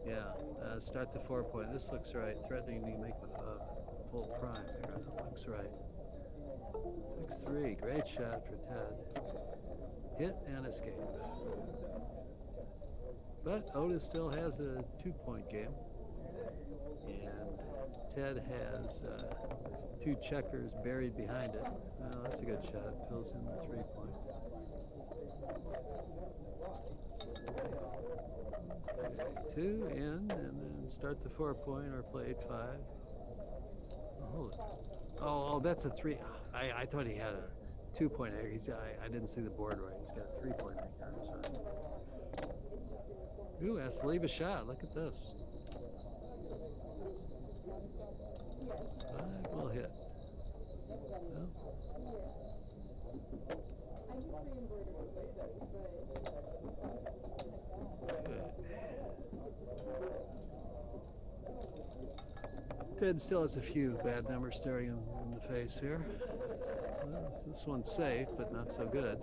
Yeah, start the 4-point. This looks right. Threatening to make a full prime here. That looks right. 6-3. Great shot for Ted. Hit and escape. But Otis still has a 2-point game. And Ted has 2 checkers buried behind it. Well, that's a good shot. Fills in the 3-point. Okay, 2 in, and then start the 4-point or play 8-5. Oh, that's a 3. I thought he had a 2-point anchor. I didn't see the board right. He's got a 3-point anchor. Sorry. Ooh, has to leave a shot. Look at this. 5 will hit. No. Ted still has a few bad numbers staring him in the face here. Well, this one's safe, but not so good.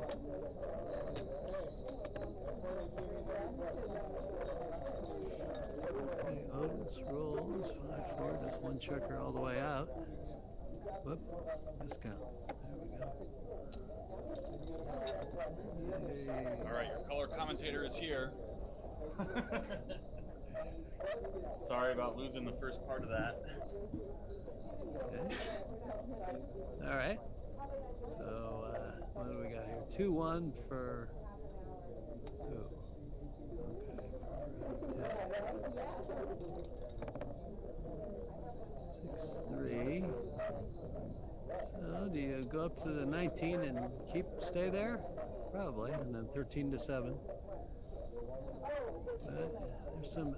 Okay, Otis rolls 5-4, just 1 checker all the way out. Whoop, discount. There we go. Hey. All right, your color commentator is here. Sorry about losing the first part of that. Okay. All right. So what do we got here? 2-1 for who? Okay. 6-3. So do you go up to the 19 and stay there? Probably, and then 13-7. But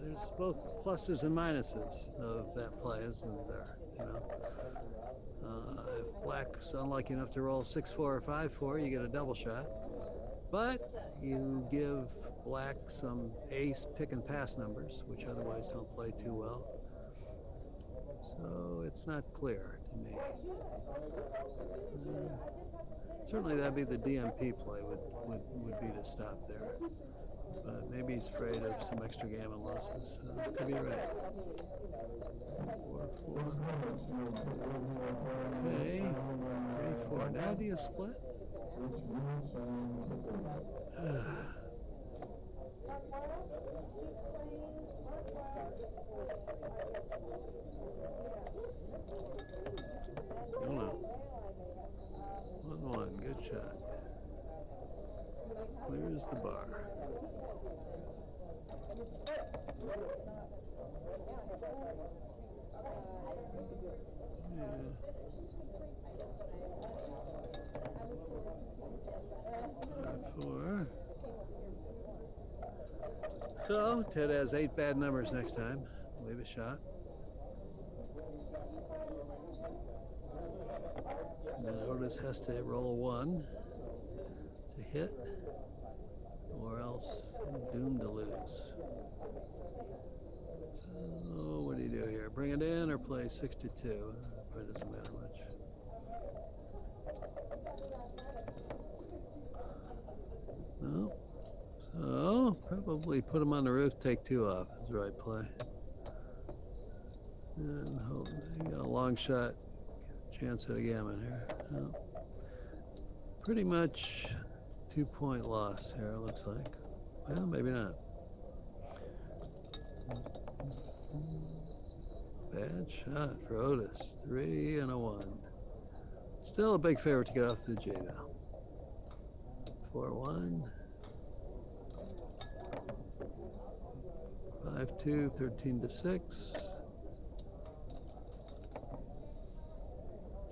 there's both pluses and minuses of that play, isn't there? You know, if Black's unlucky enough to roll 6-4 or 5-4, you get a double shot. But you give Black some ace pick and pass numbers, which otherwise don't play too well. So it's not clear to me. Certainly that'd be the DMP play would be to stop there. But maybe he's afraid of some extra gammon losses. Could be right. 4-4. Okay. 3-4. Now do you split? I don't know. 1-1. Good shot. Clears the bar. Yeah. 5-4. So Ted has 8 bad numbers next time. Leave a shot. And then Otis has to roll a 1 to hit, or else doomed to lose. So what do you do here? Bring it in or play 6-2? Probably doesn't matter much. No. So probably put him on the roof, take 2 off is the right play. And hope you got a long shot, chance at a gammon here. No. Pretty much 2-point loss here, it looks like. Well, maybe not. Bad shot for Otis. 3 and a 1. Still a big favorite to get off the J though. 4-1. 5-2, 13-6.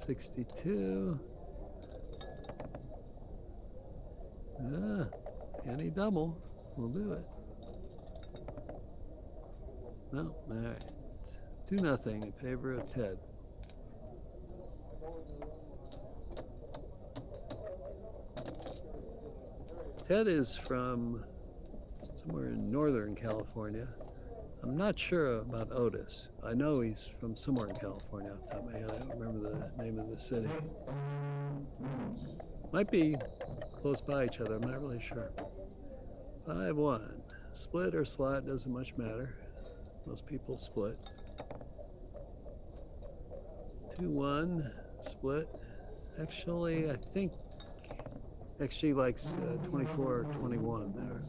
62. Any double will do it. No, all right. 2-0 in favor of Ted. Ted is from somewhere in Northern California. I'm not sure about Otis. I know he's from somewhere in California off the top of my head. I don't remember the name of the city. Might be close by each other. I'm not really sure. 5-1. split or slot doesn't much matter. Most people split. 2-1 split. Actually, I think XG likes 24-21 there.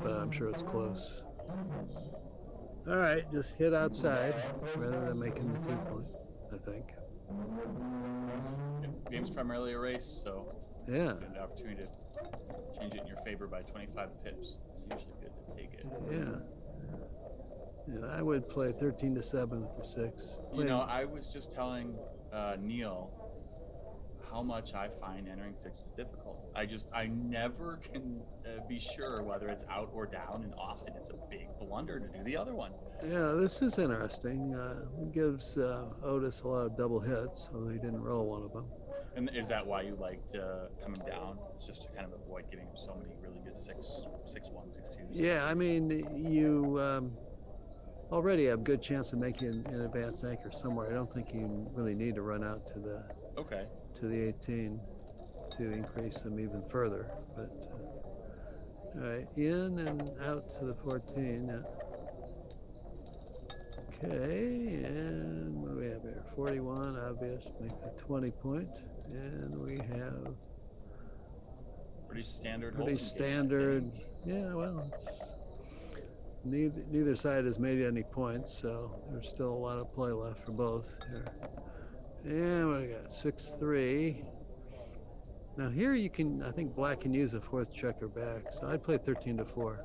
But I'm sure it's close. All right, just hit outside rather than making the 2-point, I think. Game's primarily a race, so Yeah. an opportunity to change it in your favor by 25 pips. It's usually good to take it. Yeah. And I would play 13-7 with the 6. You know, I was just telling Neil how much I find entering 6 is difficult. I never can be sure whether it's out or down, and often it's a big blunder to do the other one. Yeah, this is interesting. It gives Otis a lot of double hits, although he didn't roll one of them. And is that why you liked coming down? It's just to kind of avoid giving him so many really good 6-1, 6-2s. Yeah, I mean, you already have a good chance of making an advanced anchor somewhere. I don't think you really need to run out to the 18 to increase them even further. But all right, in and out to the 14. Yeah. Okay, and what do we have here? 41, obvious, make the 20-point, and we have pretty standard. Yeah, well, it's neither side has made any points, so there's still a lot of play left for both here. And what do we got? 6-3. Now here you can, I think black can use a 4th checker back, so I'd play 13-4.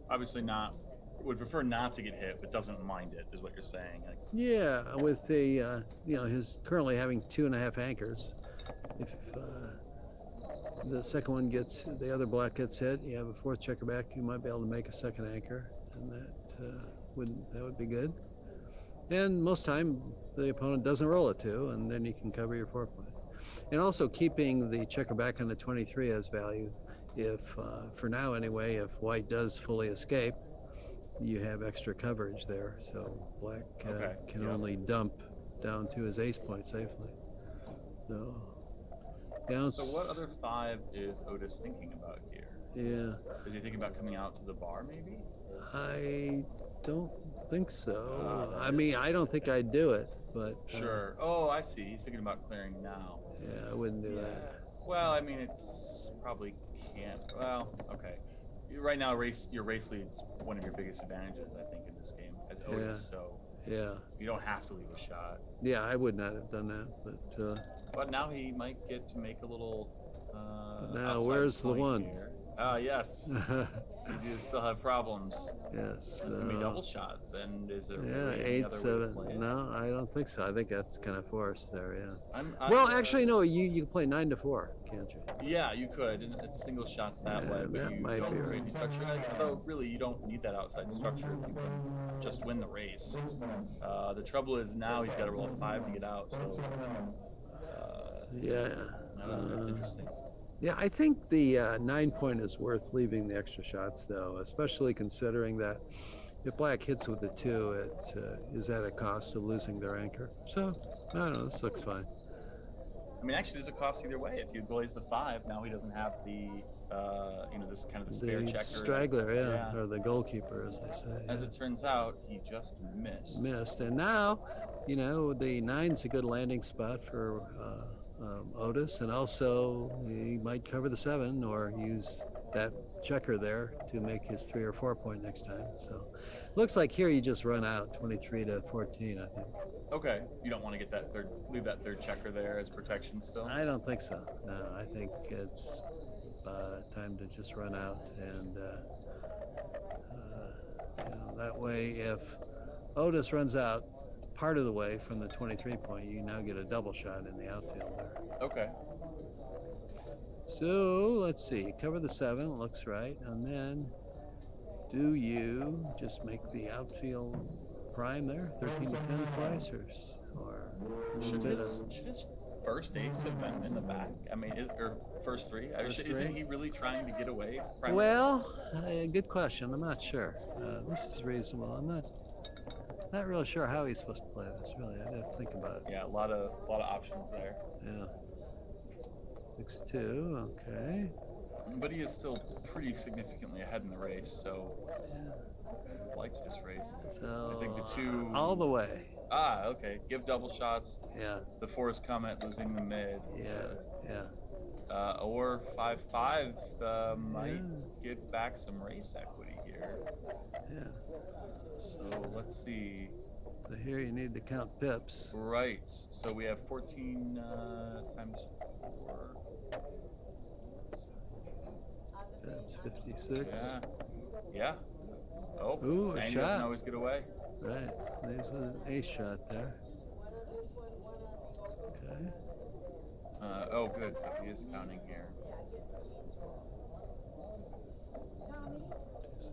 Obviously not. Would prefer not to get hit, but doesn't mind it, is what you're saying. Like, yeah, with the his currently having 2.5 anchors. If the second one gets, the other black gets hit, you have a 4th checker back, you might be able to make a 2nd anchor, and that would be good. And most time the opponent doesn't roll a 2, and then you can cover your 4-point. And also keeping the checker back on the 23 has value. If for now anyway, if white does fully escape, you have extra coverage there, so black can only dump down to his ace point safely. So, so what other 5 is Otis thinking about here? Yeah. Is he thinking about coming out to the bar, maybe? I don't think so. I mean, I don't think I'd do it, but sure. Oh, I see. He's thinking about clearing now. Yeah, I wouldn't do that. Well, I mean, it's probably can't. Well, okay. Right now, your race lead's one of your biggest advantages, I think, in this game as Otis. So yeah, you don't have to leave a shot. Yeah, I would not have done that, but now he might get to make a little. Now, where's the one? Yes. You do still have problems. Yes. It's gonna be double shots, and is it really 8-7? No, I don't think so. I think that's kind of forced there. Yeah. Well, actually, no. You can play 9-4, can't you? Yeah, you could. And it's single shots that way, but that you might don't be create right. any structure. Although really, you don't need that outside structure if you can just win the race. The trouble is now he's got to roll a 5 to get out. So that's interesting. Yeah, I think the 9-point is worth leaving the extra shots, though, especially considering that if black hits with the 2, it is at a cost of losing their anchor. So, I don't know, this looks fine. I mean, actually, there's a cost either way. If you blaze the 5, now he doesn't have the, this kind of the spare checker. Straggler, or the goalkeeper, as they say. As it turns out, he just missed. And now, the 9's a good landing spot for Otis, and also he might cover the 7 or use that checker there to make his 3 or 4 point next time. So looks like here you just run out 23-14, I think. Okay, you don't want to get leave that 3rd checker there as protection still? I don't think so. No, I think it's time to just run out, and that way if Otis runs out part of the way from the 23 point, you now get a double shot in the outfield there. Okay. So let's see, cover the 7, looks right, and then do you just make the outfield prime there, 13-10 twice, or should his first ace have been in the back? I mean, or first 3? Isn't he really trying to get away? Well, good question. I'm not sure. This is reasonable. I'm not real sure how he's supposed to play this, really. I'd have to think about it. Yeah, a lot of options there. Yeah. 6-2, okay. But he is still pretty significantly ahead in the race, so I'd like to just race. So I think the two all the way. Okay. Give double shots. Yeah, The Forest Comet losing the mid. yeah. Or 5-5 might Yeah. give back some race equity here. Yeah. So let's see. So here you need to count pips. Right. So we have 14 times 4. That's 56. Yeah. Yeah. Oh, Ooh, a and he shot. doesn't always get away. Right. There's an ace shot there. Okay. Oh, good. So he is counting here.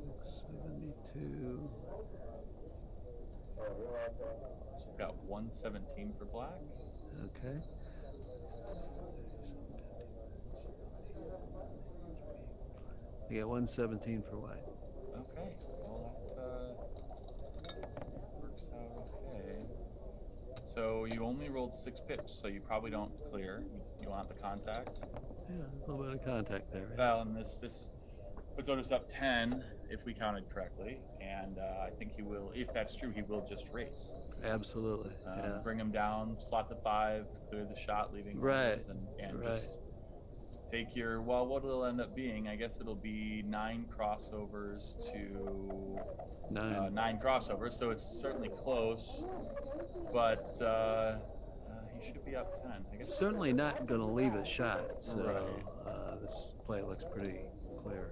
72. So we've got 117 for black. Okay. You get 117 for white. Okay. Well, that works out okay. So you only rolled 6 pips, so you probably don't clear. You want the contact. Yeah, a little bit of contact there. Right? Well, and this puts Otis up 10 if we counted correctly, and I think he will. If that's true, he will just race. Absolutely. Yeah. Bring him down, slot the 5, clear the shot, leaving Right. Otis, and Right. just take your. Well, what it'll end up being, I guess it'll be 9 crossovers to 9 crossovers. So it's certainly close, but he should be up 10. I guess. Certainly not going to leave a shot. So Right. this play looks pretty clear.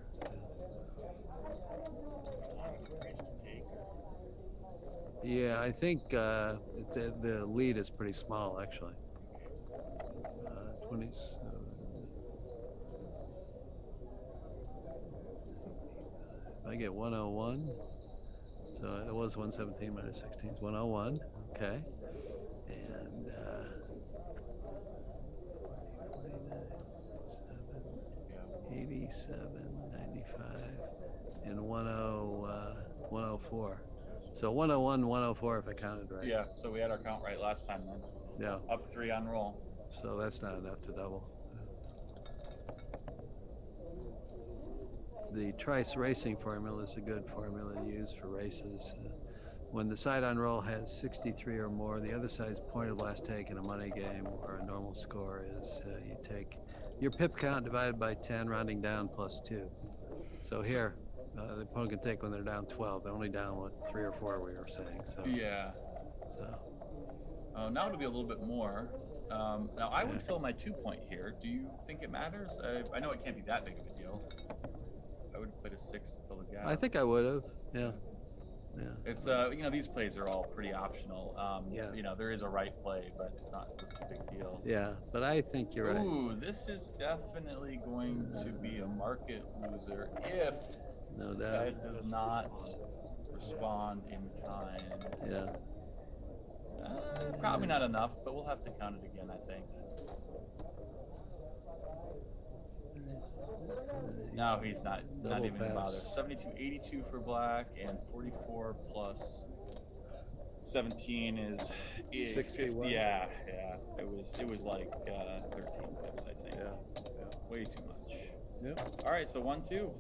Yeah, I think the lead is pretty small, actually. 20s. I get 101. So it was 117 minus 16 is 101. Okay. And 87, 95, and 104. So 101, 104 if I counted right. Yeah, so we had our count right last time then. Yeah. Up 3 on roll. So that's not enough to double. The Trice racing formula is a good formula to use for races. When the side on roll has 63 or more, the other side's point of last take in a money game or a normal score is you take your pip count divided by 10, rounding down plus 2. So here, the opponent can take when they're down 12. They're only down, 3 or 4 we were saying. So Yeah. So Now it'll be a little bit more. Now I would fill my 2-point here. Do you think it matters? I know it can't be that big of a deal. I would have played a 6 to fill the gap. I think I would have. Yeah. Yeah. It's these plays are all pretty optional. Yeah. There is a right play, but it's not such a big deal. Yeah, but I think you're right. Ooh, this is definitely going to be a market loser if No doubt. Ted does not respond in kind. Yeah. Probably not enough, but we'll have to count it again, I think. No, he's not Double even gonna bother. pass. 72-82 for black, and 44 plus 17 is 61. 50. Yeah. It was like 13 pips, I think. Yeah. Way too much. Yep. All right, so 1-2.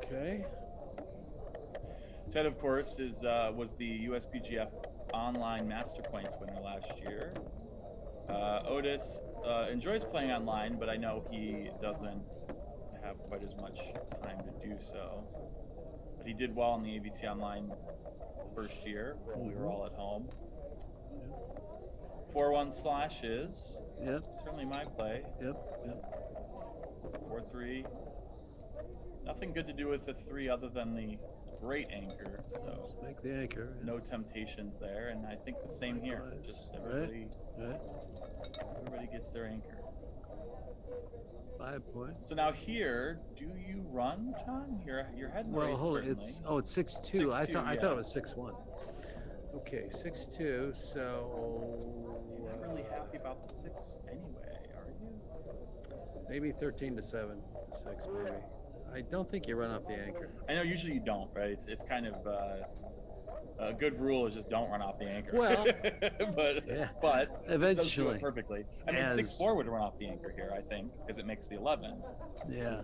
Okay. Ted, of course, was the USPGF online Master Points winner last year. Otis enjoys playing online, but I know he doesn't have quite as much time to do so. But he did well in the AVT Online first year when we were all at home. 4-1 slashes. Yep. Certainly my play. Yep. 4-3. Nothing good to do with the 3 other than the great anchor. So Just make the anchor. no temptations there, and I think the same here. Just everybody, Right. everybody gets their anchor. 5 points. So now here, do you run, John? You're heading the Well, race, hold it. certainly. It's 6-2. I 6-2, thought yeah. it was 6-1. Okay, 6-2. So You're not really happy about the 6 anyway, are you? maybe 13-7 to 6, maybe. I don't think you run off the anchor. I know usually you don't, right? It's kind of A good rule is just don't run off the anchor. Well, but yeah, but it does do eventually. it perfectly. I mean, 6-4 would run off the anchor here, I think, because it makes the 11. Yeah.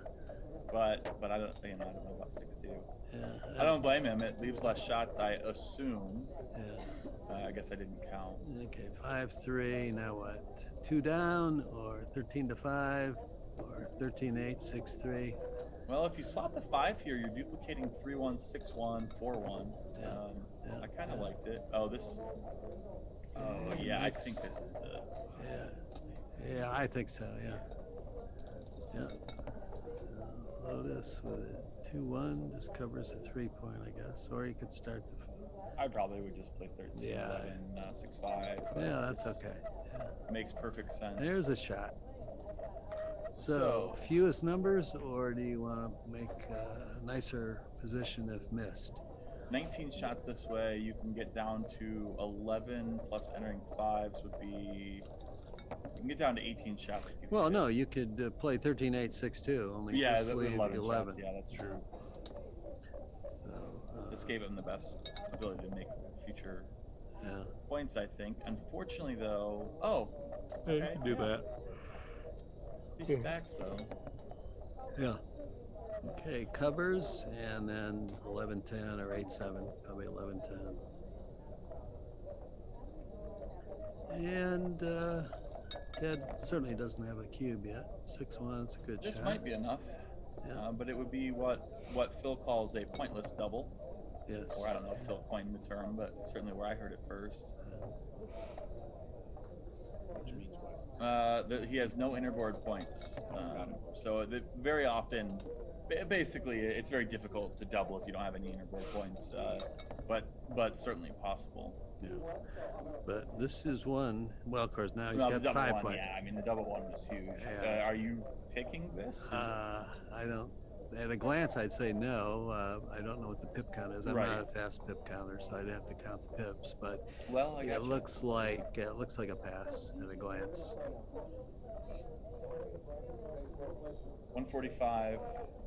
But I don't know about 6-2. Yeah. I don't blame him. It leaves less shots, I assume. Yeah. I guess I didn't count. Okay, 5-3. Now what? 2 down, or 13-5, or 13-8, 6-3. Well, if you slot the 5 here, you're duplicating 3-1, 6-1, 4-1. Yeah. I kind of liked it. Oh, this. Oh, yeah. I think this is the. Yeah. Yeah, I think so. Yeah. Yeah. So Lotus with a 2-1 just covers a 3-point, I guess. Or you could start the. I probably would just play 13, Yeah. 11, 6-5. Yeah, that's okay. Yeah. Makes perfect sense. There's a shot. So, fewest numbers, or do you want to make a nicer position if missed? 19 shots this way, you can get down to 11 plus entering 5s would be. You can get down to 18 shots. If you Well, can no, you could play 13-8, 6-2. Only yeah, just that was leave 11 11. shots. Yeah, that's true. So, This gave him the best ability to make future yeah. points, I think. Unfortunately, though. Oh. Hey, Okay. you can do that. He's stacked, though. Yeah. Okay, covers, and then 11-10 or 8-7, probably 11-10. And Ted certainly doesn't have a cube yet. 6-1, it's a good This shot. might be enough, Yeah. but it would be what Phil calls a pointless double. Yes. Or I don't know if Phil coined the term, but certainly where I heard it first. That he has no interboard points. So very often, basically, it's very difficult to double if you don't have any interboard points. But certainly possible. Yeah. But this is one. Well, of course, now he's Well, the got double 5 one, points. yeah. I mean, the double one was huge. Yeah. Are you taking this? I don't. At a glance, I'd say no. I don't know what the pip count is. I'm Right. not a fast pip counter, so I'd have to count the pips. But Well, I got it you. looks like a pass at a glance. 145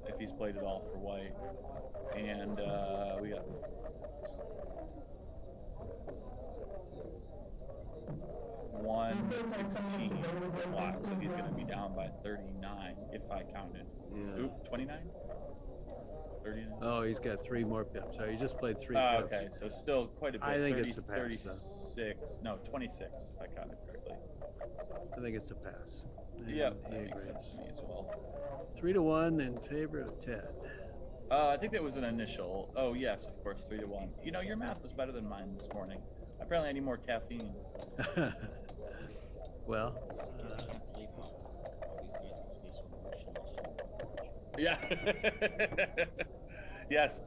if he's played it all for white, and we got 116 for black, so he's going to be down by 39 if I counted. Yeah. Oop, 29? 39? Oh, he's got 3 more pips. So he just played 3 Oh, pips. okay, so still quite a bit. I think 30, it's a pass, 36, no, 26 if I counted correctly. I think it's a pass. And Yeah, he that makes agrees. sense to me as well. 3-1 in favor of Ted. I think that was an initial. Oh, yes, of course, 3-1. You know, your math was better than mine this morning. Apparently, I need more caffeine. Well, Yeah. Yes.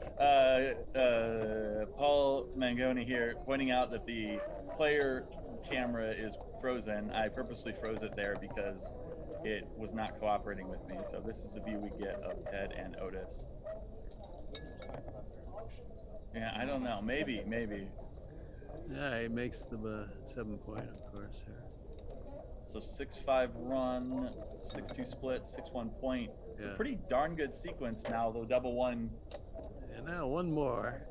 Paul Mangoni here pointing out that the player camera is frozen. I purposely froze it there because it was not cooperating with me. So this is the view we get of Ted and Otis. Yeah, I don't know. Maybe. yeah, he makes the 7-point, of course. Here. So 6-5 run, 6-2 split, 6-1 point. It's Yeah. a pretty darn good sequence now, though double one. And now one more.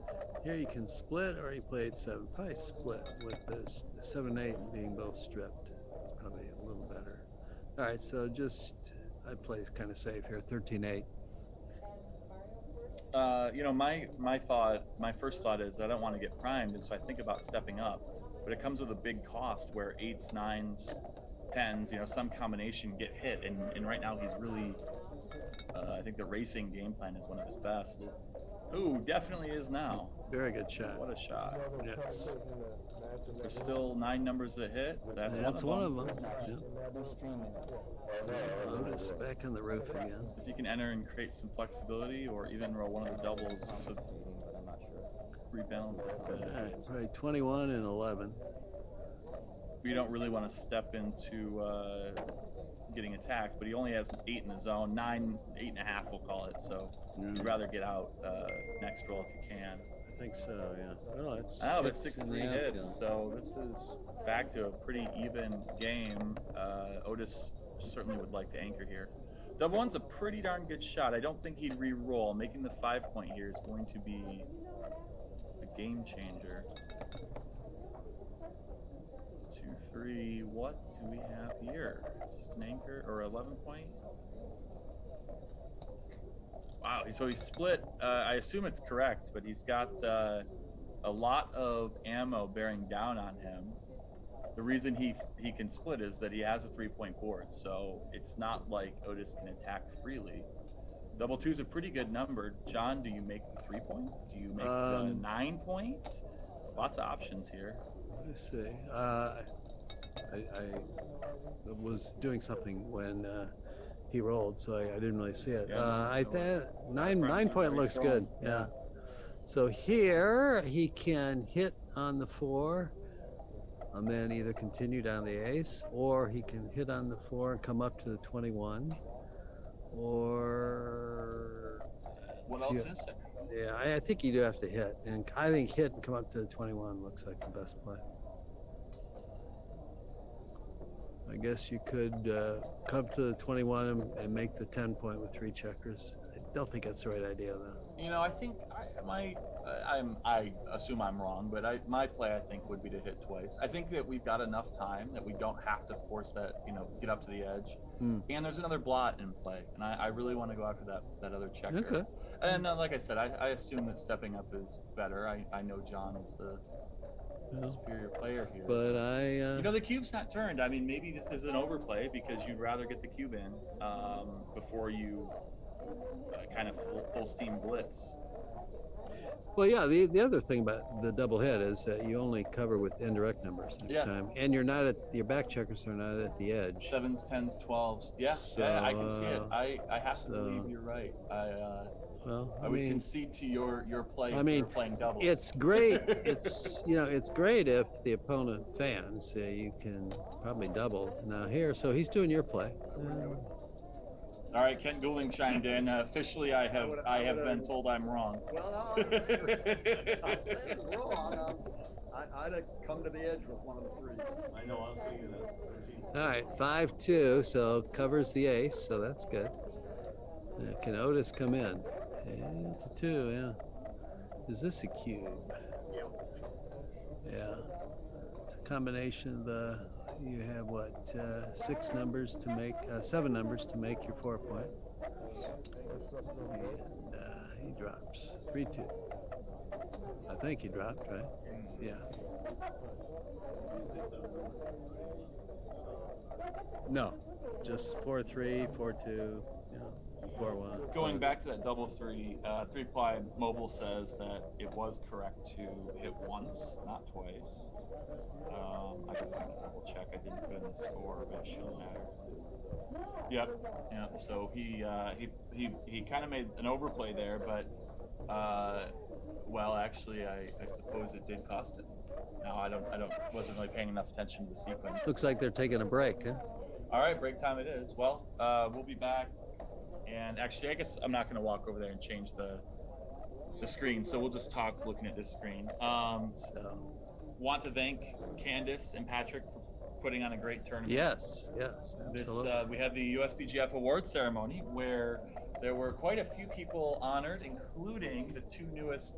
Here you can split, or you play 8-7. Probably split with this 7-8 being both stripped. It's probably a little better. All right, so just I play kind of safe here, 13-8. You know, my first thought is I don't want to get primed, and so I think about stepping up. But it comes with a big cost where 8s, 9s, 10s, you know, some combination get hit, and right now he's really. I think the racing game plan is one of his best. Ooh, definitely is now. Very good shot. What a shot. Yes. There's still 9 numbers to hit. That's one of them. Yeah. Yeah. Lotus back on the roof again. If you can enter and create some flexibility, or even roll one of the doubles, this would rebalance this a All bit. right, probably 21 and 11. We don't really want to step into getting attacked, but he only has 8 in the zone, 9, 8.5, we'll call it. So you'd rather get out next roll if you can. I think so, yeah. Well, it's Oh, but hits in 6-3 the hits, outfield. so this is back to a pretty even game. Otis certainly would like to anchor here. Double one's a pretty darn good shot. I don't think he'd re-roll. Making the 5-point here is going to be a game changer. 2, 3. What do we have here? Just an anchor or 11 point? Wow. So he's split. I assume it's correct, but he's got a lot of ammo bearing down on him. The reason he can split is that he has a 3-point board, so it's not like Otis can attack freely. Double 2 is a pretty good number. John, do you make the 3-point? Do you make the 9-point? Lots of options here. Let's see. I was doing something when he rolled, so I didn't really see it. Yeah, nine point looks strong. good. Yeah. So here he can hit on the 4, and then either continue down the ace, or he can hit on the 4 and come up to the 21, or what else is there? Yeah, I think you do have to hit, and I think hit and come up to the 21 looks like the best play. I guess you could come to the 21 and make the 10-point with 3 checkers. I don't think that's the right idea, though. You know, I think I assume I'm wrong, but my play, I think, would be to hit twice. I think that we've got enough time that we don't have to force that, get up to the edge. And there's another blot in play, and I really want to go after that other checker. Okay. And like I said, I assume that stepping up is better. I know John is the superior player here. But the cube's not turned. I mean, maybe this is an overplay because you'd rather get the cube in before you kind of full steam blitz. Well, yeah, the other thing about the double hit is that you only cover with indirect numbers next time, and you're not your back checkers are not at the edge. 7s, 10s, 12s. Yeah, I can see it. I have to believe you're right. I would concede to your play. I mean, for playing doubles. It's great. It's great if the opponent fans. You can probably double now here. So he's doing your play. All right, Ken Goulding chimed in. Officially, I have been told I'm wrong. Well, no, I'm saying wrong. I'd have come to the edge with one of the 3s. I know. I was thinking that. All right, 5-2. So covers the ace. So that's good. Can Otis come in? And to 2. Yeah. Is this a cube? Yeah. It's a combination of the. You have what? 6 numbers to make, 7 numbers to make your 4-point. And he drops 3-2. I think he dropped, right? Yeah. No, just 4-3, 4-2. 4-1. Going back to that double 3, 3-ply mobile says that it was correct to hit once, not twice. I guess I'm gonna double check. I didn't put in the score, but it shouldn't matter. Yep. So he kind of made an overplay there, but well, actually, I suppose it did cost him. No, I wasn't really paying enough attention to the sequence. Looks like they're taking a break, huh? All right, break time it is. Well, we'll be back. And actually, I guess I'm not going to walk over there and change the screen, so we'll just talk looking at this screen. Want to thank Candace and Patrick for putting on a great tournament. Yes, absolutely. We had the USBGF award ceremony where there were quite a few people honored, including the 2 newest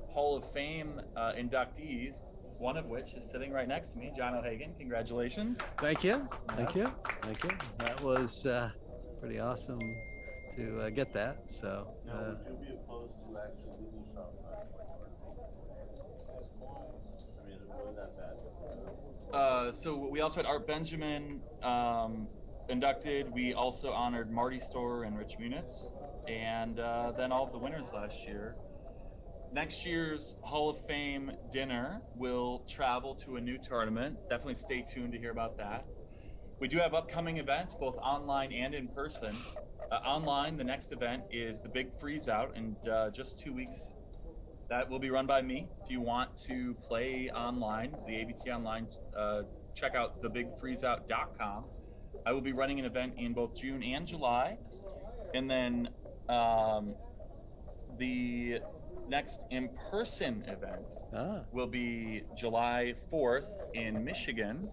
Hall of Fame inductees, one of which is sitting right next to me, John O'Hagan. Congratulations. Thank you. That was pretty awesome to get that. So. Now, would you be opposed to actually losing shot? I mean, it wasn't that bad. So we also had Art Benjamin inducted. We also honored Marty Storer and Rich Munitz, and then all of the winners last year. Next year's Hall of Fame dinner will travel to a new tournament. Definitely stay tuned to hear about that. We do have upcoming events, both online and in person. Online, the next event is the Big Freeze Out in just 2 weeks. That will be run by me. If you want to play online, the ABT online, check out thebigfreezeout.com. I will be running an event in both June and July. And then the next in-person event will be July 4th in Michigan.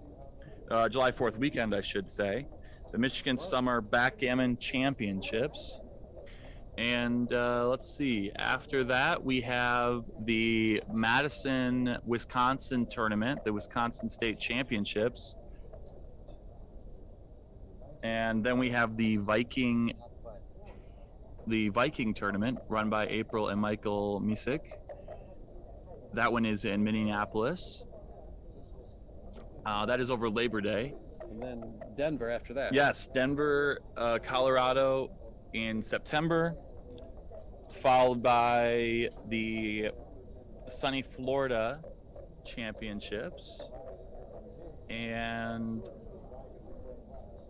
July 4th weekend, I should say. The Michigan Summer Backgammon Championships. And let's see. After that, we have the Madison, Wisconsin tournament, the Wisconsin State Championships. And then we have the Viking tournament run by April and Michael Misik. That one is in Minneapolis. That is over Labor Day. And then Denver after that. Yes, Denver, Colorado in September, followed by the sunny Florida Championships. And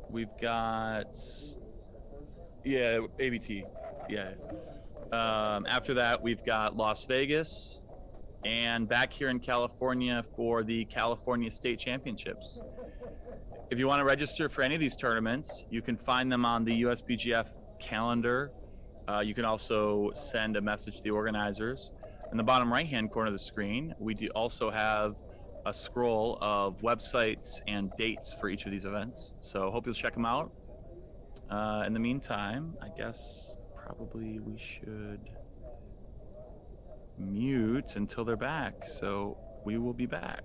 we've got, ABT. Yeah. After that, we've got Las Vegas and back here in California for the California State Championships. If you want to register for any of these tournaments, you can find them on the USBGF calendar. You can also send a message to the organizers. In the bottom right-hand corner of the screen, we do also have a scroll of websites and dates for each of these events. So hope you'll check them out. In the meantime, I guess probably we should mute until they're back. So we will be back.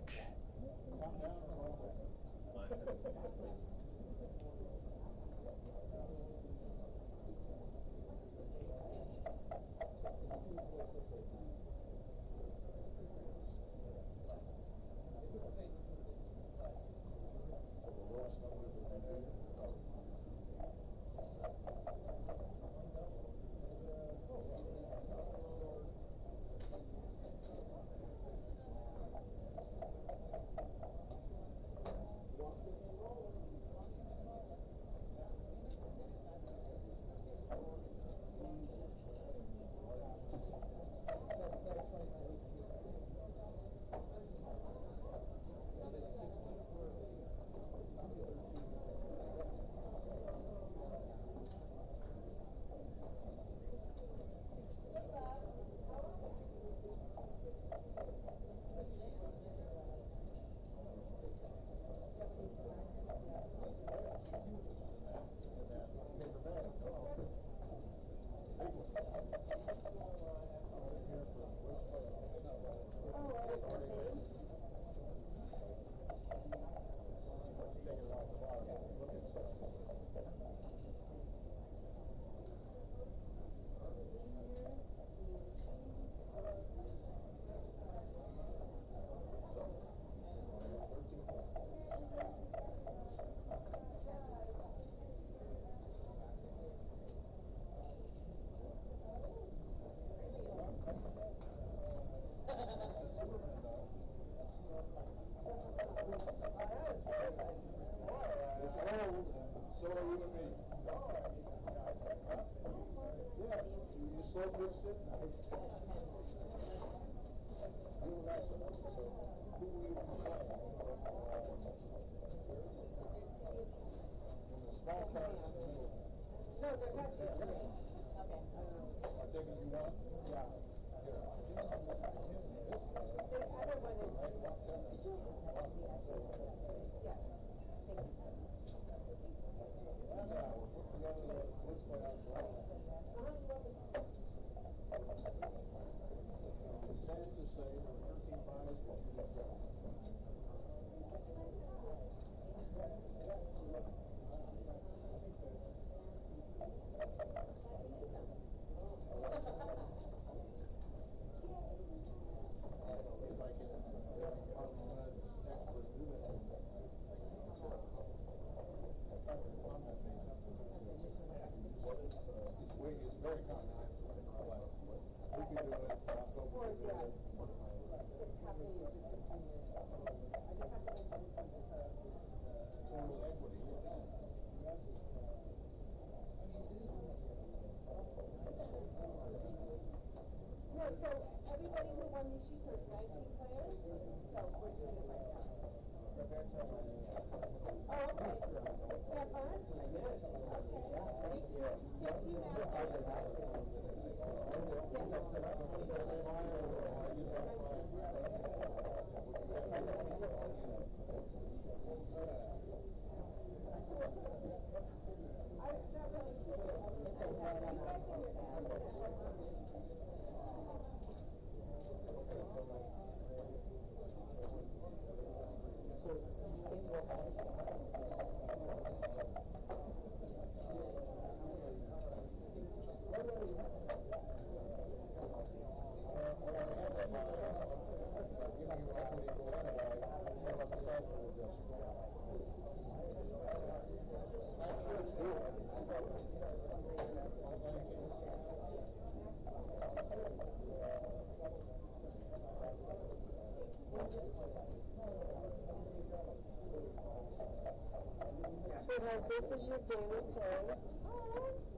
Sweetheart, this is your daily pay.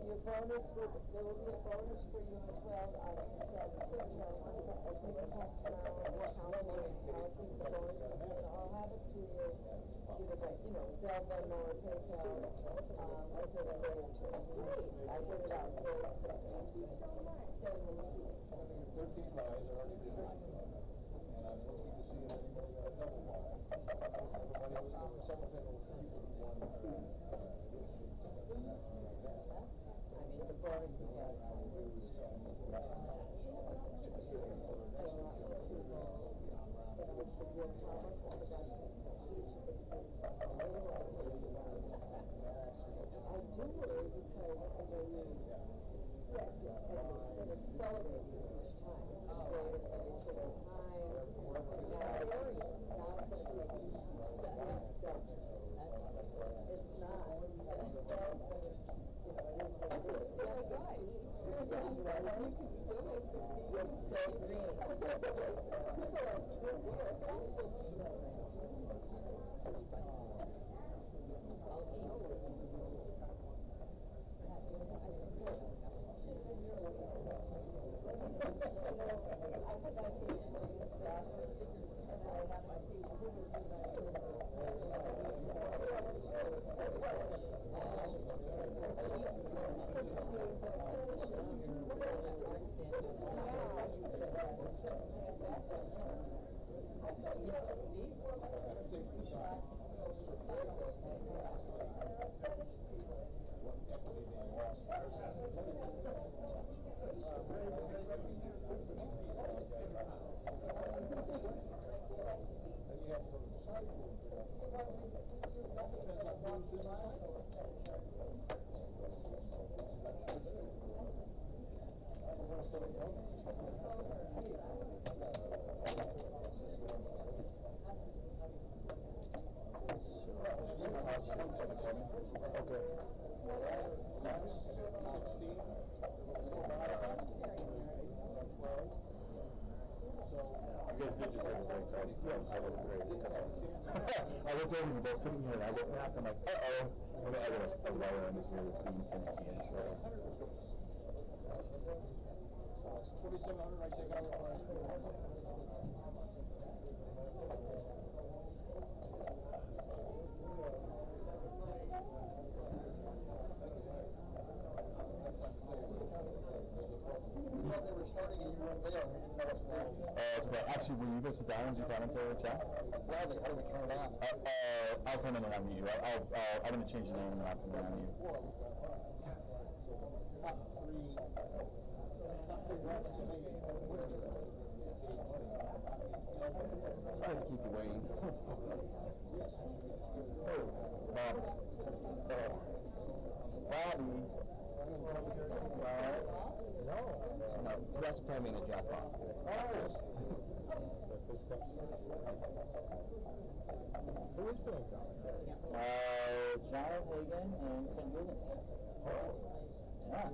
Your bonus there will be a bonus for you as well. I just have to, once I take it home tomorrow, I'll allocate the bonuses, so I'll have it to you, either by, Zelle, Venmo, or PayPal, within a day or two. I get it out very quickly. Thank you so much. 13 lines are already due. And I'm looking to see if anybody got a double line. Everybody was doing several people, 3, 1, 2. The bonus is last time. I do worry because when you expect it, instead of celebrating each time, it's the greatest every single time. Now it's going to it's not. It's still a guy. You can still make this meeting stay green. People are still here. I'll I looked over and they're sitting here and I looked back, I'm like, uh-oh. And then I got a wire in here that's being finished again, so. 2,700, I take out the price. They were starting and you weren't there. We didn't know what's going on. It's okay. Actually, will you go sit down and do commentary or chat? Yeah, they said we turn it on. I'll come in and unmute you. I'm going to change the name and I'll come in and unmute you. Sorry to keep you waiting. Oh, Bob. Bobby. No, you have to pay me to drop off. Who is doing John Hagan and Ken Dugan. Yeah.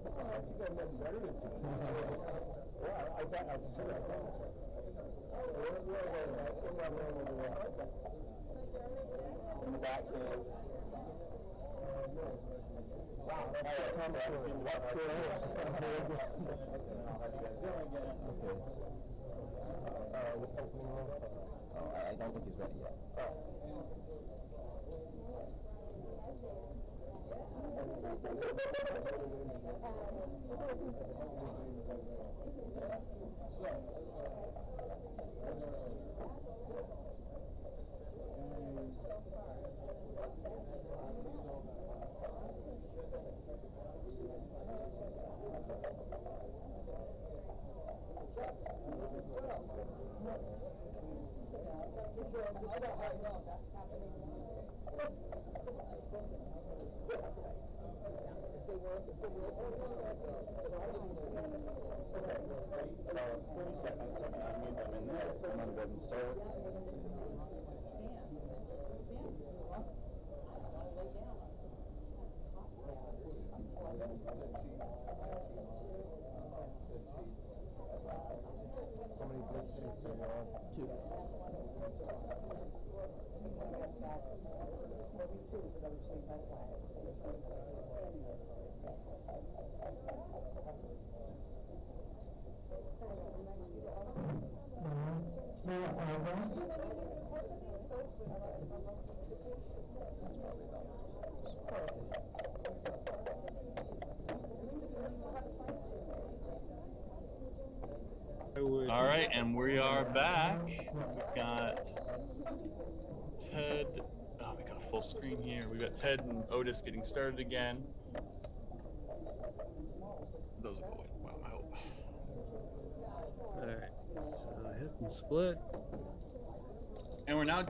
You got nothing better to do. Yeah, I thought that's true. In the back cave. Wow, that's a combination. What to is? I don't think he's ready yet. How many blitz seats are you on? 2. All right, and we are back. We've got Ted. Oh, we got a full screen here. We got Ted and Otis getting started again. Those are going. Wow, I hope. All right. So hit and split. And we're now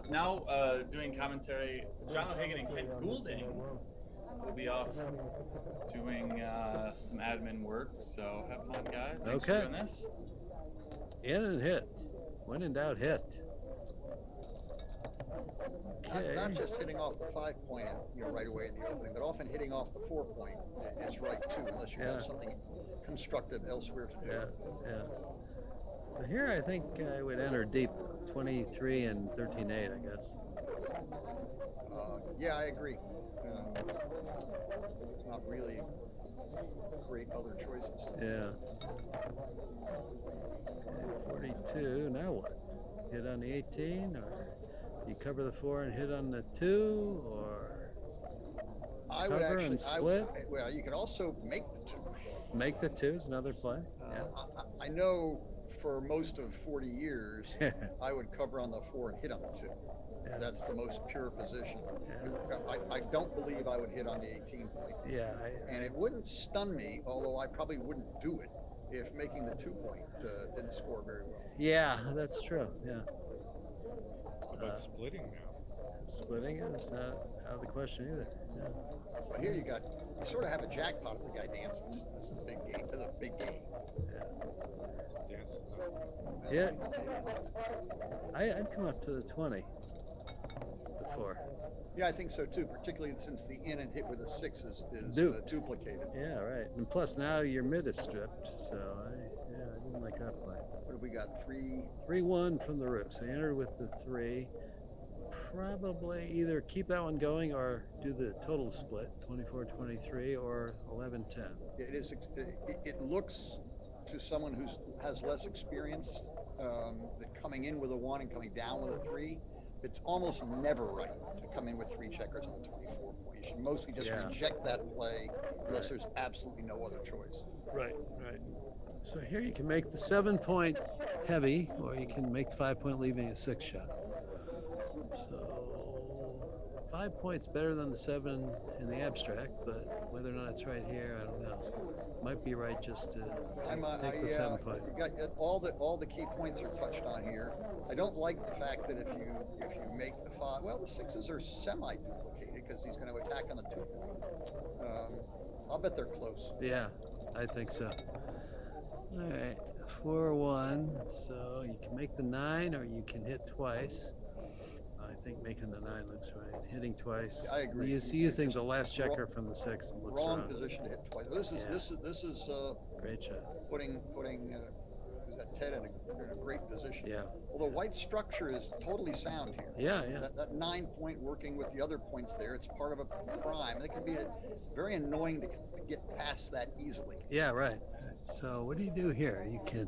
doing commentary. John O'Hagan and Ken Goulding will be off doing some admin work. So have fun, guys. Thanks for Okay. doing this. In and hit. When in doubt, hit. Okay. Not just hitting off the 5-point, right away in the opening, but often hitting off the 4-point is right too, unless you Yeah. have something constructive elsewhere to do. Yeah, yeah. So here I think I would enter deep, 23 and 13-8, I guess. Yeah, I agree. Not really great other choices. Yeah. Okay, 42. Now what? Hit on the 18, or you cover the 4 and hit on the 2, or I would cover actually, and split? well, you could also make the 2. Make the 2 is another play. I know for most of 40 years, Yeah. I would cover on the 4 and hit on the 2. Yeah. That's the most pure position. Yeah. I don't believe I would hit on the 18 point. Yeah. And it wouldn't stun me, although I probably wouldn't do it if making the 2 point didn't score very well. Yeah, that's true. Yeah. What about splitting now? Splitting is not out of the question either. Yeah. But here you sort of have a jackpot if the guy dances. This is a big game. This is a big game. Dance. Yeah. I'd come up to the 20. The 4. Yeah, I think so too, particularly since the in and hit with a 6 is Duped. duplicated. Yeah, right. And plus now your mid is stripped, so I didn't like that play. What have we got? 3. 3-1 from the rook. So you enter with the 3. Probably either keep that one going or do the total split, 24-23 or 11-10. It is. It looks to someone who has less experience that coming in with a 1 and coming down with a 3. It's almost never right to come in with 3 checkers on the 24 point. You should mostly just Yeah. reject that play unless there's absolutely no other choice. Right. So here you can make the 7-point heavy, or you can make the 5-point leaving a 6 shot. So 5 points better than the 7 in the abstract, but whether or not it's right here, I don't know. Might be right just to take the 7 point. You got all the key points are touched on here. I don't like the fact that if you make the 5, well, the 6s are semi-duplicated because he's going to attack on the 2 point. I'll bet they're close. Yeah, I think so. All right, 4-1. So you can make the 9, or you can hit twice. I think making the 9 looks right. Hitting twice. Yeah, I agree. Using the last checker from the 6 looks Wrong wrong. position to hit twice. This is Great shot. putting Ted in a great position. Yeah. Well, the white structure is totally sound here. Yeah. That 9 point working with the other points there, it's part of a prime. It can be very annoying to get past that easily. Yeah, right. So what do you do here? You can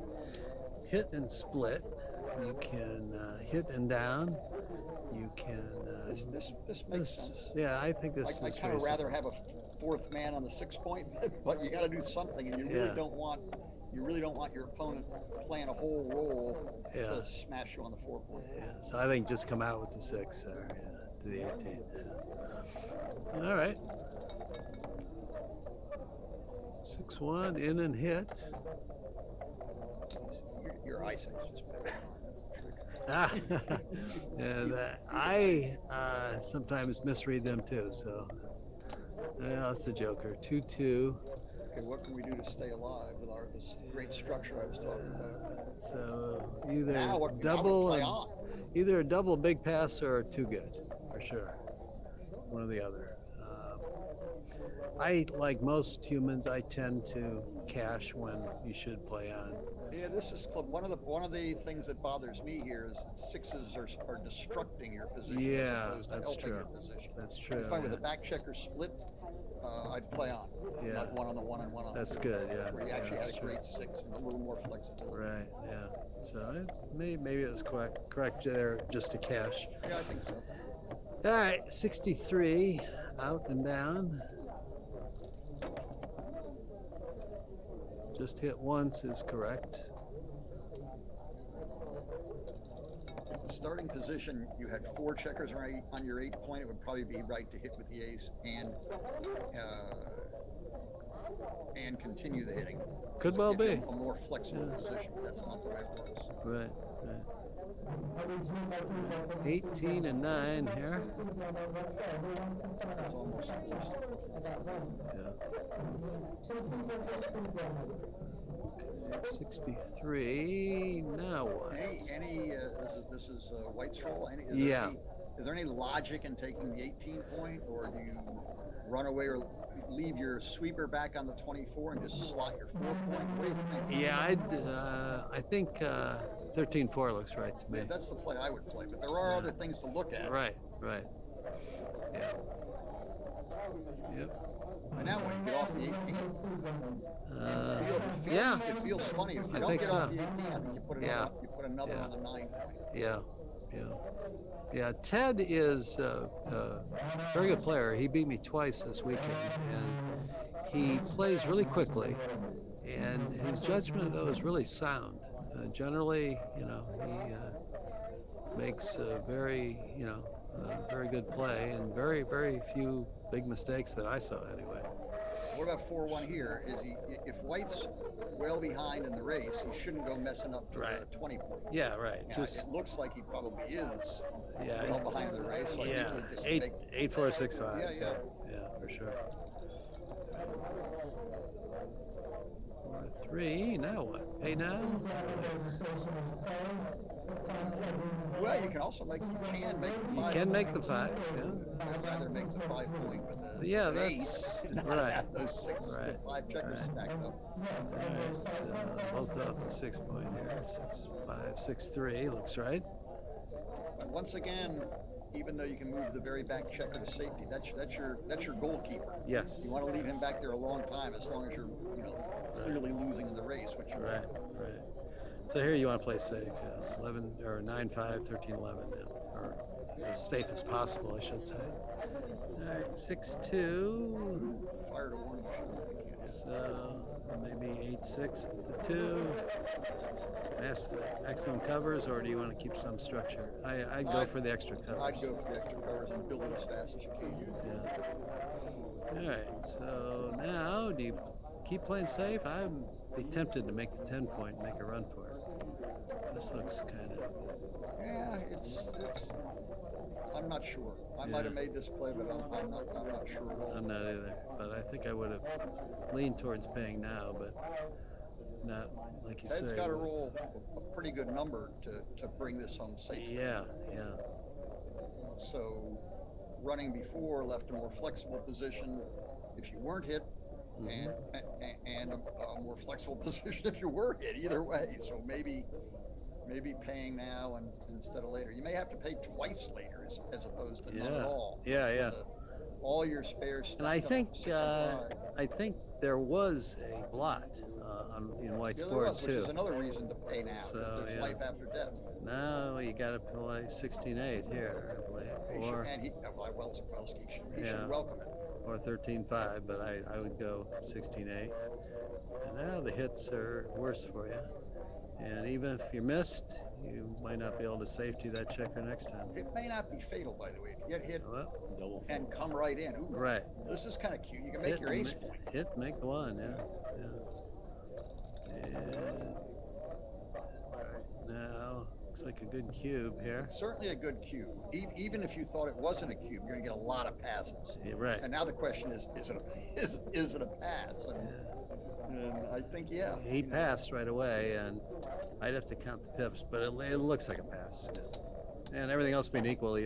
hit and split. You can hit and down. You can. This makes sense. Yeah, I think this I is kind of very rather simple. have a 4th man on the 6 point, but you got to do something, and you really Yeah. don't want you really don't want your opponent playing a whole roll Yeah. to smash you on the 4-point. Yeah, so I think just come out with the 6 there, yeah, to the 18. Yeah. All right. 6-1 in and hit. Your eye section is better. That's the trick. And I sometimes misread them too. So that's a joker. 2-2. Okay, what can we do to stay alive with this great structure I was talking about? So either Now what double, play and, on? either a double big pass or too good, for sure. One or the other. I, like most humans, I tend to cash when you should play on. Yeah, this is one of the things that bothers me here is that 6s are destructing your position Yeah, as opposed to that's helping true. your position. That's true. If I with yeah. a back checker split, I'd play on. Yeah. Not 1 on the 1 and 1 on the That's 2. good, yeah. Where you Yeah, actually had that's a true. great 6 and a little more flexibility. Right, yeah. So maybe it was correct there just to cash. Yeah, I think so. All right, 63, out and down. Just hit once is correct. If the starting position, you had 4 checkers right on your 8-point, it would probably be right to hit with the ace and continue the hitting. Could well Give you be. a more flexible position, but that's not the way it works. Right, right. 18 and 9 here. It's almost forced. Yeah. 63. Now what? Any this is White's roll. Is there any logic in taking the 18-point, or do you run away or leave your sweeper back on the 24 and just slot your 4-point? What do you think? Yeah, I think 13-4 looks right to me. Yeah, that's the play I would play, but there are other things to look at. Right, right. Yeah. Yep. And now when you get off the 18, Yeah. it feels funny. If you I don't think get so. off the 18, I think you put another, Yeah. on the 9-point. Yeah, yeah. Yeah, Ted is a very good player. He beat me twice this weekend, and he plays really quickly, and his judgment, though, is really sound. Generally, he makes a very, very good play, and very, very few big mistakes that I saw anyway. What about 4-1 here? If White's well behind in the race, he shouldn't go messing up to Right. the 20-point. Yeah, right. Now, Just it looks like he probably is yeah, well behind the race. So I yeah. usually just 8, 4, 6, 5. Yeah, yeah. Yeah, for sure. 4-3. Now what? Pay now? Well, you can also make the 5. You can make the 5. Yeah. I'd rather make the 5-point with the Yeah, ace, that's not right. have those 6 Right. 5 checkers Right. stacked up. All right, so both off the 6-point here. 6-5, 6-3 looks right. But once again, even though you can move the very back checker to safety, that's your goalkeeper. Yes. You want to leave him back there a long time, as long as you're clearly losing in the race, which you Right, right. So here you want to play safe. 11 or 9-5, 13-11, or as safe as possible, I should say. All right, 6-2. fired a warning shot. So maybe 8-6 with the 2. Maximum covers, or do you want to keep some structure? I'd go for the extra covers. I'd go for the extra covers and build it as fast as you can. Yeah. All right. So now, do you keep playing safe? I'd be tempted to make the 10-point and make a run for it. This looks kind of. Yeah, it's. I'm not sure. I might have made this play, but I'm not sure at all. I'm not either, but I think I would have leaned towards paying now, but not like you Ted's say. got to roll a pretty good number to bring this home safely. Yeah, yeah. So running before left a more flexible position if you weren't hit, and a more flexible position if you were hit. Either way, so maybe paying now and instead of later. You may have to pay twice later as opposed to none at all. Yeah, yeah. All your spares. And I think stacked up 6 and 5. there was a blot in White's Yeah, there board was, too. which is another reason to pay now. 'Cause So, there's yeah. life after death. Now you got to play 16-8 here, I believe. He should welcome it. or 13-5, but I would go 16-8. And now the hits are worse for you. And even if you missed, you might not be able to safety that checker next time. It may not be fatal, by the way. If you get hit Well, and come right in. Ooh, right. this is kind of cute. You can make your ace point. Hit, make the one, yeah. And all right, now looks like a good cube here. Certainly a good cube. Even if you thought it wasn't a cube, you're going to get a lot of passes. Yeah, right. And now the question is it a pass? And I think, yeah. He passed right away, and I'd have to count the pips, but it looks like a pass. And everything else being equal, he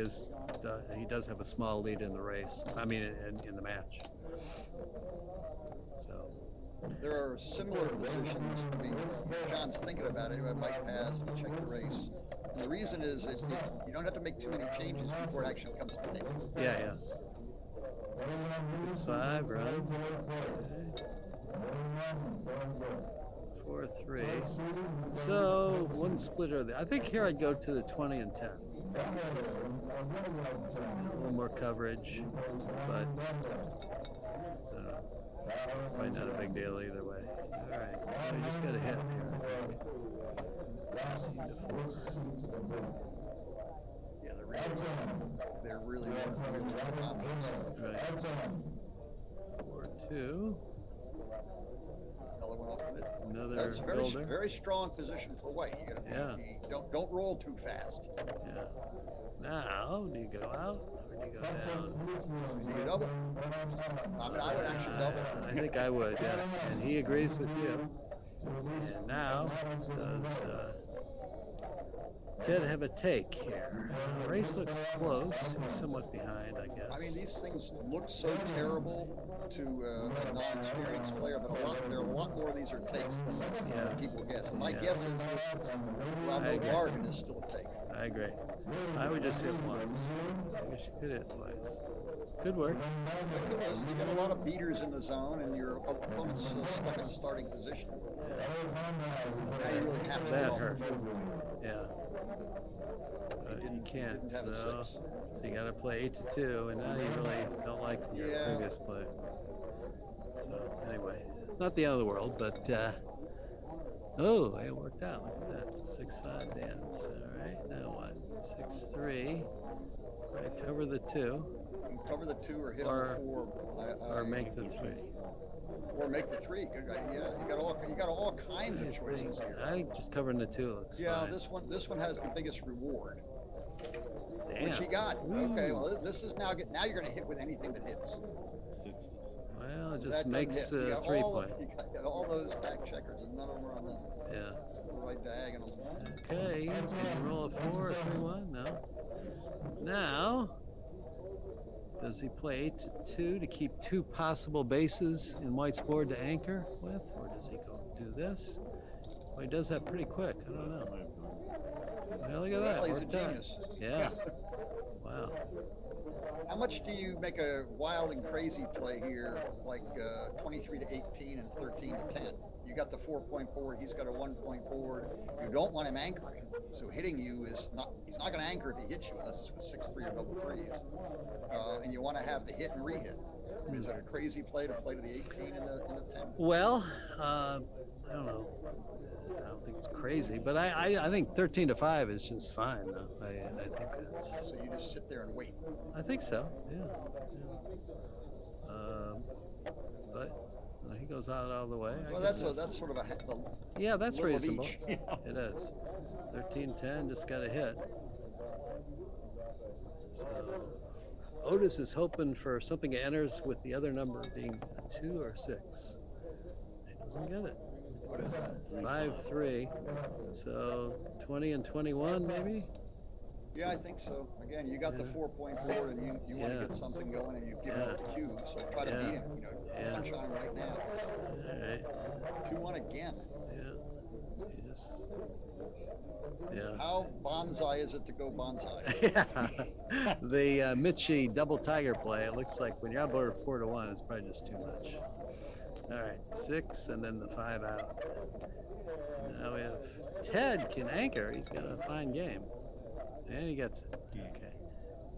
does have a small lead in the race. I mean, in the match. So There are similar positions. I mean, John's thinking about it. I might pass and check the race. And the reason is you don't have to make too many changes before it actually comes to the table. yeah. 6-5, right? 4-3. So one splitter. I think here I'd go to the 20 and 10. A little more coverage, but probably not a big deal either way. All right, so you just got to hit here. Yeah, they're really options. Right. 4-2. Another one off the mid. Another That's builder. very strong position for white. You gotta, don't roll too fast. Yeah. Now, do you go out or do you go down? Do you double? I mean, I would actually double. I think I would, yeah. And he agrees with you. And now, does Ted have a take here? The race looks close. He's somewhat behind, I guess. I mean, these things look so terrible to a non-experienced player, but there are a lot more of these are takes than people guess. And my guess is this Rondo bargain is still a take. I agree. I would just hit once. I wish you could hit twice. Good work. You get a lot of beaters in the zone, and your opponent's stuck in the starting position. Now you really have to That get off hurt. the foot. Yeah. But you can't, didn't have a so six. you got to play 8-2, and now you really don't like your previous play. So anyway, not the end of the world, but oh, it worked out. Look at that, 6-5 dance. All right, now what? 6-3. Right, cover the 2. You can cover the 2 or hit on the 4. Or make the 3. Or make the 3. Good guy. Yeah, you got all kinds of choices here. I think just covering the 2 looks fine. This one has the biggest reward. Damn. Which he got. Ooh. Okay, well this is now you're going to hit with anything that hits. Well, it just That makes doesn't hit. You got 3 all point. You got all those back checkers, and none of them are on the Yeah. right diagonal. Okay, can you roll a 4 or 3-1? No. Now, does he play 8-2 to keep 2 possible bases in White's board to anchor with, or does he go do this? Well, he does that pretty quick. I don't know. Well, look at that. Well, he's a Worked out. genius. Yeah. Wow. How much do you make a wild and crazy play here, like 23 to 18 and 13 to 10? You got the 4-point board. He's got a 1-point board. You don't want him anchoring. So hitting you is not. He's not going to anchor if he hits you unless it's with 6-3 or double threes. And you want to have the hit and re-hit. Is it a crazy play to play to the 18 and the 10? Well, I don't know. I don't think it's crazy, but I think 13 to 5 is just fine. Though. I think that's. So you just sit there and wait. I think so. Yeah. But he goes out all the way. Well, that's sort of a yeah, that's little of reasonable. each, you know? It is. 13-10, just got a hit. So Otis is hoping for something that enters with the other number being a 2 or 6. He doesn't get it. What is that? 5-3. So 20 and 21 maybe? Yeah, I think so. Again, you got the 4-point board, and you want to get something going, and you've given up the cue. So try to beat him. Punch on him right now. All right. 2-1 again. Yeah. Yes. Yeah. How bonsai is it to go bonsai? Yeah. The Mitchie double tiger play, it looks like when you're outboarded 4-1, it's probably just too much. All right, 6 and then the 5 out. Now we have Ted can anchor. He's got a fine game. And he gets it. Okay.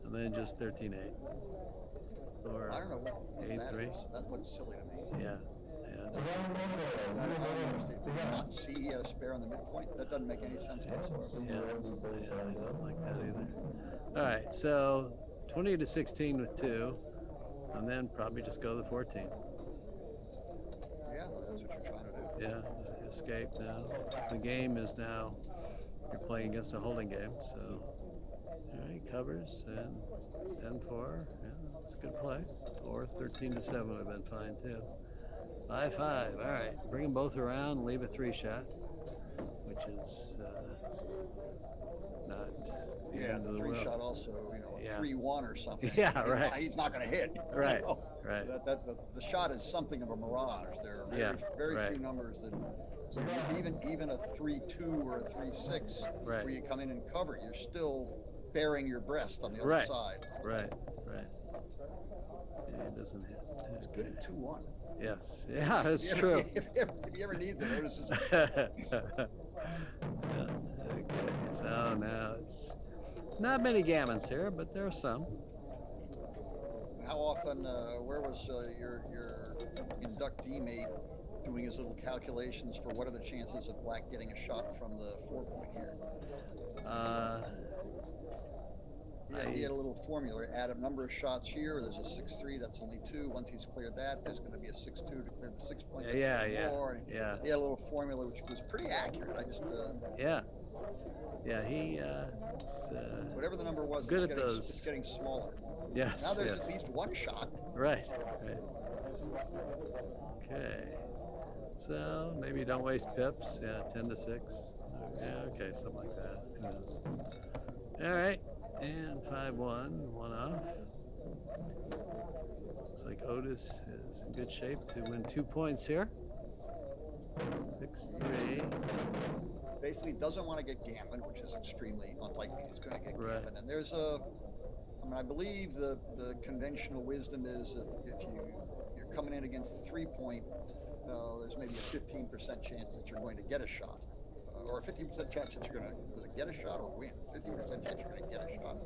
And then just 13-8. or I don't know what that A3. is. That looks silly to me. Yeah, I don't understand. Did you not see he had a spare on the midpoint? That doesn't make any sense whatsoever. yeah, I don't like that either. All right, so 20 to 16 with 2, and then probably just go to the 14. Yeah, well, that's what you're trying to do. Yeah, escape now. The game is now, you're playing against a holding game, so all right, covers and 10-4. Yeah, it's a good play. Or 13 to 7 would have been fine too. 5-5. All right, bring them both around. Leave a 3-shot, which is not the Yeah, end the of the three world. shot also, you know, Yeah. 3-1 or something. Yeah, right. He's not going to hit. Right, You know? right. The shot is something of a mirage. There are Yeah, very right. few numbers that, so even a 3-2 or a 3-6, Right. where you come in and cover, you're still bearing your breast on the other Right. side. Right, right. Yeah, it doesn't hit. It's good at 2-1. Yes, yeah, that's If true. if he ever needs it, Otis is. Yeah, okay, so now it's not many gammons here, but there are some. How often, where was your inductee mate doing his little calculations for what are the chances of Black getting a shot from the 4-point here? He had a little formula. Add a number of shots here. There's a 6-3. That's only 2. Once he's cleared that, there's going to be a 6-2 to clear the 6-point. Yeah, More. And yeah. He had a little formula which was pretty accurate. I just Yeah, he whatever the number was, good it's at getting, those. it's getting smaller. yes, Now there's yes. at least one shot. Right, right. Okay, so maybe don't waste pips. Yeah, 10 to 6. Yeah, okay, something like that. Who knows? All right, and 5-1, one off. Looks like Otis is in good shape to win 2 points here. 6-3. Basically doesn't want to get Gambit, which is extremely unlikely he's going to get Right. Gambit. And there's I believe the conventional wisdom is that if you're coming in against the 3-point, there's maybe a 15% chance that you're going to get a shot. Or a 15% chance that you're going to get a shot or win. 15% chance you're going to get a shot.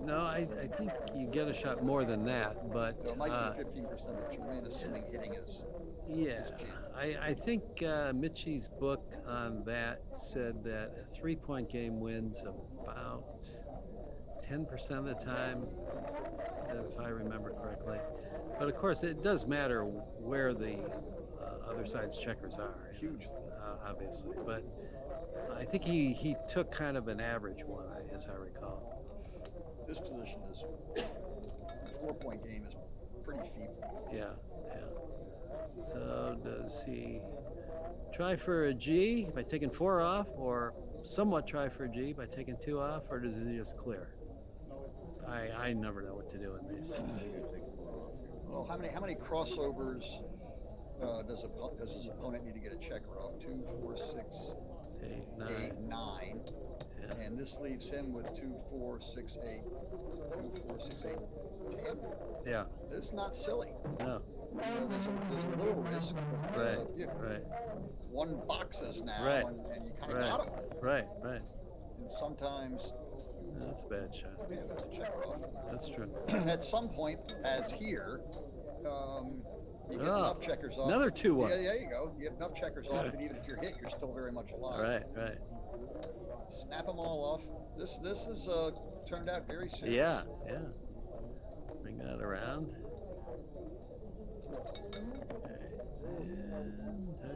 No, I think you get a shot more than that, but So it might be 15% that you win, assuming hitting is. yeah, I think Mitchie's book on that said that a 3-point game wins about 10% of the time, if I remember correctly. But of course, it does matter where the other side's checkers are. Huge. Obviously, but I think he took kind of an average one, as I recall. This position is, a 4-point game is pretty feeble. Yeah, yeah. So does he try for a G by taking 4 off, or somewhat try for a G by taking 2 off, or does he just clear? I never know what to do in these. Well, how many crossovers does his opponent need to get a checker off? 2, 4, 6, 8, 8, 9. 9. Yeah. And this leaves him with 2, 4, 6, 8, 2, 4, 6, 8, 10. Yeah. This is not silly. No. There's a little risk. Right. Yeah, Right. 1 boxes now, Right. and you kind of Right. got him. Right. Right. And sometimes That's a bad shot. yeah, that's a checker off. That's true. At some point, as here, you get Oh, enough checkers off. another 2-1. Yeah, there you go. You get enough checkers off, and even if you're hit, you're still very much alive. Right. Right. Snap them all off. This is turned out very serious. Yeah. Yeah. Bring that around.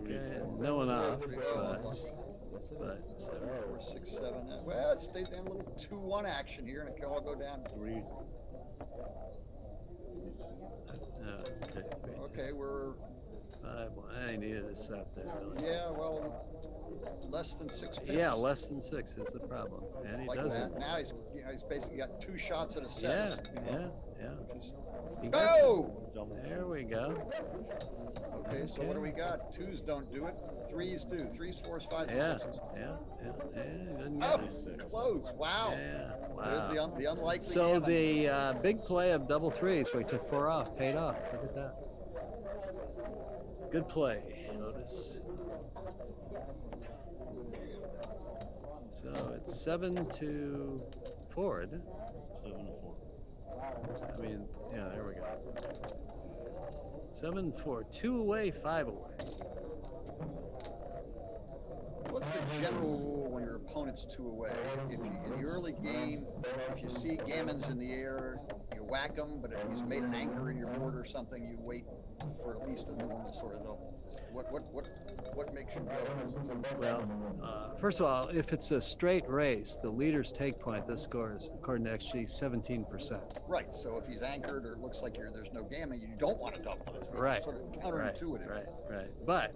Okay. No one off, but so, 4, 6, 7. Well, it stayed down a little 2-1 action here, and it can all go down. okay. Okay, we're 5-1. I needed a set there. Really. yeah, well, less than 6 picks. Yeah, less than 6 is the problem, and he Like doesn't. that. Now he's basically got 2 shots at a Yeah. set. Yeah. Yeah. Which is, He gets it. oh! There we go. Okay, so what do we got? 2s don't do it. 3s do. 3s, 4s, 5s, Yeah. and 6s. Yeah. Yeah. Didn't Oh, get it. close. Wow. Yeah. There's Wow. the unlikely. So gammon. the big play of double 3s where he took 4 off paid off. Look at that. Good play, Otis. So it's 7-4, isn't it? 7-4. I mean, Yeah, there we go. 7-4, 2 away, 5 away. What's the general rule when your opponent's 2 away? If you, in the early game, if you see gammons in the air, you whack him, but if he's made an anchor in your board or something, you wait for at least a normal sort of double. What makes you go? Well, first of all, if it's a straight race, the leader's take point, this score is, according to XG, 17%. Right. So if he's anchored or it looks like there's no gammon, you don't want to double. It's Right. sort of counterintuitive. Right. But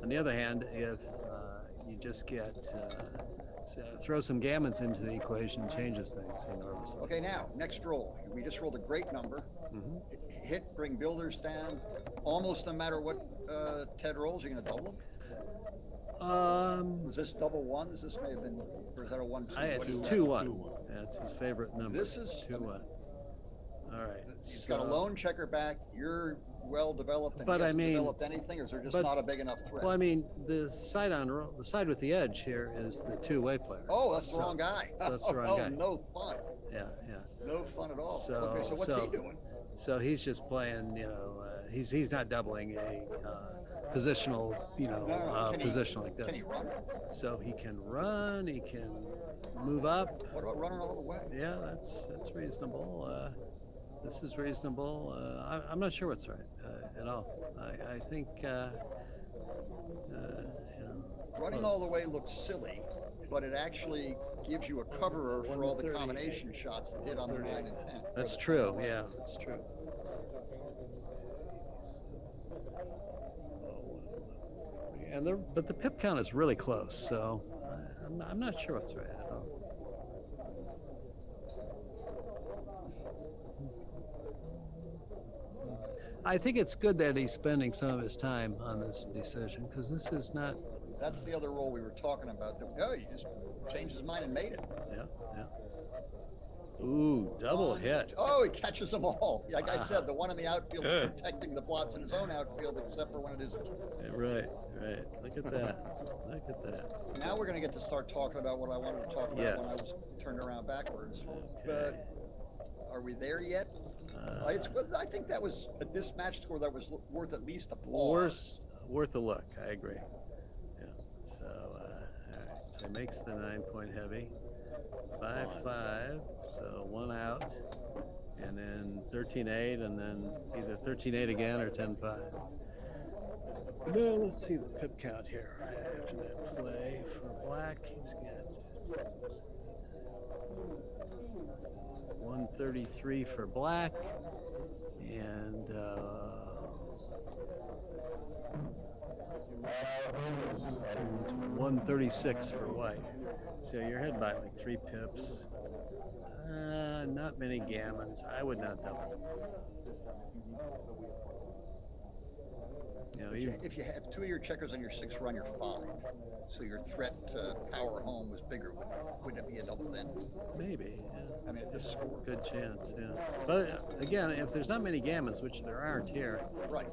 on the other hand, if you just get throw some gammons into the equation, changes things enormously. Okay, now next roll. We just rolled a great number. Mhm. Hit, bring builders down. Almost no matter what Ted rolls, you're going to double them. Was this double ones? This may have been, or is that a 1-2? It's What is that? 2-1. Yeah, it's his favorite number. This is 2-1. All right. He's got a lone checker back. You're well developed, and But he I hasn't mean- developed anything, or is there just but- not a big enough threat? Well, I mean, the side with the edge here is the 2-way player. Oh, that's the So- wrong guy. so that's the wrong Oh, guy. no fun. Yeah. No fun at all. So- Okay, so what's he doing? So he's just playing, he's not doubling a positional, Can he- position like Can this. he run? So he can run, he can move up. What about running all the way? Yeah, that's reasonable. This is reasonable. I'm not sure what's right at all. I think, Running all the way looks silly, but it actually gives you a coverer for all the combination shots that hit on the 9 and 10. that's true. Yeah, that's true. But the pip count is really close, so I'm not sure what's right at all. I think it's good that he's spending some of his time on this decision, because this is not. That's the other role we were talking about. He just changed his mind and made it. Yeah. Ooh, double hit. Oh, he catches them all. Like I said, the one in the outfield is protecting the blots in his own outfield, except for when it isn't. Right. Look at that. Now we're going to get to start talking about what I wanted to talk about when I Yes. was turned around backwards. Okay. But are we there yet? I think that was at this match score that was worth at least a pause. Worth a look. I agree. Yeah. So, all right. So he makes the 9-point heavy. 5-5. So 1 out, and then 13-8, and then either 13-8 again or 10-5. Now let's see the pip count here. After that play for black, he's got 133 for black, and 136 for white. So you're ahead by like 3 pips. Not many gammons. I would not double. If you have 2 of your checkers on your 6 run, you're 5. So your threat to power home was bigger. Wouldn't it be a double then? Maybe. Yeah. I mean, at this score. Good chance. Yeah. But again, if there's not many gammons, which there aren't here, Right.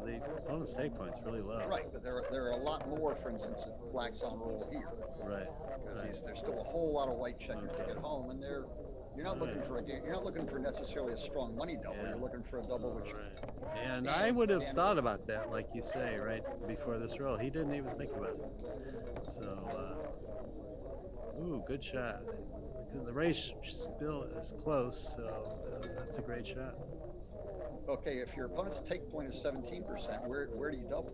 The opponent's take point's really low. Right, but there are a lot more, for instance, if black's on roll here. Right. Because there's still a whole lot of white checkers to get home, and you're not looking for you're not looking for necessarily a strong money double. Yeah. You're looking for a double which. Right. And I would have thought about that, like you say, right before this roll. He didn't even think about it. So, good shot. The race still is close, so that's a great shot. Okay, if your opponent's take point is 17%, where do you double?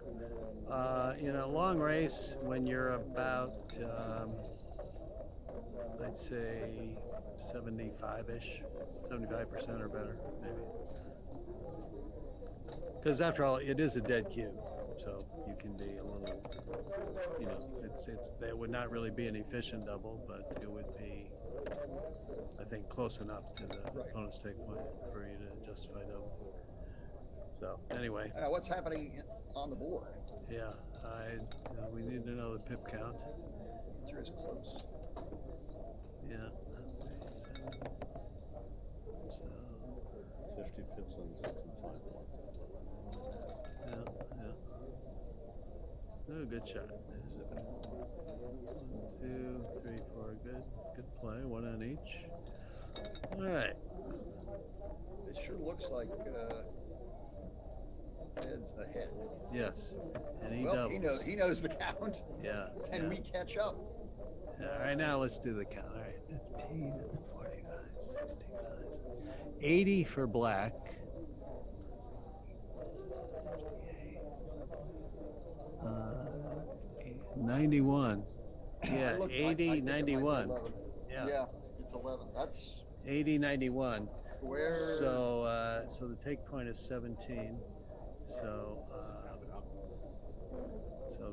In a long race, when you're about, I'd say 75-ish, 75% or better, maybe. Because after all, it is a dead cube, so you can be a little, that would not really be an efficient double, but it would be, I think, close enough to the opponent's take point for you to justify double. So anyway. What's happening on the board? Yeah, we need to know the pip count. It's is close. Yeah. So 50 pips on the 6 and 5 block. yeah. Oh, good shot. 1, 2, 3, 4. Good play. 1 on each. All right. It sure looks like Ed's ahead. Yes. And he Well, doubles. he knows the count. Yeah. Can yeah. we catch up? All right, now let's do the count. All right, 15, 45, 65, 80 for black. 91. Yeah, I 80, think it might be 91. 11. Yeah. Yeah, it's 11. That's 80, 91. where. So the take point is 17. So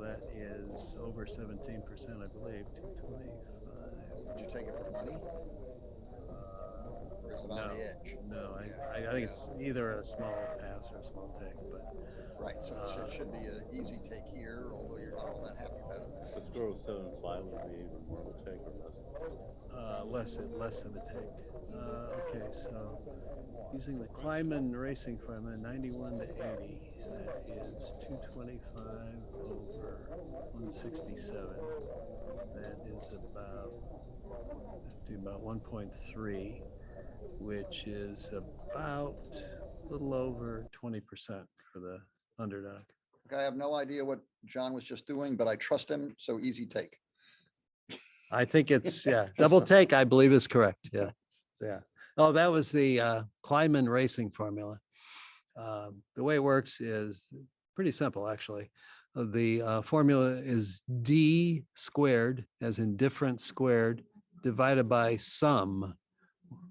that is over 17%, I believe. 225. Did you take it for money? Or is it on the edge? No, I think it's either a small pass or a small take, but Right, so it should be an easy take here, although you're not all that happy about it. If the score was 7-5, would be even more of a take or less? less of a take. Okay, so using the Kleiman racing formula, 91 to 80, that is 225 over 167. That is about 1.3, which is about a little over 20% for the underdog. Okay, I have no idea what John was just doing, but I trust him, so easy take. I think it's, yeah, double take, I believe is correct. Yeah. Yeah. Oh, that was the Kleiman racing formula. The way it works is pretty simple, actually. The formula is D squared, as in difference squared, divided by sum.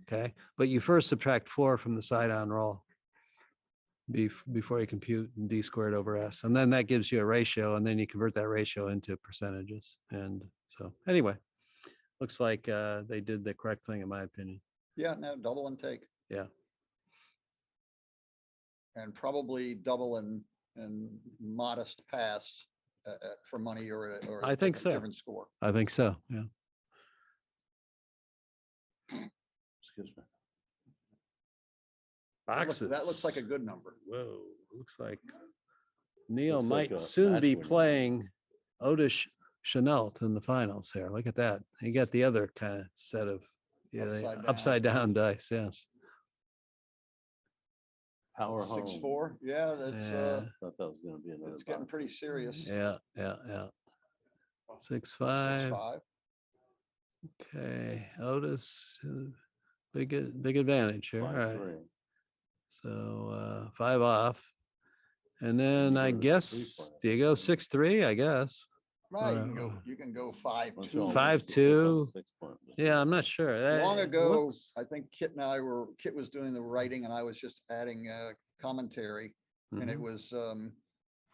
Okay. But you first subtract 4 from the side on roll before you compute D squared over S. And then that gives you a ratio, and then you convert that ratio into percentages. And so anyway, looks like they did the correct thing, in my opinion. Yeah, no, double and take. Yeah. And probably double and modest pass for money or I think so. different score. I think so. Yeah. Excuse me. Boxes. That looks like a good number. Whoa. Looks like Neil Looks like might a soon match be winner. playing Otis Chenault in the finals here. Look at that. You got the other kind of set of upside down dice. Yes. Power home. 6-4. Yeah, that's Yeah. Thought that was going to be another. it's getting box. pretty serious. Yeah. 6-5. 6-5. Okay. Otis, big advantage here. All right. 5-3. So 5 off. And then you I go to guess, 3-5. do you go 6-3? I guess. Right, you can go 5-2. Once you almost 5-2. get the 6 point. Yeah, I'm not sure. Long It ago, looks- I think Kit was doing the writing and I was just adding commentary. And it Mhm. was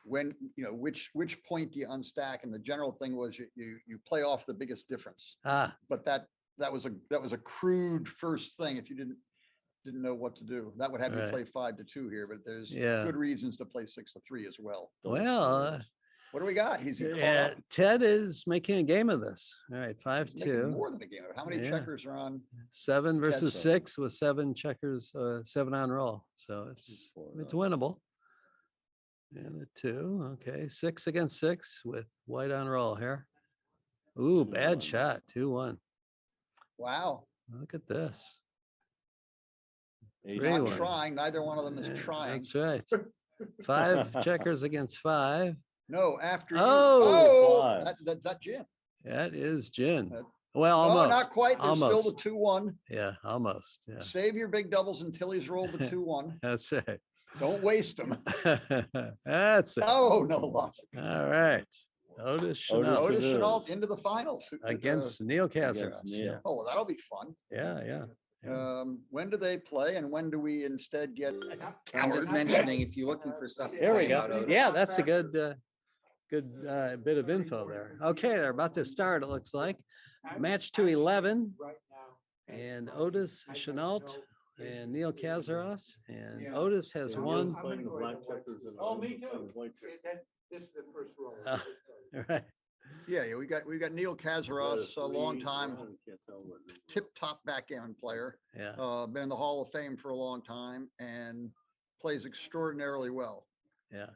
when, which point do you unstack? And the general thing was you play off the biggest difference. Ah, But that was a crude first thing if you didn't know what to do. That would have you Right. play 5-2 here, but there's Yeah. good reasons to play 6-3 as well. well, What do we got? He's caught yeah, up. Ted is making a game of this. All right, He's making 5-2. more than a game. How many Yeah. checkers are on? 7 versus Ted's 6 with 7 checkers, 7 on roll. So it's winnable. And a 2. Okay, 6 against 6 with white on roll here. Ooh, bad 2-1. shot. 2-1. Wow. Look at this. 8 Three Not one. trying. Neither one of them is Yeah, trying. That's right. 5 checkers against 5. No, after you. Oh. Five. That's that Jim. That is gin. That- Well, No, almost. not quite. There's still the Almost. 2-1. Yeah, almost. Yeah, Save your big doubles until he's rolled the 2-1. that's right. Don't waste them. That's it. Oh, no luck. All right. Otis Chenault Otis it is. Chenault into the finals. against Neil Against Cazares. Neil. Oh, well, that'll be fun. Yeah. When do they play and when do we instead get? I'm just Howard? mentioning, if you're looking for stuff. to There we say about go. Otis, Yeah, that's a good bit of info there. Okay, they're about to start, it looks like. Match to 11. And Otis Chenault and Neil Cazares. And Otis has won. Playing the black checkers and Oh, me and too. white checkers. This is the first roll. All right. Yeah, we got Neil Cazares, a long time Can't tell what number. tip-top backgammon player. Yeah. Been in the Hall of Fame for a long time and plays extraordinarily well. Yeah.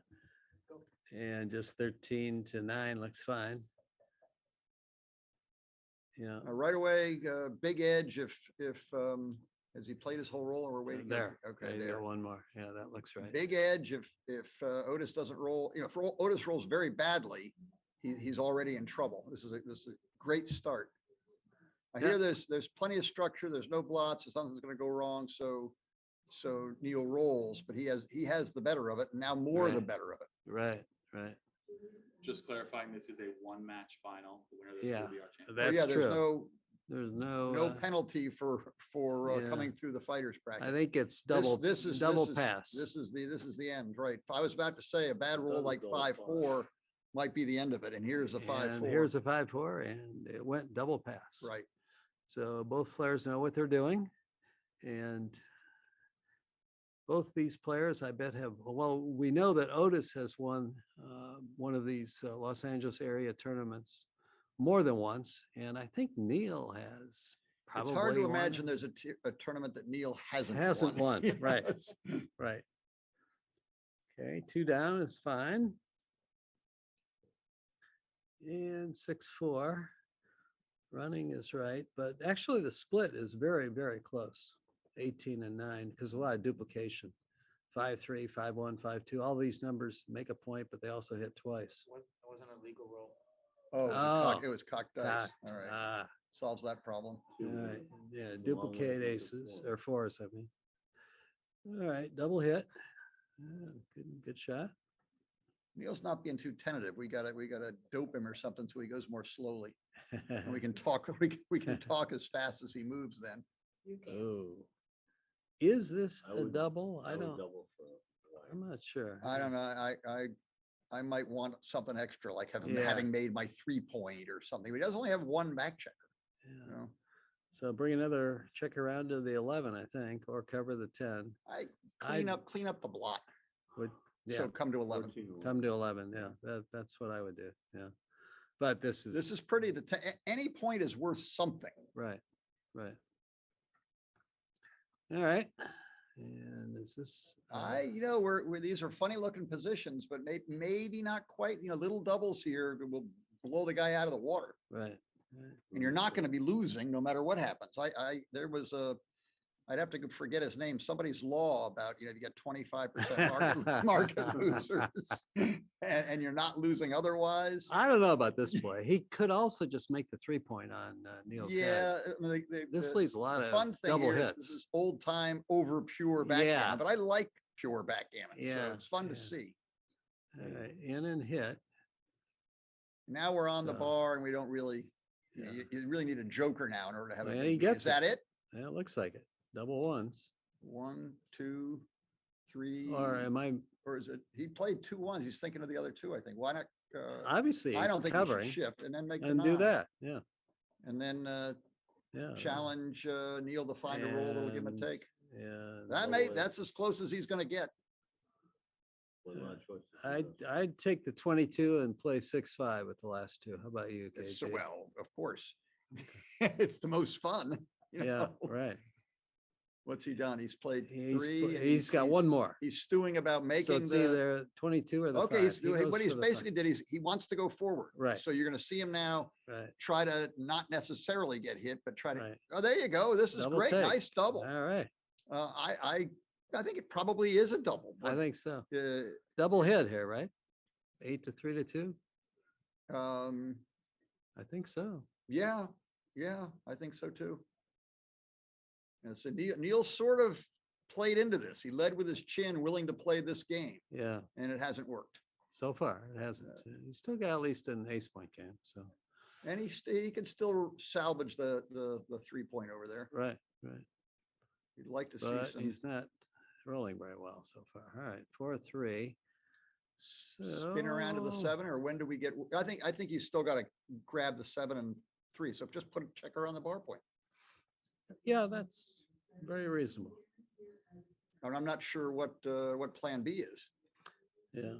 And just 13 to 9 looks fine. Yeah. Right away, big edge if, has he played his whole roll or we're waiting? There. Okay, You there. got one more. Yeah, that looks right. Big edge if Otis doesn't roll, if Otis rolls very badly, he's already in trouble. This is a great start. I hear there's plenty of structure. There's no blots. There's nothing's going to go wrong. So Neil rolls, but he has the better of it. And now more the Right. better of it. Right. Right. Just clarifying, this is a one-match final. The winner of this Yeah. will be our champion. That's There's true. There's no no penalty for yeah. coming through the fighters bracket. I think it's This is double pass. This is the end, right? I was about to say a bad roll like Double 5-4 might be the end of it, and here's a 5-4. And here's a 5-4, and it went double pass. Right. So both players know what they're doing, and both these players, I bet, have. Well, we know that Otis has won one of these Los Angeles area tournaments more than once, and I think Neil has. Probably It's hard to won imagine it. there's a tournament that Neil hasn't won. You know, Right. it's- Right. Okay, 2 down is fine. And 6-4. Running is right, but actually the split is very, very close. 18 and 9, because a lot of duplication. 5-3, 5-1, 5-2. All these numbers make a point, but they also hit twice. That wasn't a legal roll. Oh, it was cocked dice. Cocked. All right, Ah, solves that problem. all right. Yeah, Along duplicate with the aces four. or fours, I mean. All right, double hit. Good shot. Neil's not being too tentative. We gotta dope him or something so he goes more slowly. And we can talk. We can talk as fast as he moves. Then You can. Oh, is this I a would- double? I I would don't. double for I'm not sure. I don't know. I might want something extra, like Yeah. having made my 3-point or something. He does only have one back checker. You Yeah. know, So bring another check around to the 11, I think, or cover the 10. I I'd- clean up the blot. Would So yeah, come to 11. 14. come to 11. Yeah, that's what I would do. Yeah, but this is pretty. Any point is worth something. right, right. All right, and is this? We're these are funny looking positions, but maybe not quite. Little doubles here will blow the guy out of the water, right. and you're not going to be losing no matter what happens. There was I'd have to forget his name. Somebody's law about, you get 25% market losers and you're not losing otherwise. I don't know about this boy. He could also just make the 3-point on Neil's head. Yeah. I mean, This leaves a lot the of fun thing double here is hits. This is old time over pure backgammon, Yeah. but I like pure backgammon. Yeah, So it's fun to yeah. see. All right, in and hit. Now we're on the So, bar and we don't really, yeah. you really need a joker now in order to have Well, a he good lead. gets Is that it? Yeah, it looks like it. Double ones. 1, 2, 3. Or am I? Or is it, he played 2 1s. He's thinking of the other 2, I think. Why not? Obviously, I don't think covering he should shift and then make the and do 9. that. Yeah, And then yeah. challenge Neil to find a roll that'll give him a And- take. Yeah. That's as close as he's gonna get. What are my choices? I'd take the 22 and play 6-5 with the last 2. How about you, It's KJ? well, of course. It's the most fun. you Yeah, know? right. What's he done? He's played He's 3. pl- and he's got one more. He's stewing about So making it's the. either 22 or the Okay, 5. he's He doing, goes what he's for the 5. basically did, he wants to go forward. Right. So you're gonna see him now Right. try to not necessarily get hit, but try to, Right. oh, there you go. This is Double great. take. Nice double. All right. I think it probably is a double. I but, think so. uh, Double hit here, right? 8 to 3 to 2. I think so. Yeah, I think so too. And so Neil sort of played into this. He led with his chin, willing to play this game, Yeah. and it hasn't worked. So far, it hasn't. He's still got at least an ace point game. So And he can still salvage the 3-point over there. right, right. You'd like to see But some he's not rolling very well so far. All right, 4-3. spin around to the So- 7, or when do we get? I think he's still got to grab the 7 and 3. So just put a checker on the bar point. Yeah, that's very reasonable. And I'm not sure what plan B is. Yeah,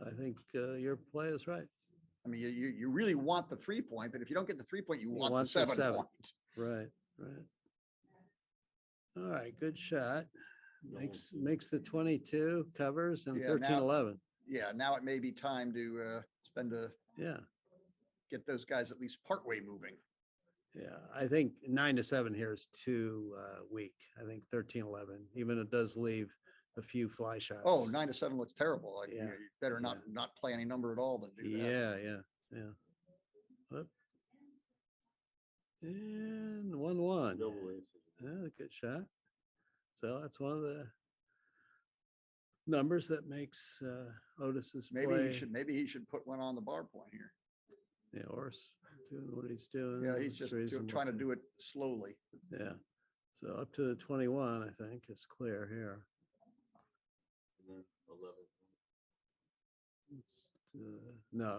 I think your play is right. I mean, you really want the 3-point, but if you don't get the 3-point, you want the want the 7 7. point. Right, right. All right, good shot. Makes the 22, covers, and Yeah, 13-11. Yeah, now it may be time to Yeah, get those guys at least partway moving. Yeah, I think 9 to 7 here is too weak. I think 13-11, even it does leave a few fly shots. Oh, 9 to 7 looks terrible. Like, Yeah, you better not play any number at all than do that. yeah. Whoop. And 1-1. Double aces. Yeah, good shot. So that's one of the numbers that makes Otis's play. Maybe he should put one on the bar point here. Yeah, or doing what he's doing. Yeah, he's it's just reasonable trying to do it slowly. Yeah. So up to the 21, I think is clear here. And then 11.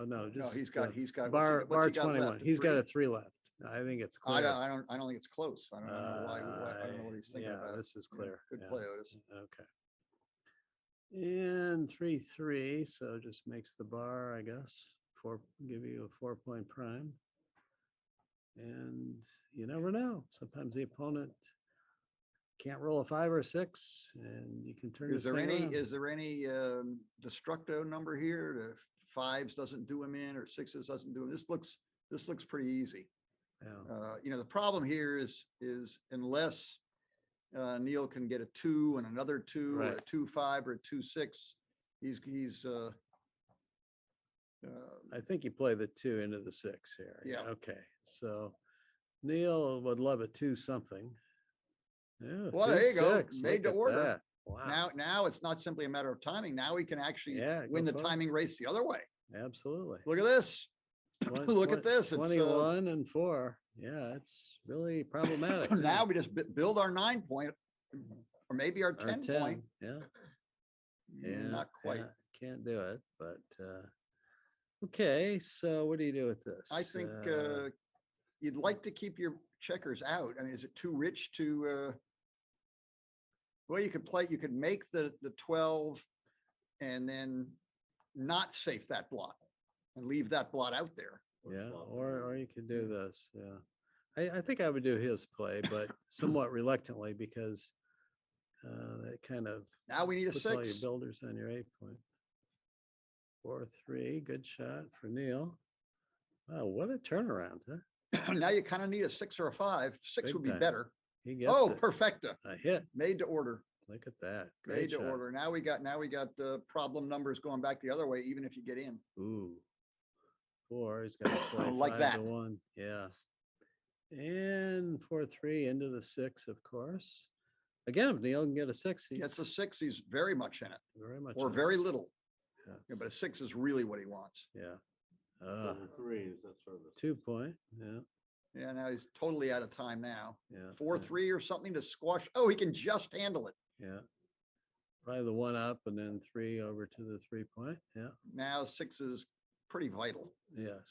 No, just He's got bar what's he got 21. left? He's got Three? a 3 left. I think it's I clear. don't think it's close. I don't know why. I don't know what he's thinking Yeah, about. this is Yeah, clear. good Yeah. play, Otis. Okay. And 3-3, so just makes the bar, I guess. Give you a 4-point prime. And you never know. Sometimes the opponent can't roll a 5 or 6, and you can turn. Is there this thing any? around. Is there any destructo number here? The 5s doesn't do him in, or 6s doesn't do him. This looks pretty easy. Yeah. The problem here is unless Neil can get a 2 and another 2, Right. a 2-5 or a 2-6, he's I think you play the 2 into the 6 here. Yeah. Okay. So Neil would love a 2 something. Yeah. Well, there you go. 2-6. Made Look to at order. that. Wow. now it's not simply a matter of timing. Now we can actually Yeah, win go the for it. timing race the other way. Absolutely. Look at this. Look at this. It's 21 and 4. Yeah, it's really problematic. now we just build our 9 point, or maybe our Or 10 point. Yeah. Yeah. Not quite. Yeah, can't do it, but okay. So what do you do with this? I think you'd like to keep your checkers out. I mean, is it too rich to? Well, you could make the 12 and then not safe that blot and leave that blot out there. Yeah, or you could do this. Yeah, I think I would do his play, but somewhat reluctantly because that kind of Now we need a puts all your 6. builders on your 8 point. 4-3, good shot for Neil. Wow, what a turnaround, huh? Now you kind of need a 6 or a 5. 6 Big would be time. better. He gets Oh, it. perfecta. A hit. Made to order. Look at that. Made Great to shot. order. Now we got the problem numbers going back the other way, even if you get in. Ooh. 4. He's got to play Like 5 that. to 1. Yeah. And 4-3 into the 6, of course. Again, if Neil can get a 6, he's Gets a 6, he's very much in it, very much or in it. very little. Yeah. Yeah, but a 6 is really what he wants. Yeah. Double 3s, that's sort of a 2 point. Yeah. Yeah, now he's totally out of time now. Yeah. 4-3 or something to squash. Oh, he can just handle it. Yeah. Probably the 1 up and then 3 over to the 3 point. Yeah. Now 6 is pretty vital. Yes.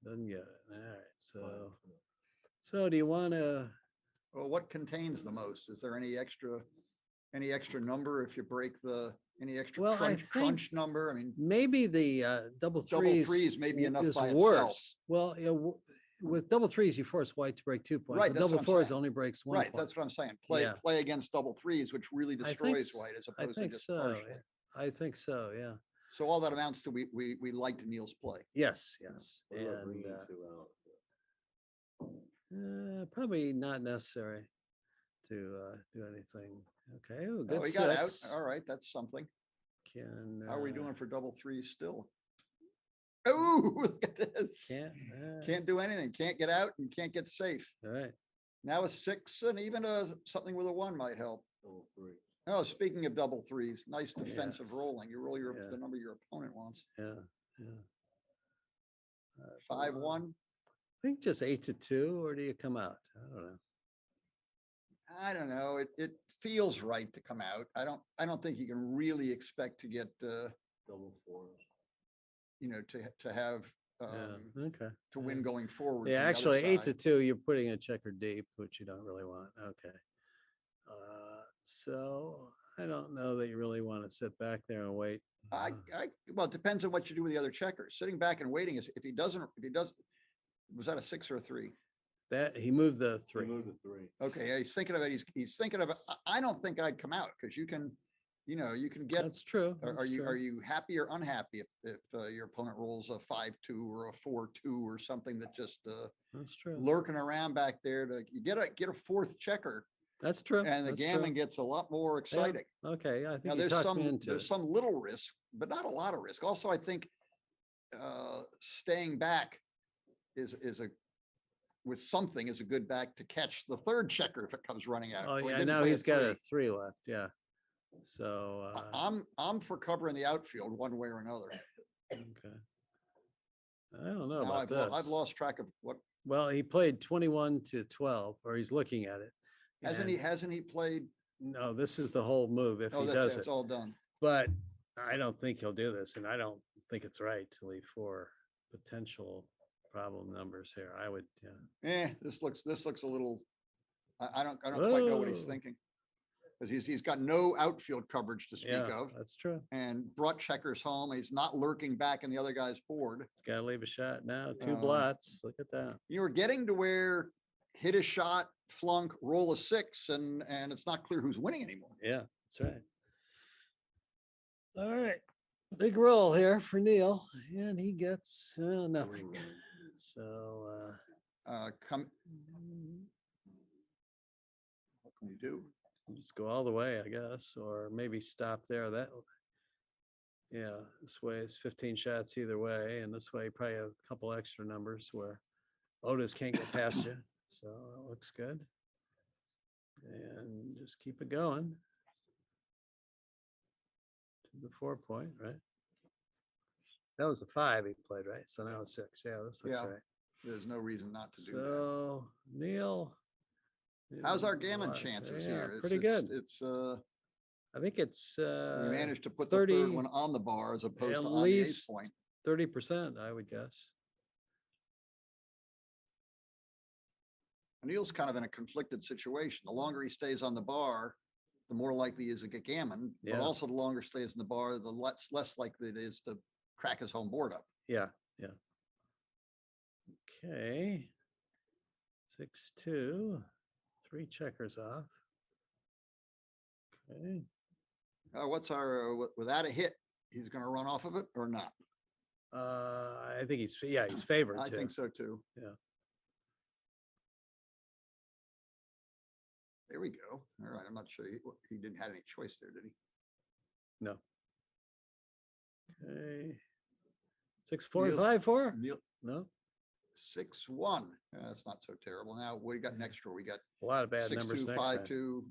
Doesn't get it. All right. So do you want to? Well, what contains the most? Is there any extra number if you break any extra Well, I crunch number? I mean, Maybe the double double 3s may be enough is by worse. itself. Well, with double 3s, you force white to break 2 points. Right, With that's double what I'm 4s saying. only breaks 1 Right, point. that's what I'm saying. Yeah. Play against double 3s, which really I think destroys s- white as I opposed to think just so. partially. I think so. Yeah. So all that amounts to we liked Neil's play. Yes. Yes. What about And bringing 2 out? probably not necessary to do anything. Okay. Oh, Oh, good he got out. 6. All right, that's something. Can How are we doing for double 3s still? Oh, look at this. Can't do anything. Can't get out and can't get safe. All right. Now a 6 and even something with a 1 might help. Double 3. Oh, speaking of double 3s, nice defensive Yes. rolling. You roll Yeah. the number your opponent wants. Yeah. Yeah. 5-1. I think just 8 to 2, or do you come out? I don't know. I don't know. It feels right to come out. I don't think you can really expect to get Double 4s. to have Yeah. Okay. to win going forward. Yeah, from the other actually, 8 to side. 2, you're putting a checker deep, which you don't really want. Okay. So I don't know that you really want to sit back there and wait. Well, it depends on what you do with the other checkers. Sitting back and waiting is if he does, was that a 6 or a 3? That he moved the 3. Move to 3. Okay, yeah, he's thinking of it. He's thinking of it. I don't think I'd come out because you can you know, you can get. That's true. Are that's you true. happy or unhappy if your opponent rolls a 5-2 or a 4-2 or something that just That's true. lurking around back there to you get a fourth checker That's true. and the that's gammon true. gets a lot more Yeah, exciting. okay, I Now think you talked me into there's it. some little risk, but not a lot of risk. Also, I think staying back is a with something is a good back to catch the third checker if it comes running out. Oh, Well, he yeah, didn't now play he's got three. a 3 left, yeah. So, I'm for covering the outfield one way or another. okay. I don't know Now about I've this. lost track of what Well, he played 21 to 12, or he's looking at it. and- hasn't he played? No, this is the whole move if Oh, he that's does it. it. It's all done. But I don't think he'll do this, and I don't think it's right to leave 4 potential problem numbers here. I would, yeah. This looks a little. I don't quite know what he's Whoa. thinking because he's got no outfield coverage to speak Yeah, of that's true. and brought checkers home. He's not lurking back in the other guy's board. He's got to leave a shot now. 2 Uh, blots. Look at that. You were getting to where hit a shot, flunk, roll a 6, and it's not clear who's winning anymore. Yeah, that's right. All right. Big roll here for Neil, and he gets nothing. So, Come. What can you do? just go all the way, I guess, or maybe stop there. Yeah, this way is 15 shots either way, and this way you probably have a couple extra numbers where Otis can't get past you. So it looks good. And just keep it going to the 4 point, right? That was a 5 he played, right? So now it's 6. Yeah, this looks Yeah, right. There's no reason not to do that. So Neil. How's our a gammon lot- chances yeah, here? Pretty good. It's I think it's we managed to put 30 the third one on the bar as opposed at to on the ace least point. 30%, I would guess. Neil's kind of in a conflicted situation. The longer he stays on the bar, the more likely he is to get gammon. But Yeah. also the longer he stays in the bar, the less likely it is to crack his home board up. Yeah, yeah. Okay. 6-2, 3 checkers off. Okay. What's our without a hit? He's going to run off of it or not? I think he's favored I too. think so too. Yeah. There we go. All right. I'm not sure he didn't have any choice there, did he? No. Okay. 6-4, Neil's- 5-4. Neil, No, 6-1. That's not so terrible. Now what do you got next row? We got a lot of bad numbers 6-2, next time. 5-2.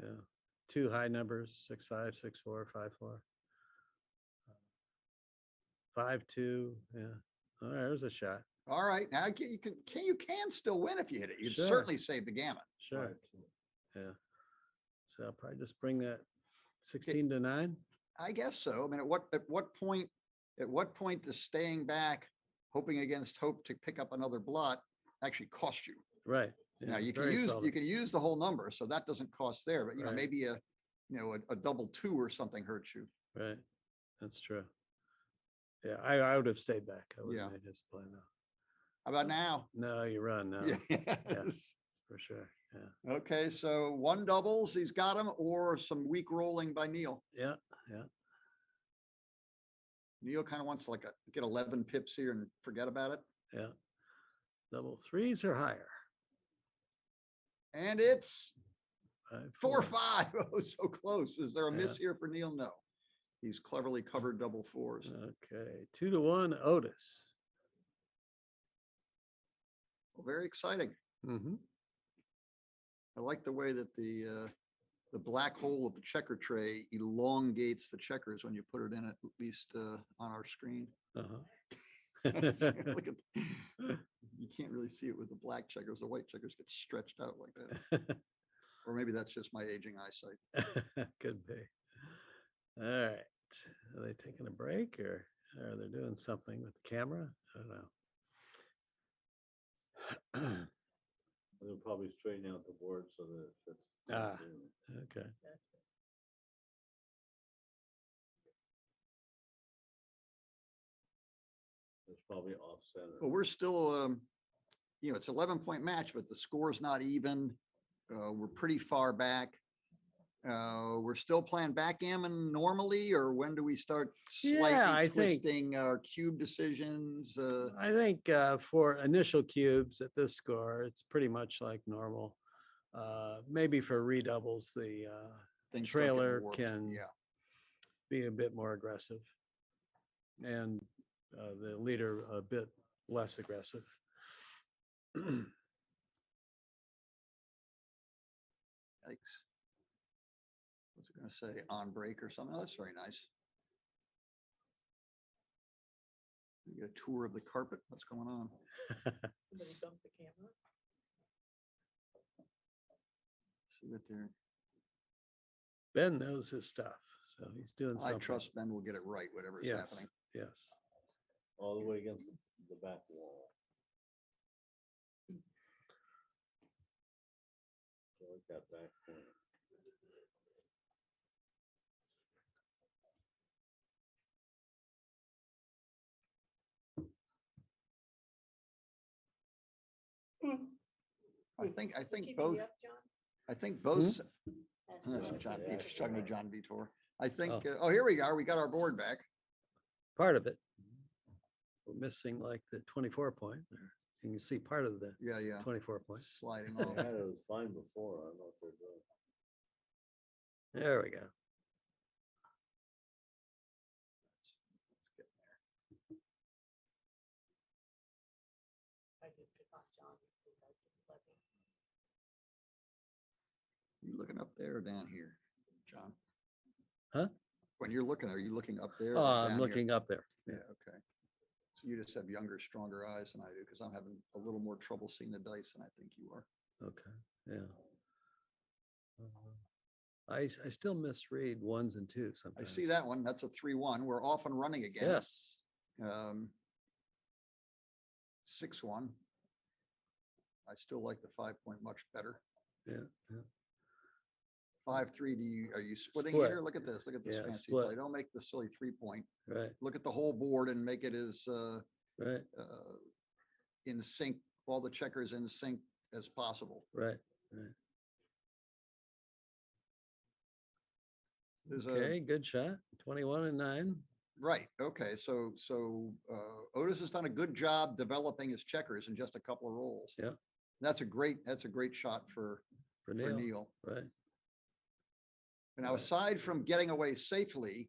Yeah. 2 high numbers, 6-5, 6-4, 5-4. 5-2. Yeah. Oh, there's a shot. All right. Now you can still win if you hit it. You can Sure. certainly save the gammon. Sure. Yeah. So I'll probably just bring that 16 to 9. I guess so. I mean, at what point does staying back, hoping against hope to pick up another blot actually cost you? Right. Now Yeah, you can very use seldom. the whole number, so that doesn't cost there. But Right. maybe a double 2 or something hurts you. Right. That's true. Yeah, I would have stayed back. I would Yeah. have made his play though. How about now? No, you run now. Yes. For sure. Yeah. Okay, so 1 doubles, he's got him, or some weak rolling by Neil. Yeah. Yeah. Neil kind of wants to get 11 pips here and forget about it. Yeah. Double 3s or higher. And it's 5-4. 4-5. Oh, so close. Is there a miss Yeah. here for Neil? No. He's cleverly covered double 4s. Okay. 2-1 Otis. Well, very exciting. Mm-hmm. I like the way that the black hole of the checker tray elongates the checkers when you put it in, at least on our screen. Uh-huh. Look at, you can't really see it with the black checkers. The white checkers get stretched out like that. Or maybe that's just my aging eyesight. Could be. All right. Are they taking a break or are they doing something with the camera? I don't know. They'll probably straighten out the board so that it fits. Ah. Okay. It's probably off center. But we're still, it's 11-point match, but the score's not even. We're pretty far back. We're still playing backgammon normally, or when do we start Yeah, slightly I think- twisting our cube decisions? I think for initial cubes at this score, it's pretty much like normal. Maybe for redoubles, the Things start getting trailer warped. can Yeah. be a bit more aggressive, and the leader a bit less aggressive. Yikes. What's it gonna say? On break or something? Oh, that's very nice. You get a tour of the carpet. What's going on? Somebody dumped the camera. See what they're, Ben knows his stuff, so he's doing I something. trust Ben will get it right, whatever is Yes, happening. yes. All the way against the back wall. I like that back corner. I think Keeping both, you up, John? I think both, That's John, Yeah. Beach, talking to John Vitor. I think, Oh. oh, here we are. We got our board back. Part of it. We're missing like the 24 point there. You can see part of the Yeah, yeah. 24 point. Sliding They off. had it was fine before. I don't know if they're doing. There we go. I did pick on John. because I didn't let him. You looking up there or down here, John? Huh? When you're looking, are you looking up there? Oh, or I'm down here? looking up there. Yeah, okay. So you just have younger, stronger eyes than I do, because I'm having a little more trouble seeing the dice than I think you are. Okay, yeah. I still misread ones and twos I sometimes. see that one. That's a 3-1. We're off and running again. Yes. 6-1. I still like the 5-point much better. Yeah, yeah. 5-3, are you splitting Split. here? Look at this Yeah, fancy split. play. Don't make the silly 3-point. Right, Look at the whole board and make it as right, in sync, all the checkers in sync as possible. right, right. There's Okay, good shot. 21 and 9. Right, okay, so Otis has done a good job developing his checkers in just a couple of rolls. Yeah. That's a great shot for For Neil. Neil. Right. Now, aside from getting away safely,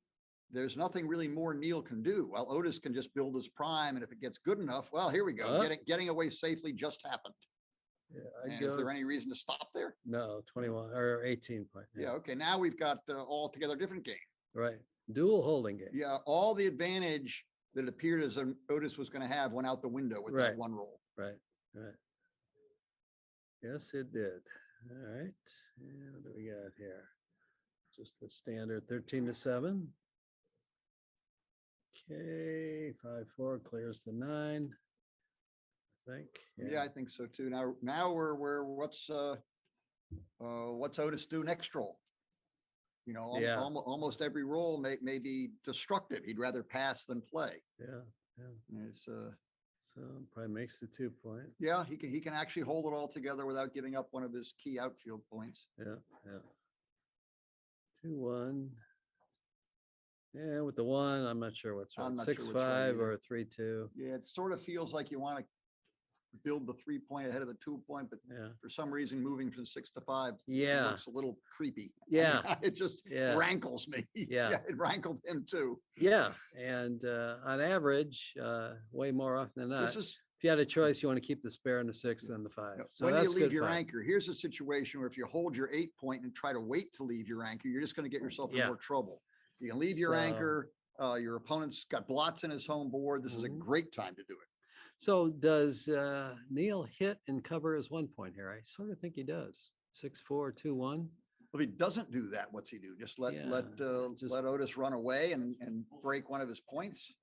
there's nothing really more Neil can do. Well, Otis can just build his prime, and if it gets good enough, well, here we go. Huh? Getting away safely just happened. Yeah, And I'd is there go, any reason to stop there? no, 21 or 18 point. Yeah, okay, now we've got altogether different game. Right. Dual holding game. Yeah, all the advantage that it appeared as Otis was going to have went out the window with that Right. one roll. Right, right. Yes, it did. All right. And what do we got here? Just the standard 13-7. Okay, 5-4 clears the 9. I think. Yeah, I think so too. Now we're what's Otis do next roll? You know, Yeah. almost every roll may be destructive. He'd rather pass than play. Yeah, yeah. And it's So probably makes the 2 point. yeah, he can actually hold it all together without giving up one of his key outfield points. Yeah, yeah. 2-1. Yeah, with the 1, I'm not sure what's right. I'm not sure 6-5 what's right either. or 3-2. Yeah, it sort of feels like you want to build the 3-point ahead of the 2-point, but Yeah, for some reason, moving from 6 to 5 yeah, looks a little creepy. I mean, Yeah. it just yeah, rankles me. Yeah. It rankled him too. yeah. And on average, way more often than not, This is, if you had a choice, you want to keep the spare in the 6 than the 5. So when you that's leave good your fun. anchor, here's a situation where if you hold your 8-point and try to wait to leave your anchor, you're just going to get yourself in Yeah. more trouble. You can leave your So- anchor, your opponent's got blots in his home board. This is a Mhm. great time to do it. So does Neil hit and cover his 1 point here? I sort of think he does. 6-4, 2-1. If he doesn't do that, what's he do? Just let just- Otis run away and break one of his points?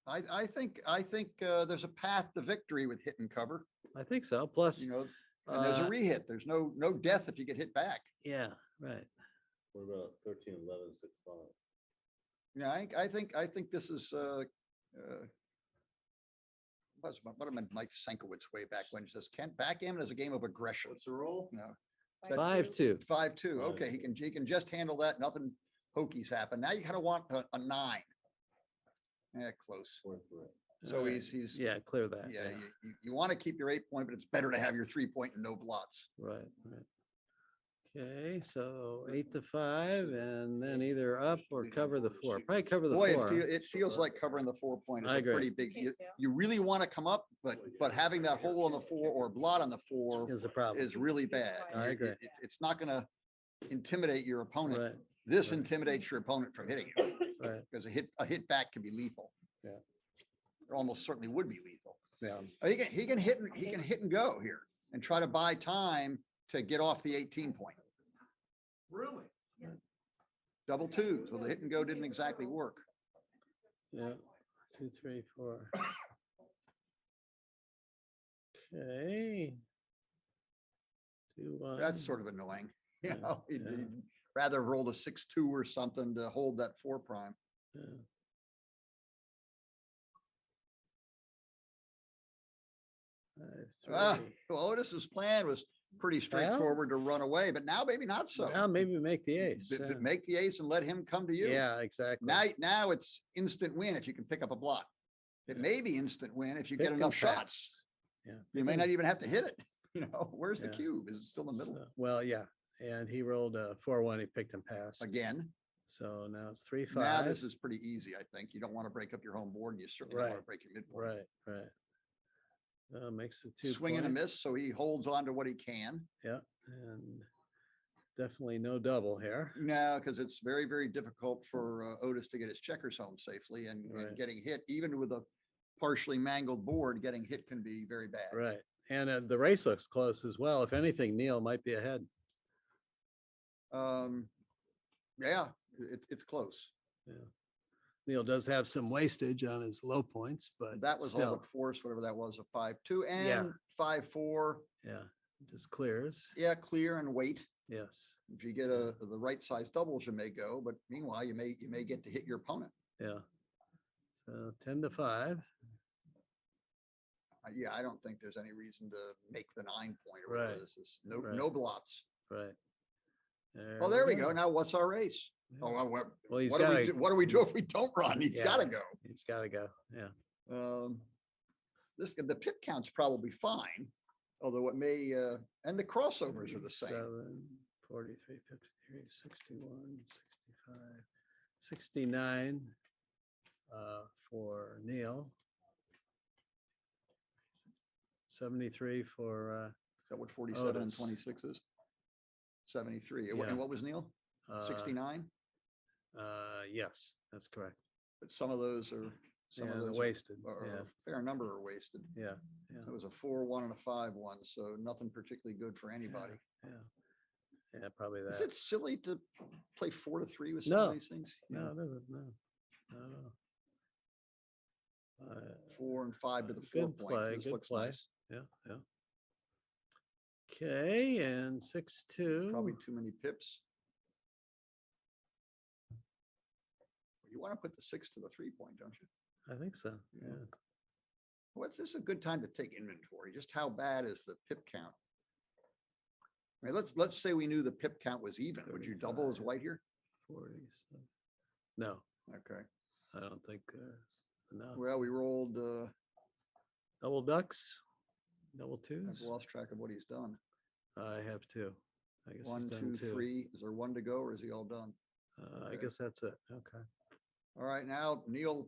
I think there's a path to victory with hit and cover, I think so. Plus, you know, and there's a rehit. There's no death if you get hit back. yeah, right. What about 13-11, 6-5? Yeah, I think this is what am I, Mike Senkowitz way back when he says, Kent, backgammon is a game of aggression. What's the roll? No, 5-2. 5-2. Okay, he can just handle that. Nothing hokies happen. Now you kind of want a 9. Yeah, close. 4-3. So he's Yeah, clear that. yeah. You want to keep your 8 point, but it's better to have your 3 point and no blots. Right, right. Okay, so 8-5, and then either up or cover the 4. Probably cover the Boy, 4. it feels like covering the 4 point is I a agree. pretty big. You really want to come up, but having that hole on the 4 or blot on the 4 Is a problem. is really bad. I agree. It's not going to intimidate your opponent. Right, This intimidates your opponent from hitting you right. because a hit back can be lethal. Yeah. It almost certainly would be lethal. Yeah. He can hit and go here and try to buy time to get off the 18 point. Really? Double 2s. Well, the hit and go didn't exactly work. Yeah. 2, 3, 4. Okay. 2, 1. That's sort of annoying. You Yeah, know, he'd yeah. rather roll a 6-2 or something to hold that 4 prime. Yeah. Ah, 5, 3. well, Otis's plan was pretty straightforward to run away, but now maybe not so. Now maybe make the ace. B- b- Make the ace and let him come to you. Yeah, exactly. Now it's instant win if you can pick up a block. It may be instant win if you Pick get and enough pass. shots. Yeah. You may not even have to hit it. You know, where's the Yeah. cube? Is it still in the middle? So, well, yeah, and he rolled a 4-1. He picked and passed. Again, So now it's 3-5. now this is pretty easy, I think. You don't want to break up your home board and you certainly don't want Right. to break your midboard. Right, right. Makes the 2 Swing and a point. miss, so he holds on to what he can. Yeah, and definitely no double here. No, because it's very, very difficult for Otis to get his checkers home safely and Right. getting hit, even with a partially mangled board, getting hit can be very bad. Right, and the race looks close as well. If anything, Neil might be ahead. Yeah, it's close. Yeah. Neil does have some wastage on his low points, but That was all still, the force, whatever that was, a 5-2 Yeah. and 5-4. yeah, just clears. Yeah, clear and wait. Yes, If you get the right size doubles, you may go, but meanwhile, you may get to hit your opponent. yeah. So 10-5. Yeah, I don't think there's any reason to make the 9 point or whatever Right. this is. No, Right. no blots. Right. Oh, there we go. Now what's our race? Yeah. Oh, Well, he's what do got we do? What do we do if we don't run? He's Yeah. got to go. He's got to go. Yeah. The pip count's probably fine, although it may, and the crossovers are the same. 7, 43, 53, 61, 65, 69 for Neil. 73 for Is that what 47 and Otis. 26 is? 73. And Yeah. what was Neil? 69? Yes, that's correct. But some of those are, some Yeah, of they're those wasted. are Yeah, a fair number are wasted. yeah, yeah, It was a 4-1 and a 5-1, so nothing particularly good for anybody. yeah. Yeah, probably Is that. it silly to play 4-3 with some No. of these things? No, it isn't. No, no. 4 and 5 to the 4 Good point. play, This good looks play. nice. Yeah, yeah. Okay, and 6-2. Probably too many pips. You want to put the 6 to the 3 point, don't you? I think so. Yeah. Yeah. Well, this is a good time to take inventory. Just how bad is the pip count? I mean, let's say we knew the pip count was even. Would you double as 35. white here? 47. No, Okay. I don't think no. Well, we rolled, Double ducks, double I've twos. lost track of what he's done. I have two. I guess he's 1, done 2, 3. Is there one to go or is he all done? I Okay. guess that's it. Okay. All right, now Neil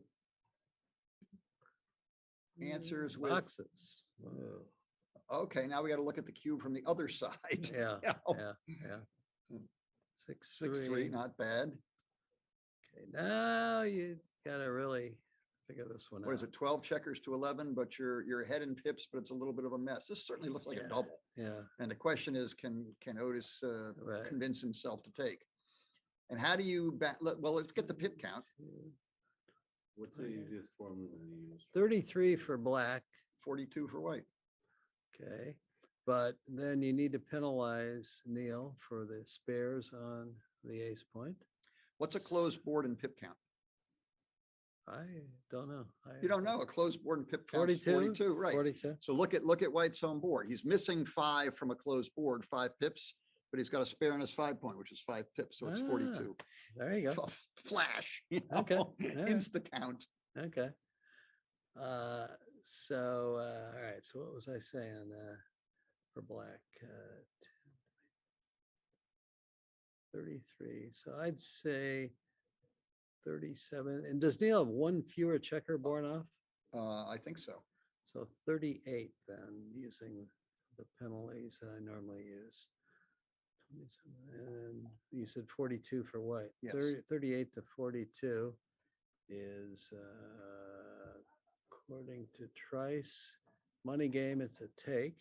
answers with, Boxes. Whoa. okay, now we got to look at the cube from the other side. Yeah, Yeah. yeah. 6, 6-3, 3. not bad. Okay, now you gotta really figure this one out. What is it, 12 checkers to 11, but you're ahead in pips, but it's a little bit of a mess. This certainly looks like a Yeah. double. Yeah, And the question is, can Otis right. convince himself to take? And how do you, well, let's get the pip count. What's the easiest formula to use? 33 for black, 42 for white. okay. But then you need to penalize Neil for the spares on the ace point. What's a closed board and pip count? I don't know. You don't know. A closed board and pip count is 42? 42, right? 42. So look at White's home board. He's missing 5 from a closed board, 5 pips. but he's got a spare in his 5-point, which is 5 pips, so it's 42. There you go. Flash, you know, Okay, all right. insta count. Okay. All right. So what was I saying for black? 33. So I'd say 37. And does Neil have one fewer checker born off? I think so. So 38 then, using the penalties that I normally use. 27, and you said 42 for white. Yes. 38 to 42 is, according to Trice, money game, it's a take.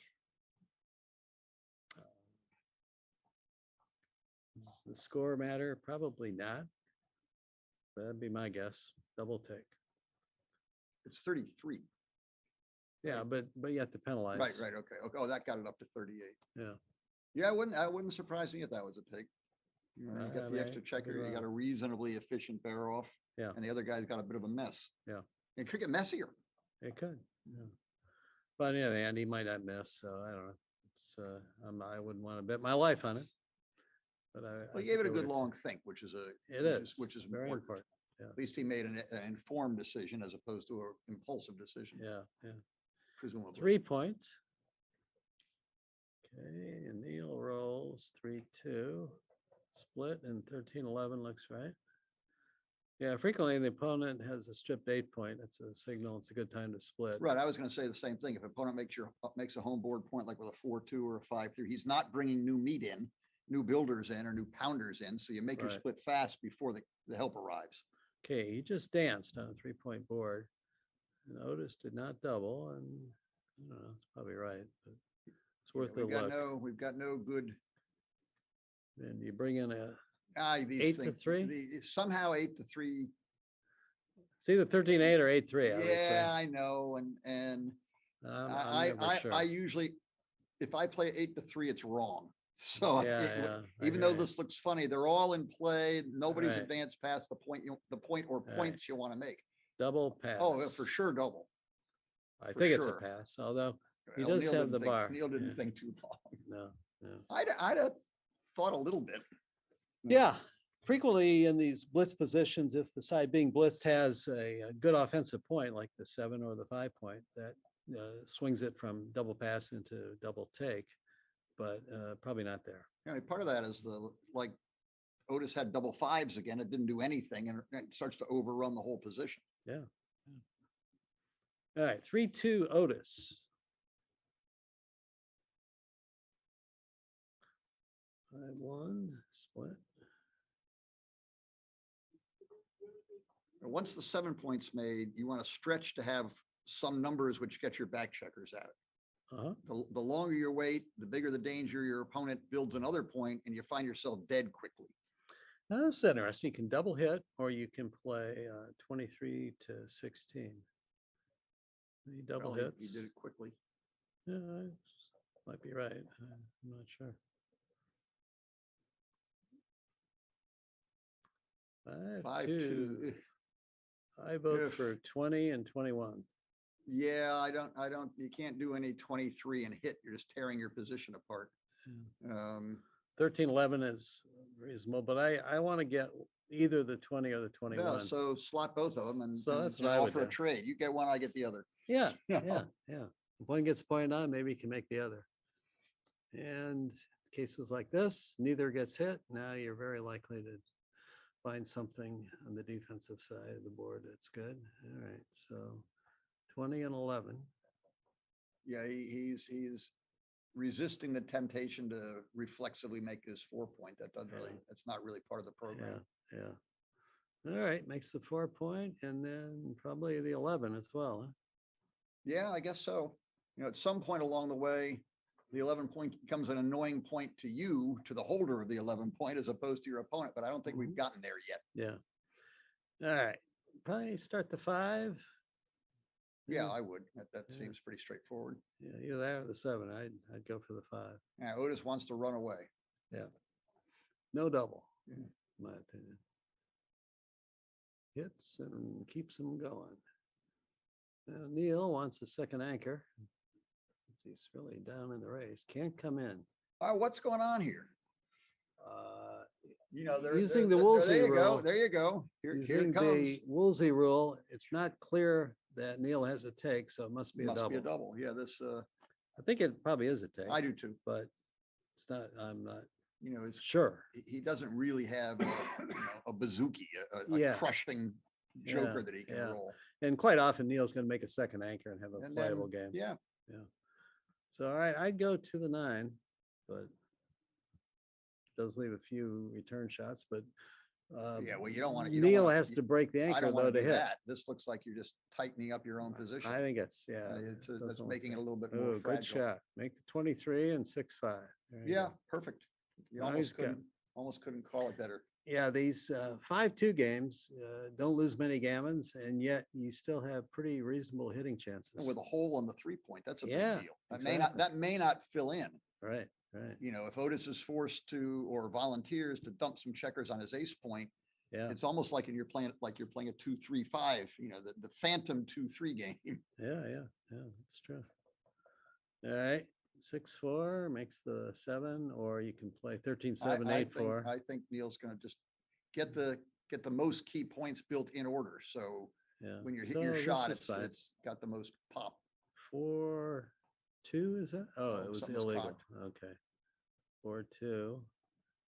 Does the score matter? Probably not. But that'd be my guess. Double take. It's 33. Yeah, but you have to penalize. Right, okay. Oh, that got it up to 38. Yeah. Yeah, it wouldn't surprise me if that was a take. You know, you got the extra checker, you got a reasonably efficient bear off. Yeah. And the other guy's got a bit of a mess. Yeah. It could get messier. It could. Yeah. But yeah, the end, he might not miss. So I don't know. It's I wouldn't want to bet my life on it. But Well, he gave it a good long think, which is which is very important. Yeah. At least he made an informed decision as opposed to an impulsive decision. Yeah. Yeah. Presumably. 3 point. Okay, and Neil rolls 3-2. Split and 13-11 looks right. Yeah, frequently the opponent has a stripped 8-point. That's a signal. It's a good time to split. Right. I was going to say the same thing. If opponent makes a home board point, like with a 4-2 or a 5-3, he's not bringing new meat in, new builders in, or new pounders in. So you make your Right. split fast before the help arrives. Okay, he just danced on a 3-point board. And Otis did not double, and I don't know, it's probably right, but it's worth a look. We've got no good. And you bring in a, These 8 to things, 3? Somehow 8 to 3. it's either 13-8 or 8-3. I would say. Yeah, I know. And I'm never sure. I usually, if I play 8 to 3, it's wrong. So I even hear though you. this looks funny, they're all in play. Nobody's Right. advanced past the point or Right. points you want to make. Double pass. Oh, for sure, double. I for think it's a sure. pass, although he Well, does Neil have didn't the think- bar. Neil didn't Yeah. think too long. No. I'd have thought a little bit. Yeah, frequently in these blitz positions, if the side being blitzed has a good offensive point, like the 7 or the 5-point, that swings it from double pass into double take, but probably not there. I mean, part of that is like Otis had double 5s again. It didn't do anything, and it starts to overrun the whole position. Yeah. All right, 3-2 Otis. 5-1 split. Once the 7 points made, you want to stretch to have some numbers which get your back checkers at it. Uh-huh. The longer your wait, the bigger the danger your opponent builds another point, and you find yourself dead quickly. Now, that's interesting. You can double hit, or you can play 23 to 16. Any double Well, hits? He did it quickly. Yeah, might be right. I'm not sure. 5-2. 5-2. I vote Oof. for 20 and 21. Yeah, I don't, you can't do any 23 and hit. You're just tearing your position apart. 13-11 is reasonable, but I want to get either the 20 or the 21. Yeah, so slot both of them and, So that's and what I would offer a do. trade. You get one, I get the other. Yeah, Yeah. yeah. If one gets pointed on, maybe you can make the other. And cases like this, neither gets hit. Now you're very likely to find something on the defensive side of the board that's good. All right, so 20 and 11. Yeah, he's resisting the temptation to reflexively make his 4-point. That doesn't really, that's not really part of the program. Yeah. All right, makes the 4-point and then probably the 11 as well. Huh? Yeah, I guess so. You know, at some point along the way, the 11-point becomes an annoying point to you, to the holder of the 11-point, as opposed to your opponent. But I don't think we've gotten there yet. Yeah. All right. Probably start the 5. Yeah, I would. That seems pretty straightforward. Yeah, either that or the 7. I'd go for the 5. Yeah, Otis wants to run away. Yeah. No double, in my opinion. Hits and keeps them going. Now, Neil wants a second anchor. Since he's really down in the race. Can't come in. All right, what's going on here? You know, Using the there Woolsey you go. rule. There you go. Here using it comes. the Woolsey rule, it's not clear that Neil has a take, so it must be a Must be a double. double. Yeah, this, I think it probably is a take, I do too. but it's not, I'm not You know, it's, sure. he doesn't really have a bazooki, a Yeah. crushing joker Yeah, that he can yeah. roll. And quite often Neil's going to make a second anchor and have a And playable then, game. yeah, So, all right, I'd go to the 9, but does leave a few return shots, but yeah. Well, you don't want to. Neil has to break the I anchor don't though want to to do hit. that. This looks like you're just tightening up your own position. I think it's, yeah. It's that's doesn't look making it a good. little bit Oh, more good fragile. shot. Make the 23 and 6-5. There you Yeah, go. perfect. You Now he's got- almost couldn't call it better. Yeah, these 5-2 games don't lose many gammons, and yet you still have pretty reasonable hitting chances. And with a hole on the 3-point, that's a Yeah, big deal. exactly. That may not fill in. Right, right. You know, if Otis is forced to or volunteers to dump some checkers on his ace point, Yeah, it's almost like you're playing a 2-3-5. You know, the phantom 2-3 game. yeah, that's true. All right, 6-4 makes the 7, or you can play 13-7, I 8-4. think Neil's going to just get the most key points built in order. So Yeah. when you're So hitting your this shot, is fine. it's got the most pop. 4-2 is that? Oh, No, it was something was illegal. cocked. Okay. 4-2.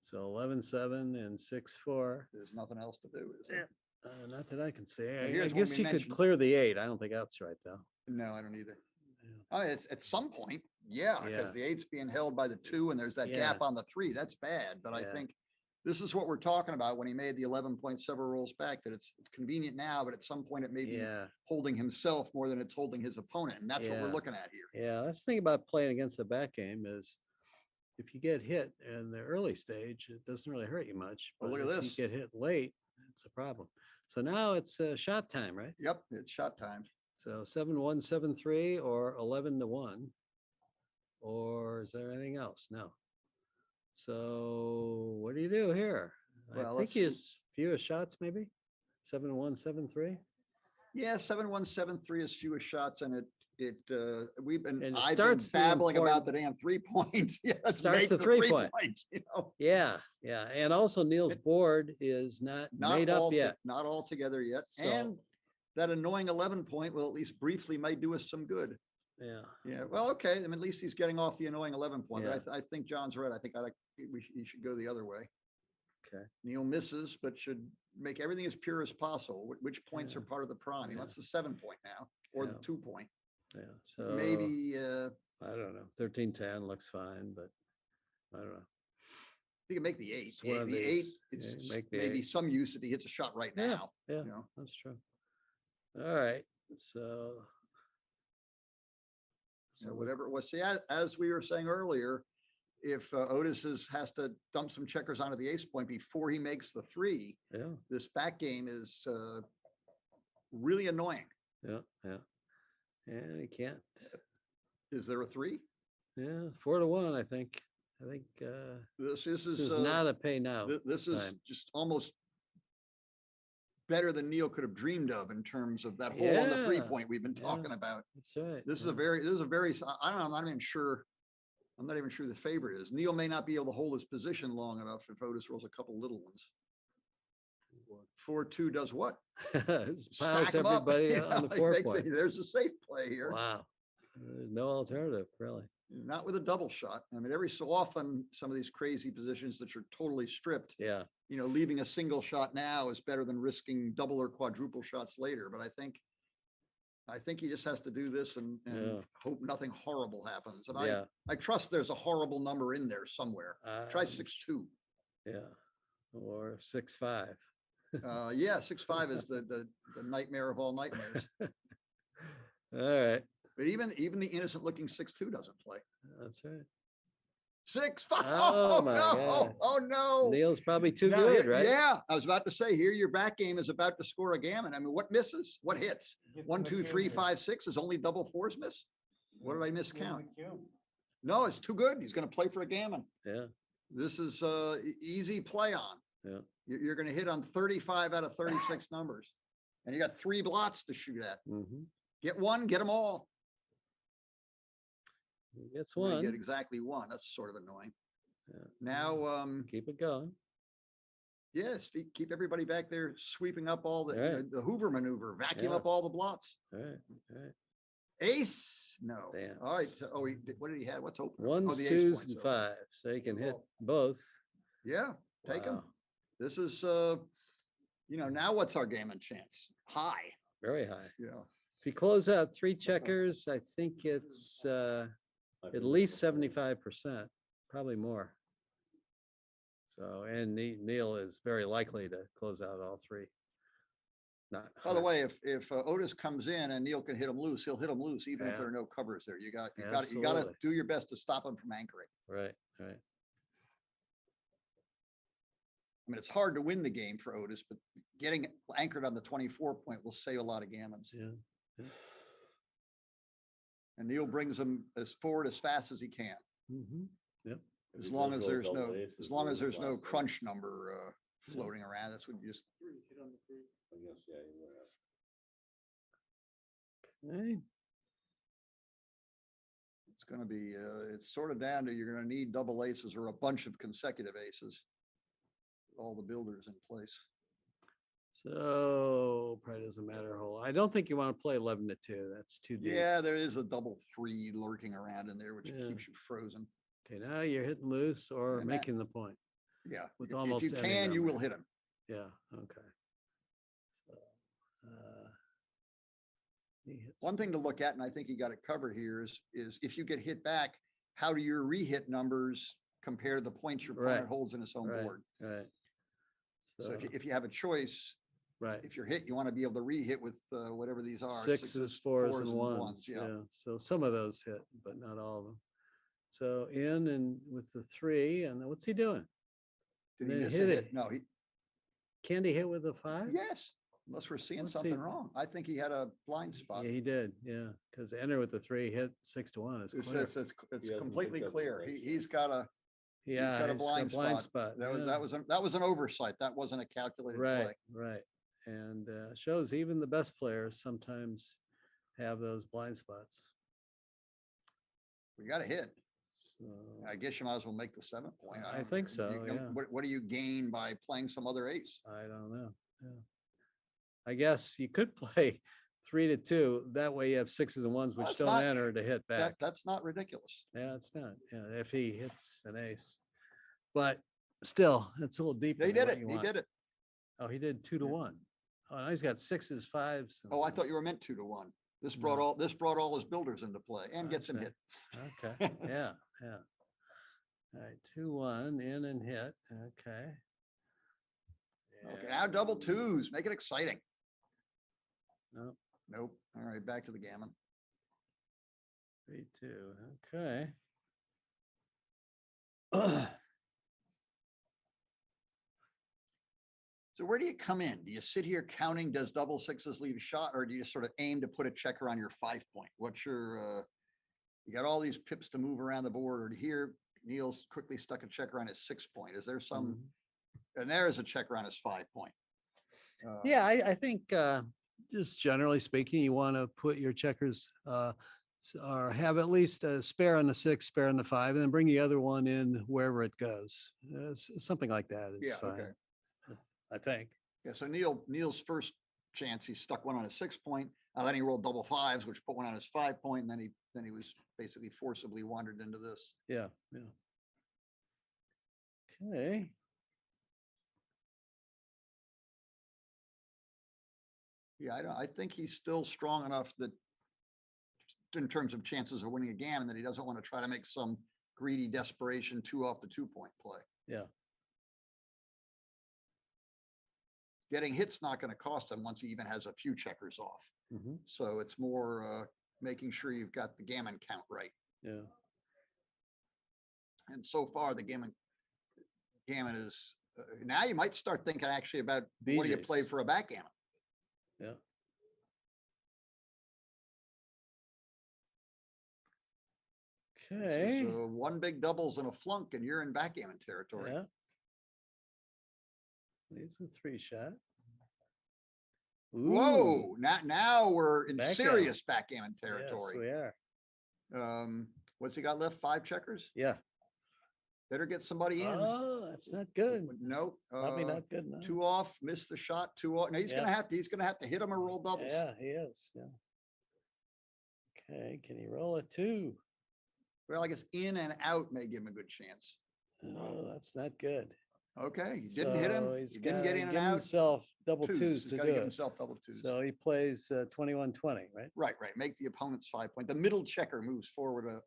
So 11-7 and 6-4. There's nothing else to do, is there? Not that I can see. Well, I here's one guess we you could mentioned. clear the 8. I don't think that's right though. No, I don't either. Yeah. It's at some point, yeah, because Yeah. the 8's being held by the 2 and there's that Yeah. gap on the 3. That's bad. But I Yeah. think this is what we're talking about when he made the 11 point several rolls back, that it's convenient now, but at some point it may be Yeah. holding himself more than it's holding his opponent. And that's what we're Yeah. looking at here. Yeah. That's the thing about playing against the back game is if you get hit in the early stage, it doesn't really hurt you much. Well, But look at if this. you get hit late, it's a problem. So now it's shot time, right? Yep, it's shot time. So 7-1, 7-3, or 11-1, or is there anything else? No. So what do you do here? Well, I let's think see. his fewest shots, maybe 7-1, 7-3. Yeah, 7-1, 7-3 is fewest shots, and we've been And it I've been starts the babbling about important- the damn 3-point. Yeah, let's Starts make the the 3-point. 3-point, you know. Yeah, yeah, and also Neil's board is not made up yet. Not all together yet. So- And that annoying 11 point will at least briefly might do us some good. Yeah, Yeah, well, okay. I mean, at least he's getting off the annoying 11 point. Yeah. But I think John's right. I think he should go the other way. okay. Neil misses, but should make everything as pure as possible. Which points Yeah. are part of the prime? He Yeah. wants the 7 point now, or the Yeah. 2 point. Yeah, so Maybe I don't know. 13-10 looks fine, but I don't know. he can make the 8. It's one of The 8 these. is Yeah, make the maybe 8. some use if he hits a shot right Yeah, now. yeah. You know, That's true. All right, so so whatever it was. See, as we were saying earlier, if Otis has to dump some checkers onto the ace point before he makes the 3, yeah, this back game is really annoying. yeah. And he can't. Is there a 3? Yeah, 4-1, I think. I think This this is is not a pay now. this is time. just almost better than Neil could have dreamed of in terms of that hole on the Yeah, 3-point we've been yeah. talking about. That's right. This is yeah. a very I don't know. I'm not even sure. I'm not even sure the favorite is. Neil may not be able to hold his position long enough if Otis rolls a couple little ones. 4-2 does what? It Stack piles 'em up, everybody you on know, the it 4 makes point. There's a safe play here. Wow. There's no alternative, really. Not with a double shot. I mean, every so often, some of these crazy positions that you're totally stripped, Yeah, you know, leaving a single shot now is better than risking double or quadruple shots later. But I think he just has to do this and Yeah. hope nothing horrible happens. And yeah. I trust there's a horrible number in there somewhere. Try 6-2. Yeah, or 6-5. Yeah, 6-5 is the nightmare of all nightmares. All right, But even the innocent looking 6-2 doesn't play. that's right. 6-5. Oh, Oh my no. God. Oh no. Neil's probably too Now, good, right? Yeah, I was about to say here, your back game is about to score a gammon. I mean, what misses? What hits? 1, 2, 3, 5, 6 is only double 4s miss. What did I miscount? No, it's too good. He's going to play for a gammon. Yeah, This is easy play on. yeah. You're going to hit on 35 out of 36 numbers, and you got 3 blots to shoot at. Mhm. Get one, get them all. He gets You only one. get exactly one. That's sort of annoying. Now, Keep it going. yes, keep everybody back there sweeping up all the, Right. the Hoover maneuver, vacuum Yeah. up all the blots. All right, all right. Ace, no. All right, Dance. oh, what did he have? What's open? Ones, the ace twos, points, and okay. fives. So you can hit both. Yeah, take him. Wow. This is, now what's our game and chance? High, Very high. yeah. If you close out 3 checkers, I think it's at least 75%, probably more. So, and Neil is very likely to close out all 3. Not. By the 100. way, if Otis comes in and Neil can hit him loose, he'll hit him loose, even if Yeah. there are no covers there. You got to Absolutely. do your best to stop him from anchoring. Right, right. I mean, it's hard to win the game for Otis, but getting anchored on the 24 point will save a lot of gammons. Yeah. And Neil brings him as forward as fast as he can, Mm-hmm. Yep. as long as there's no crunch number floating around. That's what you just. I guess, yeah, you would have. Okay. It's going to be, it's sort of down to, you're going to need double aces or a bunch of consecutive aces. All the builders in place. So probably doesn't matter a whole. I don't think you want to play 11 to 2. That's too deep. Yeah, there is a double 3 lurking around in there, which Yeah. keeps you frozen. Okay, now you're hitting loose or And that- making the point. Yeah, With if almost you every can, you number. will hit him. Yeah, okay. So, he hits- One thing to look at, and I think you got it covered here, is if you get hit back, how do your re-hit numbers compare to the points your opponent Right. holds in his home Right, board? right. So if you have a choice, right. if you're hit, you want to be able to re-hit with whatever these are. Sixes, fours, and ones. Yeah. Yeah. So some of those hit, but not all of them. So in and with the 3, and what's he doing? Did he Then miss a hit hit? it. No, Can he hit with a 5? yes, unless we're seeing Let's something see. wrong. I think he had a blind spot. Yeah, he did. Yeah, because enter with the 3 hit 6 to 1. It's It's, clear. it's, it's, it's He hasn't completely picked up the clear. race He's got a, Yeah, got a it's blind spot. Yeah. that was an oversight. That wasn't a calculated Right, play. right. And shows even the best players sometimes have those blind spots. We got a hit. So, I guess you might as well make the 7 point. I don't think know. so, yeah. What do you gain by playing some other ace? I don't know. Yeah. I guess you could play 3 to 2. That way you have 6s and 1s, which That's don't not- enter to hit back. That's not ridiculous. Yeah, it's not. Yeah, if he hits an ace. But still, it's a little deeper. He than did what it. you He want. did it. Oh, he did 2 to 1. Oh, now he's got 6s, 5s. and- Oh, I thought you were meant 2 to 1. This brought all his builders into play and gets him Okay. hit. Okay, yeah, yeah. All right, 2-1 in and hit. Okay. Okay, now double 2s. Make it exciting. Nope. Nope. All right, back to the gammon. 3-2. Okay. So where do you come in? Do you sit here counting, does double 6s leave a shot, or do you sort of aim to put a checker on your 5 point? What's your, you got all these pips to move around the board, or here Neil's quickly stuck a checker on his 6 point. Is there some, Mhm. and there is a checker on his 5 point. Yeah, I think just generally speaking, you want to put your checkers or have at least a spare on the 6, spare on the 5, and then bring the other one in wherever it goes. Something like that is Yeah, fine. okay. I think. Yeah, so Neil's first chance, he stuck one on his 6 point, and then he rolled double 5s, which put one on his 5 point, and then he was basically forcibly wandered into this. Yeah, yeah. Okay. Yeah, I think he's still strong enough that in terms of chances of winning a gammon, that he doesn't want to try to make some greedy desperation 2 off the 2 point play. Yeah. Getting hit's not going to cost him once he even has a few checkers off. Mhm. So it's more making sure you've got the gammon count right. Yeah. And so far, the gammon is, now you might start thinking actually about what do you play BJs. for a backgammon? Yeah. This Okay. is, one big doubles and a flunk, and you're in backgammon territory. Yeah. Leaves a 3 shot. Ooh, Whoa, now we're in Backgammon. serious backgammon yes, territory. we are. What's he got left? 5 checkers? Yeah. Better get somebody in. Oh, that's not good. Nope. Probably not good enough. 2 off, missed the shot, 2 off. No, he's Yeah. he's gonna have to hit him or roll doubles. Yeah, he is. Yeah. Okay, can he roll a 2? Well, I guess in and out may give him a good chance. Oh, that's not good. Okay, you didn't hit him. So You he's didn't get gotta in and give out. himself double twos He's to got do to give it. himself double twos. So he plays 21-20, right? Right. Make the opponent's 5 point. The middle checker moves forward a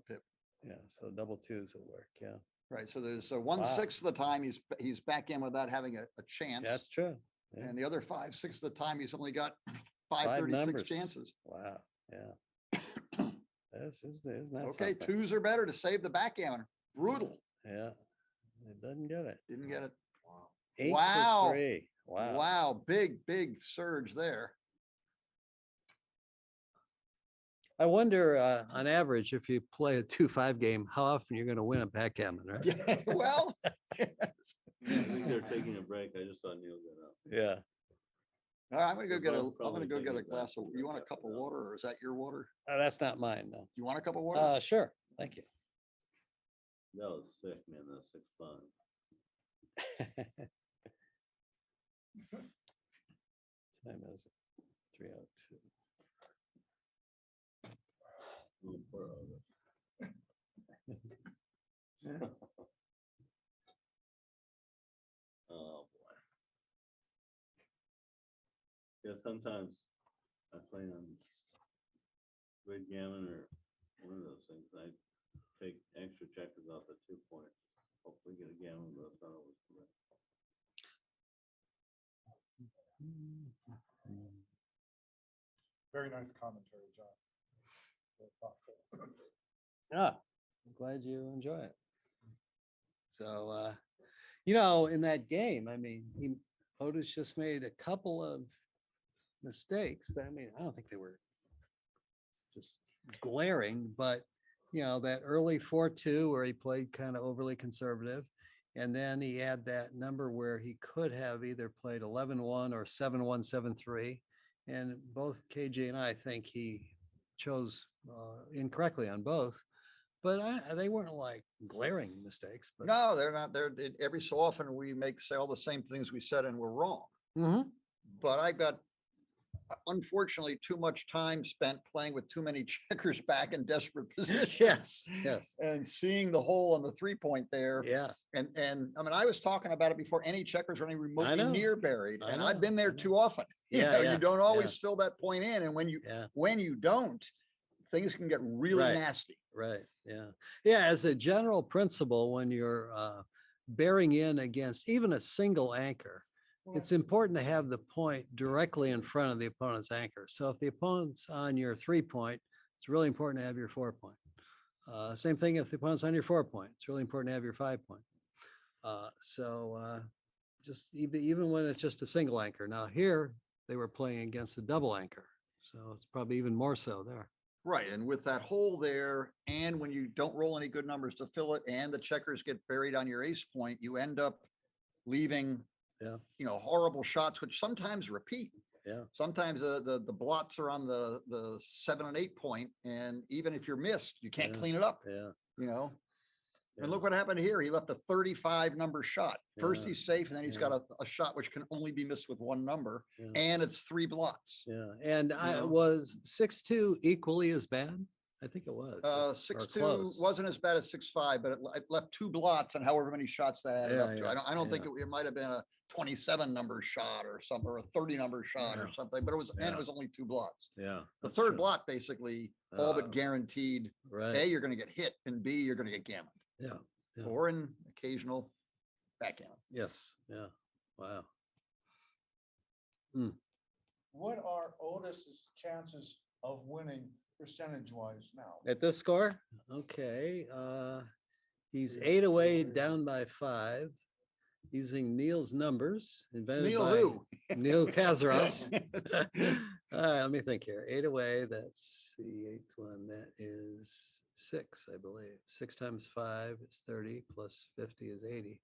pip. Yeah, so double twos will work. Yeah, Right. So there's 1/6 of the time he's back in without having a chance. that's true. Yeah. And the other 5/6 of the time he's only got 5 536 numbers. chances. Wow. Yeah. This is not Okay, something. 2s are better to save the backgammon. Brutal. Yeah, it doesn't get it. Didn't get it. 8 Wow. for 3. Wow. Wow. Big surge there. I wonder, on average, if you play a 2-5 game, how often you're going to win a backgammon, right? Yeah, well, I think they're taking a break. I just saw Neil get up. Yeah. all right, I'm gonna go They're get both I'm gonna probably go get a taking glass of, back- you want a back cup of now. water or is that your water? That's not mine, no. You want a cup of water? Sure. Thank you. That was sick, man. That's 6-5. Time is it? 3:02. Ooh, poor Otis. Oh, boy. Yeah, sometimes I play on Red Gammon or one of those things. I take extra checkers off at 2 points. Hopefully get a gammon, but it's not always correct. Very nice commentary, John. Very thoughtful. Yeah, I'm glad you enjoy it. So, in that game, I mean, Otis just made a couple of mistakes. I mean, I don't think they were just glaring, but that early 4-2 where he played kind of overly conservative. And then he had that number where he could have either played 11-1 or 7-1, 7-3. And both KJ and I think he chose incorrectly on both. But they weren't like glaring mistakes. But No, they're not. Every so often we say all the same things we said and we're wrong. Mhm. But I got, unfortunately, too much time spent playing with too many checkers back in desperate positions. Yes. And seeing the hole on the 3-point there. Yeah. And I mean, I was talking about it before any checkers were any remotely know. near buried. I And know, I've been there I know. too often. Yeah, yeah, You don't always yeah. fill that point in. And when Yeah. you don't, things can get really Right. nasty. Right. Yeah. Yeah. As a general principle, when you're bearing in against even a single anchor, it's important to have the point directly in front of the opponent's anchor. So if the opponent's on your 3-point, it's really important to have your 4-point. Same thing if the opponent's on your 4-point, it's really important to have your 5-point. Just even when it's just a single anchor. Now here they were playing against a double anchor, so it's probably even more so there. Right. And with that hole there, and when you don't roll any good numbers to fill it and the checkers get buried on your ace point, you end up leaving, Yeah. horrible shots, which sometimes repeat. Yeah. Sometimes the blots are on the 7 and 8 point. And even if you're missed, you can't Yeah. clean it up, Yeah. And Yeah. look what happened here. He left a 35 number shot. First Yeah. he's safe, and then he's Yeah. got a shot which can only be missed with one number, Yeah. and it's 3 blots. Yeah. And I know? was 6-2 equally as bad. I think it was. or 6-2 close. wasn't as bad as 6-5, but it left 2 blots and however many shots that added Yeah, up to. yeah, I don't think yeah. it might have been a 27 number shot or something, or a 30 number shot or Yeah. something, but and Yeah. it was only 2 blots. Yeah. The that's third true. blot basically all but Uh, guaranteed, Right. A, you're going to get hit, and B, you're going to get gammoned, Yeah. Yeah. or an occasional backgammon. Yes. Yeah. Wow. What are Otis's chances of winning percentage-wise now? At this score, okay. He's 8 away, down by 5, using Neil's numbers invented Neil by who? Neil Kazaros. All right, let me think here. 8 away, that's the 8th one. That is 6, I believe. 6 times 5 is 30, plus 50 is 80.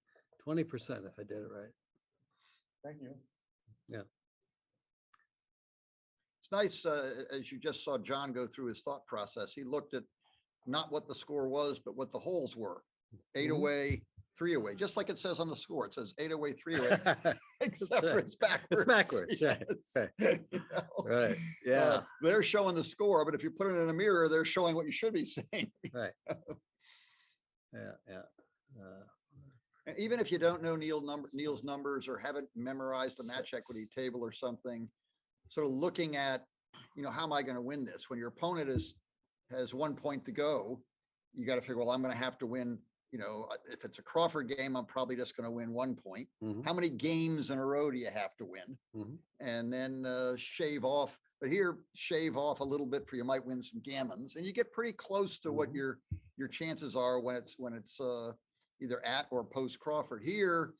20% if I did it right. Thank you. It's nice, as you just saw John go through his thought process. He looked at not what the score was, but what the holes were. 8 Mhm. away, 3 away, just like it says on the score. It says 8 away, 3 away, except for right. it's backwards. backwards, right, Yes. right. You know? Right, yeah, They're showing the score, but if you put it in a mirror, they're showing what you should be saying. right. Yeah, yeah. And even if you don't know Neil's numbers or haven't memorized a match equity table or something, sort of looking at, how am I going to win this? When your opponent has 1 point to go, you got to figure, well, I'm going to have to win. If it's a Crawford game, I'm probably just going to win 1 point. Mhm. How many games in a row do you have to win? Mhm. And then shave off. But here, shave off a little bit for you might win some gammons, and you get pretty close to what Mhm. your chances are when it's either at or post Crawford. Here,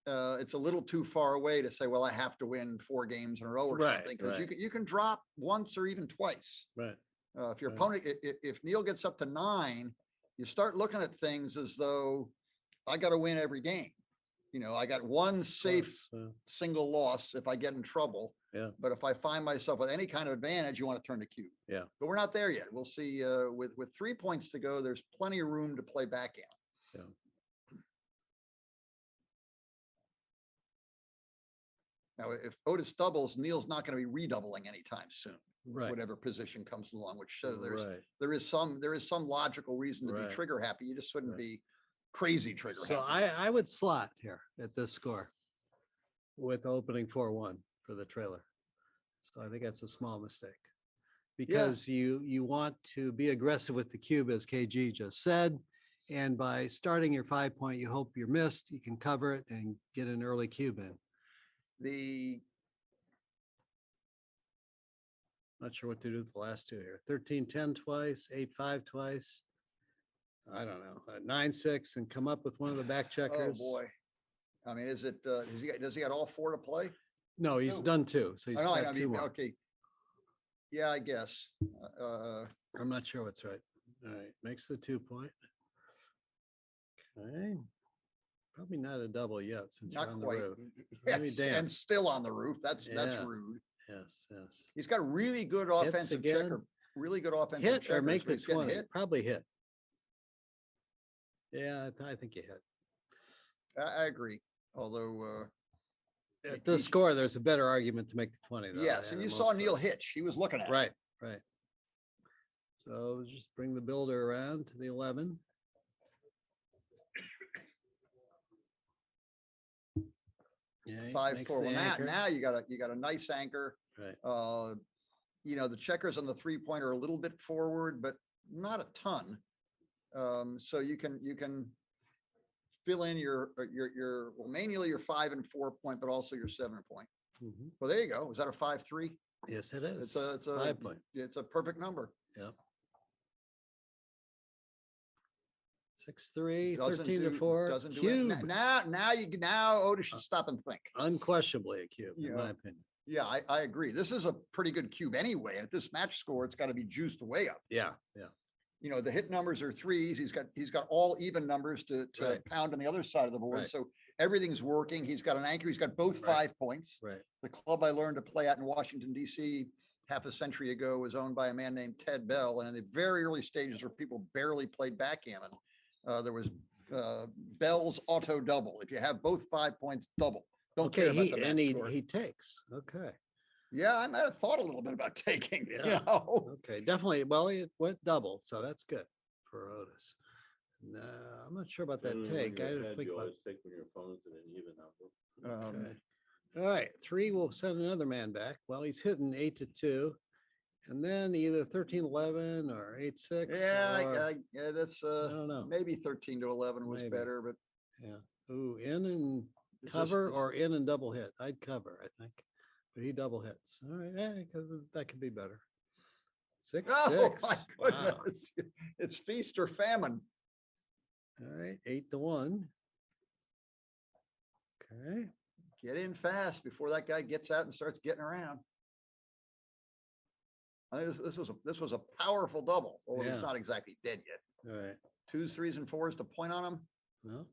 it's a little too far away to say, well, I have to win 4 games in a row or Right, something, because right. you can drop once or even twice. Right. If your Right. opponent, if Neil gets up to 9, you start looking at things as though I got to win every game. I got one safe single loss if I get in trouble. Yeah. But if I find myself with any kind of advantage, you want to turn the cube. Yeah. But we're not there yet. We'll see. With 3 points to go, there's plenty of room to play backgammon. Yeah. Now, if Otis doubles, Neil's not going to be redoubling anytime soon. Right. Whatever position comes along, which shows Right. there is some logical reason to Right. be trigger happy. You just shouldn't Right. be crazy trigger So happy. I would slot here at this score with opening 4-1 for the trailer. So I think that's a small mistake. Because you want to be aggressive with the cube, as KG just said. And by starting your 5 point, you hope you're missed, you can cover it and get an early cube in. Not sure what to do with the last two here. 13-10 twice, 8-5 twice. I don't know, 9-6 and come up with one of the back Oh, checkers. boy. I mean, does he got all 4 to play? No, he's Two. done 2. So he's I know, got 2 more. okay. Yeah, I guess. I'm not sure what's right. All right, makes the 2 point. Okay. Probably not a double yet since you're Not on the quite. roof. Yes, Maybe and dance. still on the roof. That's Yeah. rude. Yes, yes. He's got really good offensive again. checker. Really good offensive Hit or checkers, make but the he's getting 20. hit. Probably hit. Yeah, I think you hit. I agree. Although, At this score, there's a better argument to make the 20 though. yes, yeah, and you than saw most Neil folks. hitch. He was looking at it. Right, right. So just bring the builder around to the 11. Yeah, 5-4. Well, now you got a nice anchor. Right. The checkers on the 3-point are a little bit forward, but not a ton. So you can fill in your well, mainly your 5 and 4 point, but also your 7 point. Mhm. Well, there you go. Was that a 5-3? Yes, it is. It's a 5 point. It's a perfect number. Yep. 6-3, Doesn't 13-4. Doesn't do it. Cube. Now Otis should stop and think. Unquestionably a cube, in Yeah. my opinion. Yeah, I agree. This is a pretty good cube anyway. At this match score, it's got to be juiced way up. Yeah, yeah. The hit numbers are 3s. He's got all even numbers to Right. pound on the other side of the board. Right. So everything's working. He's got an anchor. He's got both Right. 5 points. Right. The club I learned to play at in Washington, DC, half a century ago was owned by a man named Ted Bell. And in the very early stages where people barely played backgammon, there was Bell's auto double. If you have both 5 points, double. Don't care about the match score. he takes. Okay. Yeah, I might have thought a little bit about taking, Yeah. Okay, definitely. Well, it went double, so that's good for Otis. No, I'm not sure about that Generally, when take. you're I ahead, didn't think you about. always take when your opponent's at an even number. Okay. All right, 3 will send another man back. Well, he's hitting 8-2, and then either 13-11 or 8-6. or, Yeah, that's I don't know. maybe 13-11 was Maybe. better, but Yeah. Ooh, in and it's cover just- or in and double hit. I'd cover, I think, but he double hits. All right, yeah, that could be better. 6-6. Oh, my Wow. goodness. It's feast or famine. All right, 8-1. Okay. Get in fast before that guy gets out and starts getting around. I think this was a powerful double. Well, Yeah. he's not exactly dead yet. All right. 2s, 3s, and 4s to point on him. Well,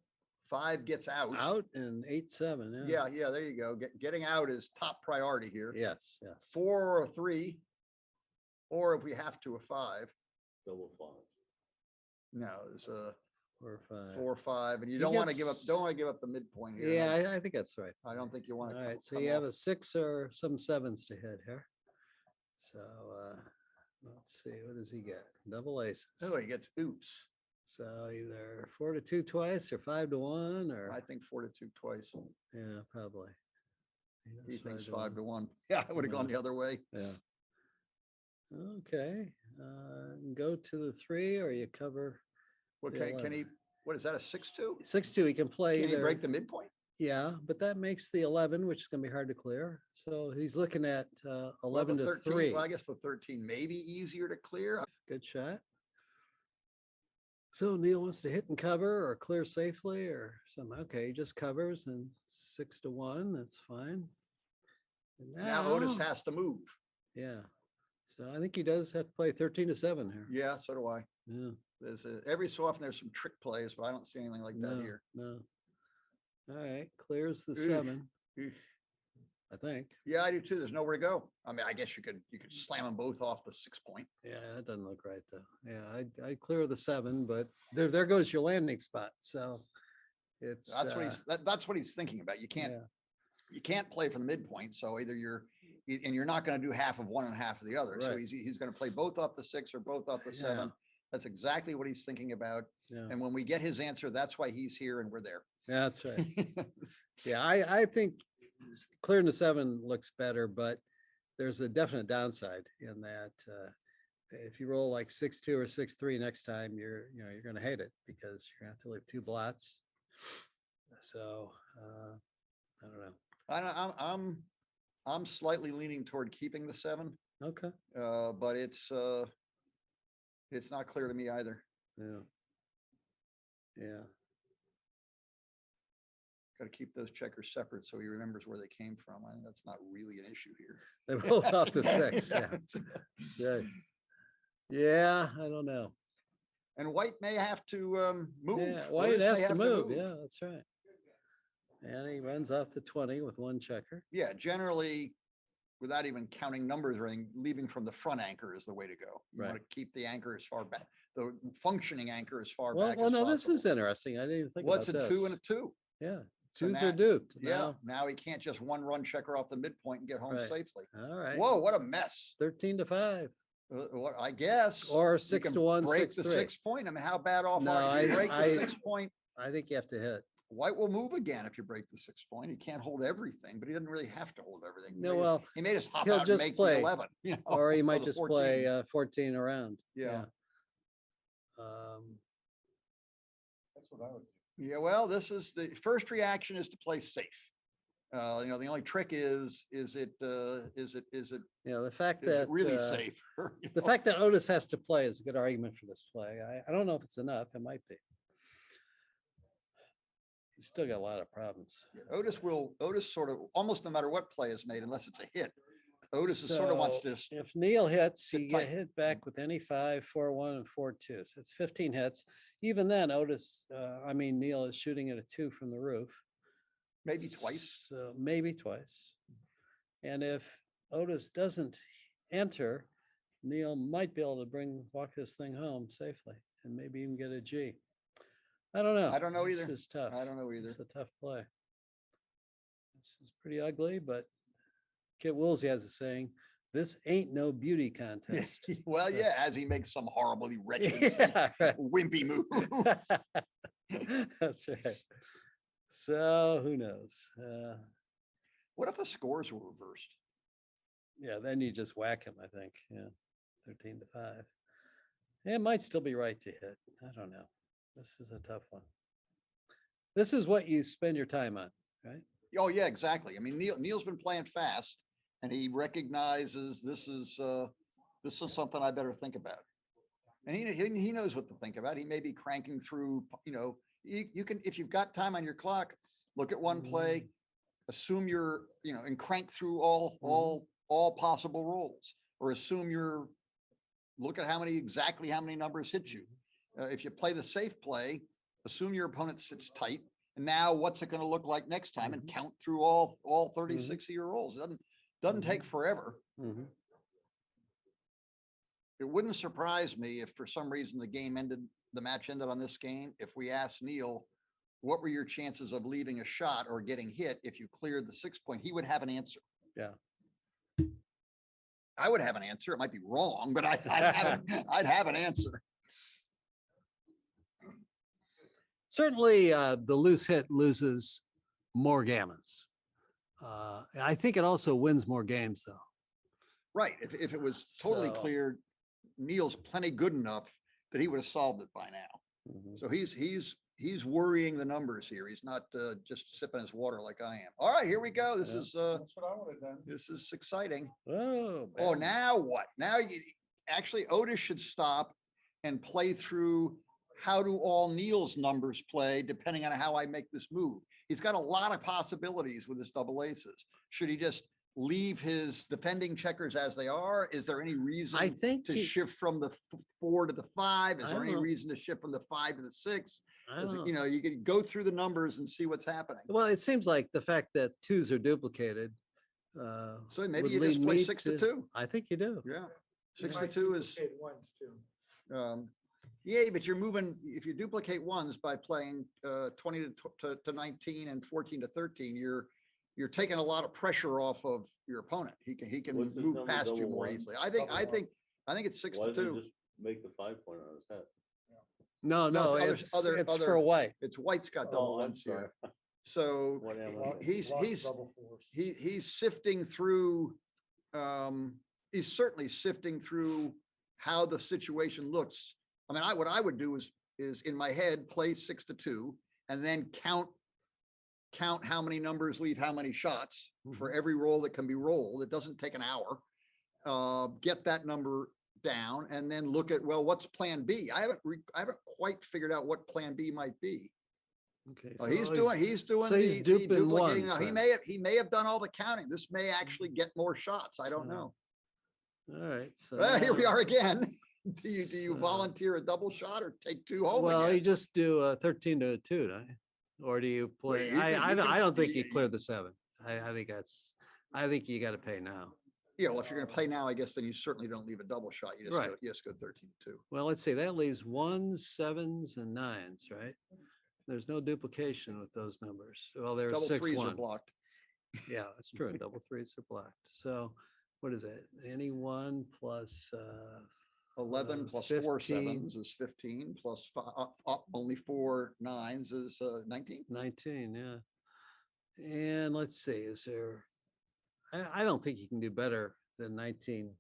5 gets out. out and 8-7. Yeah, there you go. Getting out is top priority here. Yes, yes. 4 or a 3, or if we have to, a 5. Double 5. No, it's 4 or 5. 4 or 5, and you He don't want to give up, gets- don't want to give up the midpoint here. Yeah, I think that's right. I don't think you want All to. right, so you have a 6 or some 7s to hit here. So let's see, what does he get? Double aces. Oh, he gets oops. So either 4 to 2 twice or 5 to 1 or I think 4 to 2 twice. yeah, probably. He does thinks 5 5 to 1. Yeah, I would have gone the other way. Yeah. Okay. Go to the 3 or you cover What the can 11. he, what is that, a 6-2? 6-2. He can play Can he either. break the midpoint? Yeah, but that makes the 11, which is going to be hard to clear. So he's looking at Well, 11 the to 13, 3. well, I guess the 13 may be easier to clear. Good shot. So Neil wants to hit and cover or clear safely or something. Okay, he just covers and 6 to 1. That's fine. And Now Otis has to move. Yeah. So I think he does have to play 13 to 7 here. Yeah, so do I. Yeah. Every so often there's some trick plays, but I don't see anything like that No, here. no. All right, clears the Oof, 7, oof. I think. Yeah, I do too. There's nowhere to go. I mean, I guess you could slam them both off the 6 point. Yeah, that doesn't look right though. Yeah, I'd clear the 7, but there goes your landing spot. So it's That's what that's what he's thinking about. You can't yeah. you can't play from the midpoint. So either you're not going to do half of one and half of the other. So Right. he's going to play both off the 6 or both off the 7. Yeah. That's exactly what he's thinking about. Yeah, And when we get his answer, that's why he's here and we're there. that's right. Yeah, I think clearing the 7 looks better, but there's a definite downside in that if you roll like 6-2 or 6-3 next time, you're going to hate it because you're going to have to leave 2 blots. So I don't know. I'm slightly leaning toward keeping the 7, Okay. but it's not clear to me either. Yeah. Yeah. Got to keep those checkers separate so he remembers where they came from. I think that's not really an issue here. They roll out the 6. Yeah. That's right. Yeah, I don't know. And White may have to move. Yeah, White Otis may has to have move. Yeah, that's right. And he runs off the 20 with 1 checker. Yeah, generally, without even counting numbers or anything, leaving from the front anchor is the way to go. You want Right. to keep the anchor as far back, the functioning anchor as far Well, back well, as no, possible. this is interesting. I didn't even think What's about a this. 2 and a 2? Yeah, So 2s now- are duped. Yeah, Now, now he can't just one run checker off the midpoint and get home Right. safely. all right. Whoa, what a mess. 13 to 5. What I guess. Or you 6 can to 1, break 6-3. the 6 point. I mean, how bad off No, are you? You break I- the 6 point. I think you have to hit. White will move again if you break the 6 point. He can't hold everything, but he doesn't really have to hold everything. No, well, He may just hop he'll out and just make play, the 11. You know, or he might the just 14. play 14 around. Yeah. That's what I would do. Yeah, well, this is the first reaction is to play safe. The only trick is it The fact is that it really safe? You the know? fact that Otis has to play is a good argument for this play. I don't know if it's enough. It might be. He's still got a lot of problems. Otis sort of almost no matter what play is made, unless it's a hit. Otis is sort of wants So, to if Neil hits, sit he get tight. hit back with any 5, 4, 1, and 4, 2. So it's 15 hits. Even then, Neil is shooting at a 2 from the roof. maybe twice. So maybe twice. And if Otis doesn't enter, Neil might be able to walk this thing home safely and maybe even get a G. I don't know. I don't know This either. is tough. I don't know either. It's a tough play. This is pretty ugly, but Kit Woolsey has a saying, this ain't no beauty contest. Well, So- yeah, as he makes some horribly wretched, Yeah, right. wimpy move. That's right. So who knows? What if the scores were reversed? Yeah, then you just whack him, I think. Yeah, 13 to 5. It might still be right to hit. I don't know. This is a tough one. This is what you spend your time on, right? Oh, yeah, exactly. I mean, Neil's been playing fast and he recognizes this is something I better think about. And he knows what to think about. He may be cranking through, you can, if you've got time on your clock, look at one play, assume and crank through all possible rolls, or look at exactly how many numbers hit you. If you play the safe play, assume your opponent sits tight. And now what's it going to look like next time, and count through all 36 of your rolls. It doesn't take forever. Mhm. it wouldn't surprise me if for some reason the match ended on this game. If we asked Neil, what were your chances of leaving a shot or getting hit if you cleared the 6-point, he would have an answer. Yeah. I would have an answer. It might be wrong, but I'd have an answer. Certainly, the loose hit loses more gammons. I think it also wins more games, though. Right. If it was totally So- clear, Neil's plenty good enough that he would have solved it by now. Mhm. So he's worrying the numbers here. He's not just sipping his water like I am. All right, here we go. This Yeah. is That's what I would have done. this is exciting. Oh, Oh, bad. now what? Now you actually Otis should stop and play through how do all Neil's numbers play depending on how I make this move. He's got a lot of possibilities with his double aces. Should he just leave his defending checkers as they are? Is there any reason I think to he- shift from the 4 to the 5? Is I there any don't know. reason to shift from the 5 to the 6? I Is don't it, know. you know, you can go through the numbers and see what's happening. Well, it seems like the fact that twos are duplicated. So maybe would you just lead play me 6 to 2. I think you do. Yeah. You 6 to might 2 is, duplicate ones too. yeah, but you're moving, if you duplicate ones by playing 20 to 19 and 14 to 13, you're taking a lot of pressure off of your opponent. He can What's his move number, past you double more one? easily. I think it's 6 Why to doesn't he 2. just make the 5-point on his head? No, No, no, it's it's other- for white. It's white's got double Oh, I'm ones here. sorry. So What am I Lost- thinking? he's double force. he's sifting through, he's certainly sifting through how the situation looks. I mean, what I would do is in my head, play 6 to 2 and then count how many numbers leave how many shots for every roll that can be rolled. It doesn't take an hour. Get that number down and then look at, well, what's plan B? I haven't quite figured out what plan B might be. Okay. Oh, so he's doing so he's the duping duplicating. ones Now, then. he may have done all the counting. This may actually get more shots. I don't Yeah. know. All right. So Well, here we now- are again. Do you So- volunteer a double shot or take 2 home Well, you again? just do a 13 to a 2, don't you? Or do you play? you can- I you can- don't think you you- clear the 7. I think you got to pay now. Yeah, well, if you're gonna play now, I guess then you certainly don't leave a double shot. Right. You just go 13 to 2. Well, let's see, that leaves 1s, 7s, and 9s, right? There's no duplication with those numbers. Well, there's Double 6, 3s are 1. blocked. Yeah, that's true. Double 3s are blocked. So what is it? Any 1 plus 11 plus 4 15. 7s is 15 plus only 4 9s is 19. 19, yeah. And let's see, is there, I don't think you can do better than 19.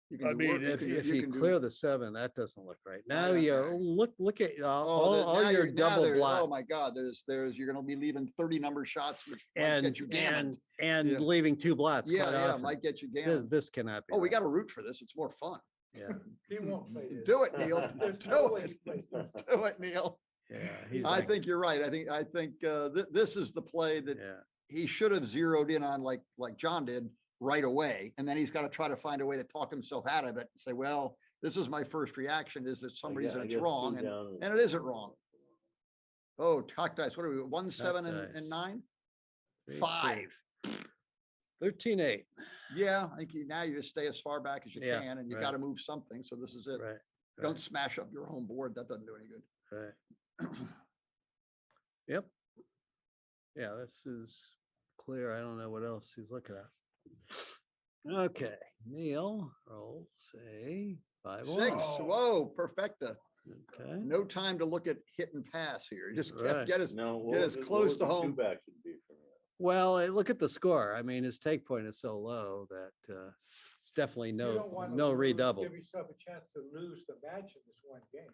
You can I do mean, work- if you can do- clear the 7, that doesn't look right. Now don't you know. look at Oh, all now your now double oh block my God, you're gonna be leaving 30 number shots, which might get you gammon. and Yeah. leaving 2 blots. Yeah, quite yeah, often. might get you This, gammon. this cannot be. Oh, we right. got to root for this. It's more fun. Yeah, He won't play this. Do it, Neil. There's no Do way it. he plays this. Do it, Neil. yeah. He's I like- think you're right. I think this is the play that Yeah, he should have zeroed in on like John did right away. And then he's got to try to find a way to talk himself out of it and say, well, this is my first reaction is that some I reason guess it's 2 wrong. down And it isn't wrong. Oh, cock dice. What are we? 1, 7 dice. and 9? 3, 2. 5. 13-8. Yeah, I think now you just stay as far back as you Yeah, can and you right. got to move something. So this is it. Right. Don't smash up your home board. That doesn't do any good. Right. Yep. Yeah, this is clear. I don't know what else he's looking at. Okay, Neil rolls a 5 6. Oh. Whoa, perfecta. Okay. No time to look at hit and pass here. Just Right. get us. No, Get as close to home. 2-back should be for me. Well, look at the score. I mean, his take point is so low that it's definitely You don't no wanna no lose, redouble. Give yourself a chance to lose the match in this one game.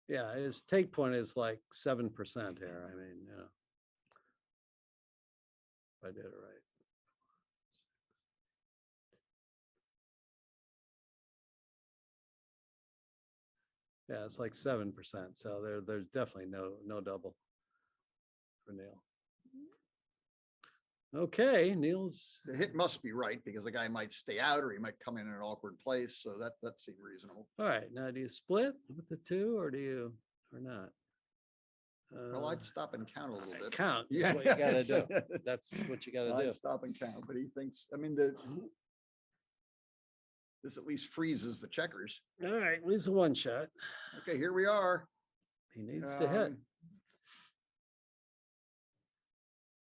Yeah, his take point is like 7% here. I mean, you know, if I did it right. Yeah, it's like 7%. So there's definitely no double for Neil. Okay, Neil's The hit must be right because the guy might stay out or he might come in an awkward place. So that seemed reasonable. all right. Now, do you split with the 2 or do you or not? Well, I'd stop and count a little bit. Count. Is Yeah. what you gotta do. That's what you gotta do. I'd stop and count, but he thinks, I mean, this at least freezes the checkers. All right, leaves a one shot. Okay, here we are. He needs to hit. Um,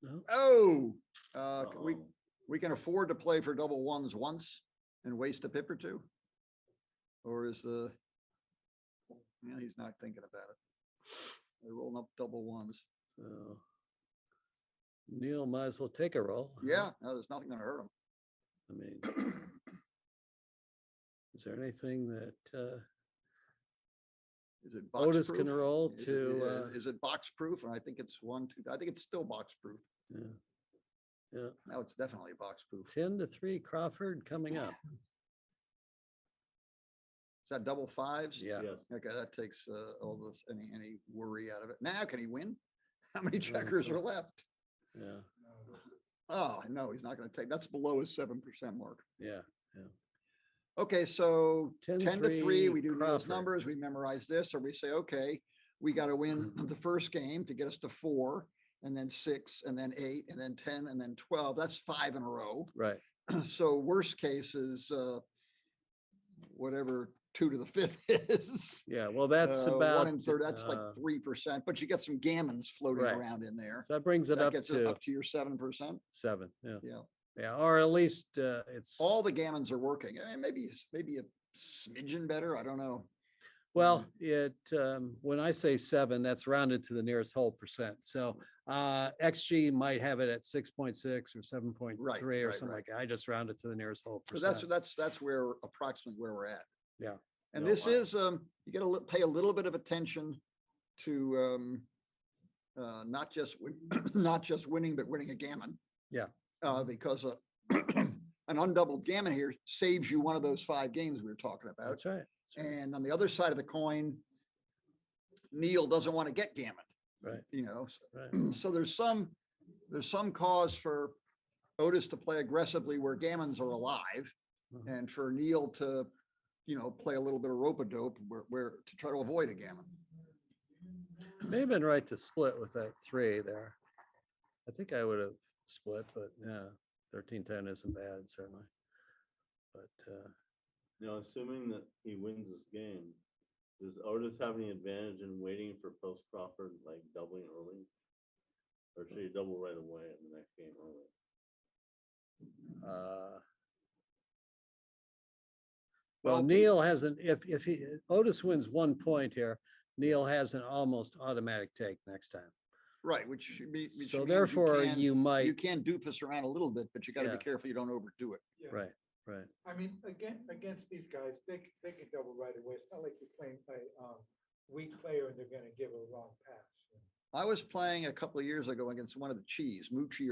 No? Oh, we, Uh-oh. we can afford to play for double ones once and waste a pip or two? Or is he's not thinking about it. They're rolling up double ones. So Neil might as well take a roll. Yeah, no, there's nothing gonna hurt him. I mean, is there anything that Is it box Otis proof? can roll Is it- to, yeah, Is it box proof? And I think it's I think it's still box proof. yeah. Yeah, Now it's definitely box proof. 10-3 Crawford coming up. Is that double fives? Yeah. Yes. Okay, that takes all this, any worry out of it. Now, can he win? How many checkers are left? Yeah, Oh, no, he's not gonna take, that's below his 7% mark. yeah. Okay, so 10-3, we do those Crawford. numbers, we memorize this, or we say, okay, we gotta win the first game to get us to 4, and then 6, and then 8, and then 10, and then 12. That's 5 in a row. Right. So worst case is whatever 2 to the 5th is. Yeah, well, that's 1 about. and third, that's like 3%, but you get some gammons floating Right. around in there. So that brings it That up gets it to up to your 7%. 7. Yeah, Yeah, yeah, or at least it's. all the gammons are working. Maybe a smidgen better. I don't know. Well, when I say 7, that's rounded to the nearest whole percent. So XG might have it at 6.6 or 7.3 Right, or right, something right. like that. I just rounded to the nearest whole So percent. that's where approximately where we're at. Yeah. And No, this I- is, you gotta pay a little bit of attention to not just not just winning, but winning a gammon. Yeah. Because an undoubled gammon here saves you one of those 5 games we were talking about. That's right. That's right. And on the other side of the coin, Neil doesn't want to get gammon, Right. you know. Right. So there's some cause for Otis to play aggressively where gammons are alive, Mhm. and for Neil to, play a little bit of rope-a-dope where to try to avoid a gammon. May have been right to split with that 3 there. I think I would have split, but yeah, 13-10 isn't bad, certainly. But Assuming that he wins this game, does Otis have any advantage in waiting for post Crawford, like doubling early? Or should he double right away in the next game early? well, Well, Neil hasn't, if Otis wins 1 point here, Neil has an almost automatic take next time. Right, which means So therefore you you might, can doofus around a little bit, but you gotta Yeah. be careful you don't overdo it. Yeah. right, right. I mean, against these guys, they can double right away. It's not like you're playing a weak player and they're gonna give a wrong pass. I was playing a couple of years ago against one of the Michi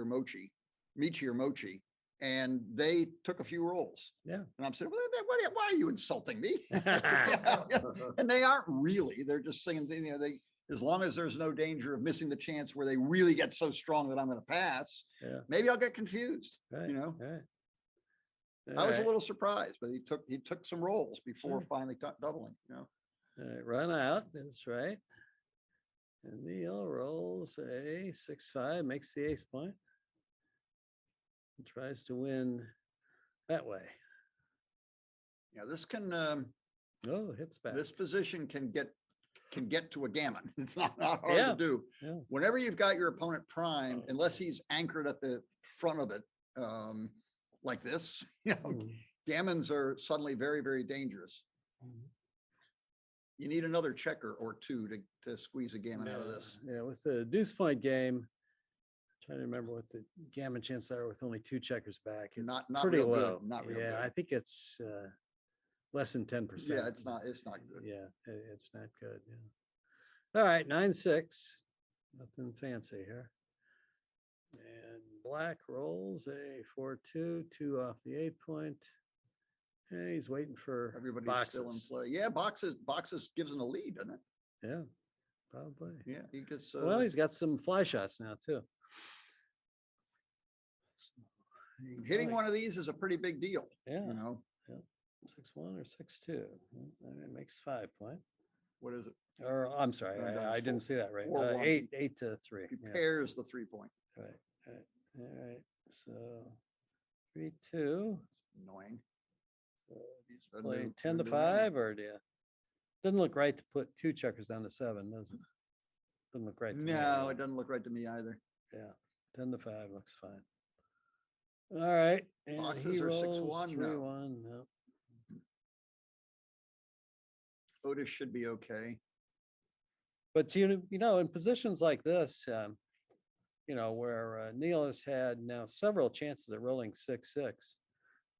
or Mochi, and they took a few rolls. Yeah. And I'm saying, why are you insulting me? I said, "Yeah." And they aren't really, they're just saying, as long as there's no danger of missing the chance where they really get so strong that I'm gonna pass, Yeah. maybe I'll get confused, Right. you know? Right. I was a Alright, little surprised, but he took some rolls before Sure. finally doubling, alright, run out, that's right. And Neil rolls a 6-5, makes the ace point. And tries to win that way. This can, Oh, hits back. this position can get to a gammon. It's not hard Yeah, to do. yeah. Whenever you've got your opponent primed, unless he's anchored at the front of it, like this, Mm, gammons are suddenly very, very dangerous. mm. You need another checker or 2 to squeeze a gammon out of Yeah, this. Yeah, with the deuce point game, trying to remember what the gammon chances are with only 2 checkers back. It's Not pretty real good, low. not real Yeah, good. I think it's less than 10%. Yeah, it's not good. Yeah, it's not good. Yeah. All right, 9-6. Nothing fancy here. And black rolls a 4-2, 2 off the 8 point. And he's waiting for Everybody's still in boxes. play. Yeah, boxes gives him a lead, doesn't it? Yeah, probably. Yeah, he gets. Well, he's got some fly shots now too. Hitting one of these is a pretty big deal, Yeah, you know? 6-1 or 6-2. Well, that makes 5 point. What is it? Or, I'm sorry, No, I it's didn't see that right. 4-1. 8 to 3. He Yeah. pairs the 3-point. Right, right, all right, so 3-2. Annoying. So do you Doesn't play do- 10 to doesn't do anything. 5 or do you? Doesn't look right to put 2 checkers down to 7, does it? Doesn't look right to me. No, anyway. it doesn't look right to me either. Yeah, 10 to 5 looks fine. All right. And Boxes he are rolls 6-1? No. 3-1, no. Otis should be okay. But in positions like this, where Neil has had now several chances at rolling 6-6,